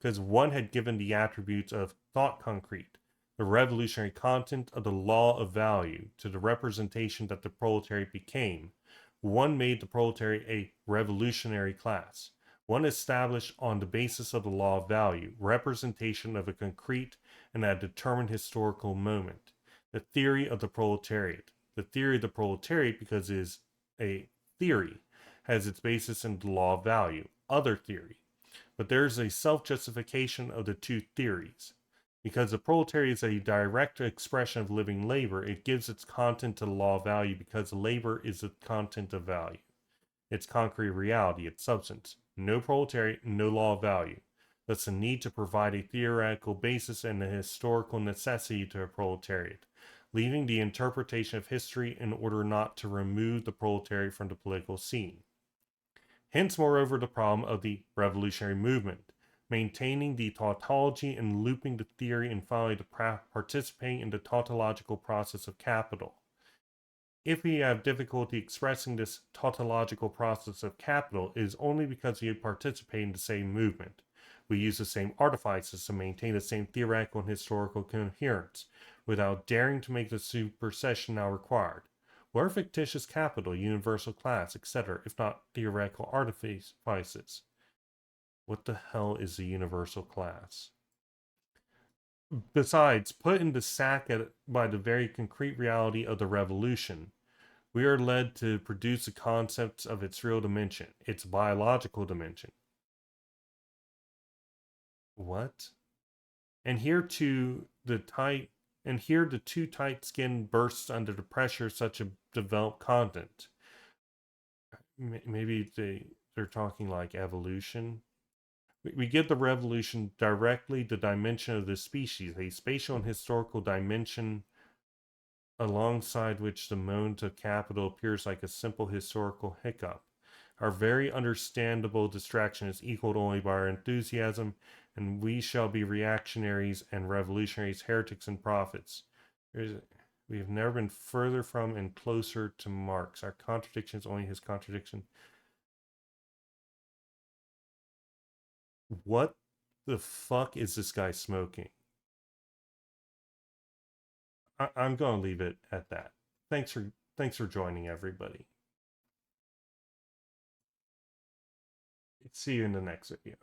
Because one had given the attributes of thought concrete, the revolutionary content of the law of value, to the representation that the proletariat became, one made the proletariat a revolutionary class. One established on the basis of the law of value, representation of a concrete and a determined historical moment. The theory of the proletariat. The theory of the proletariat, because it is a theory, has its basis in the law of value, other theory. But there is a self-justification of the two theories. Because the proletariat is a direct expression of living labor, it gives its content to the law of value because labor is the content of value. Its concrete reality, its substance. No proletariat, no law of value. Thus the need to provide a theoretical basis and a historical necessity to a proletariat, leaving the interpretation of history in order not to remove the proletariat from the political scene. Hence, moreover, the problem of the revolutionary movement, maintaining the tautology and looping the theory and finally to participating in the tautological process of capital. If we have difficulty expressing this tautological process of capital, it is only because we participate in the same movement. We use the same artifices to maintain the same theoretical and historical coherence, without daring to make the supersession now required. What are fictitious capital, universal class, etc., if not theoretical artifices? What the hell is a universal class? Besides, put in the sack by the very concrete reality of the revolution, we are led to produce the concepts of its real dimension, its biological dimension. What? And here too, the too tight skin bursts under the pressure such a developed content. Maybe they're talking like evolution. We give the revolution directly the dimension of the species, a spatial and historical dimension alongside which the moment of capital appears like a simple historical hiccup. Our very understandable distraction is equaled only by our enthusiasm, and we shall be reactionaries and revolutionaries, heretics and prophets. We have never been further from and closer to Marx. Our contradiction is only his contradiction. What the fuck is this guy smoking? I'm gonna leave it at that. Thanks for joining, everybody. See you in the next video.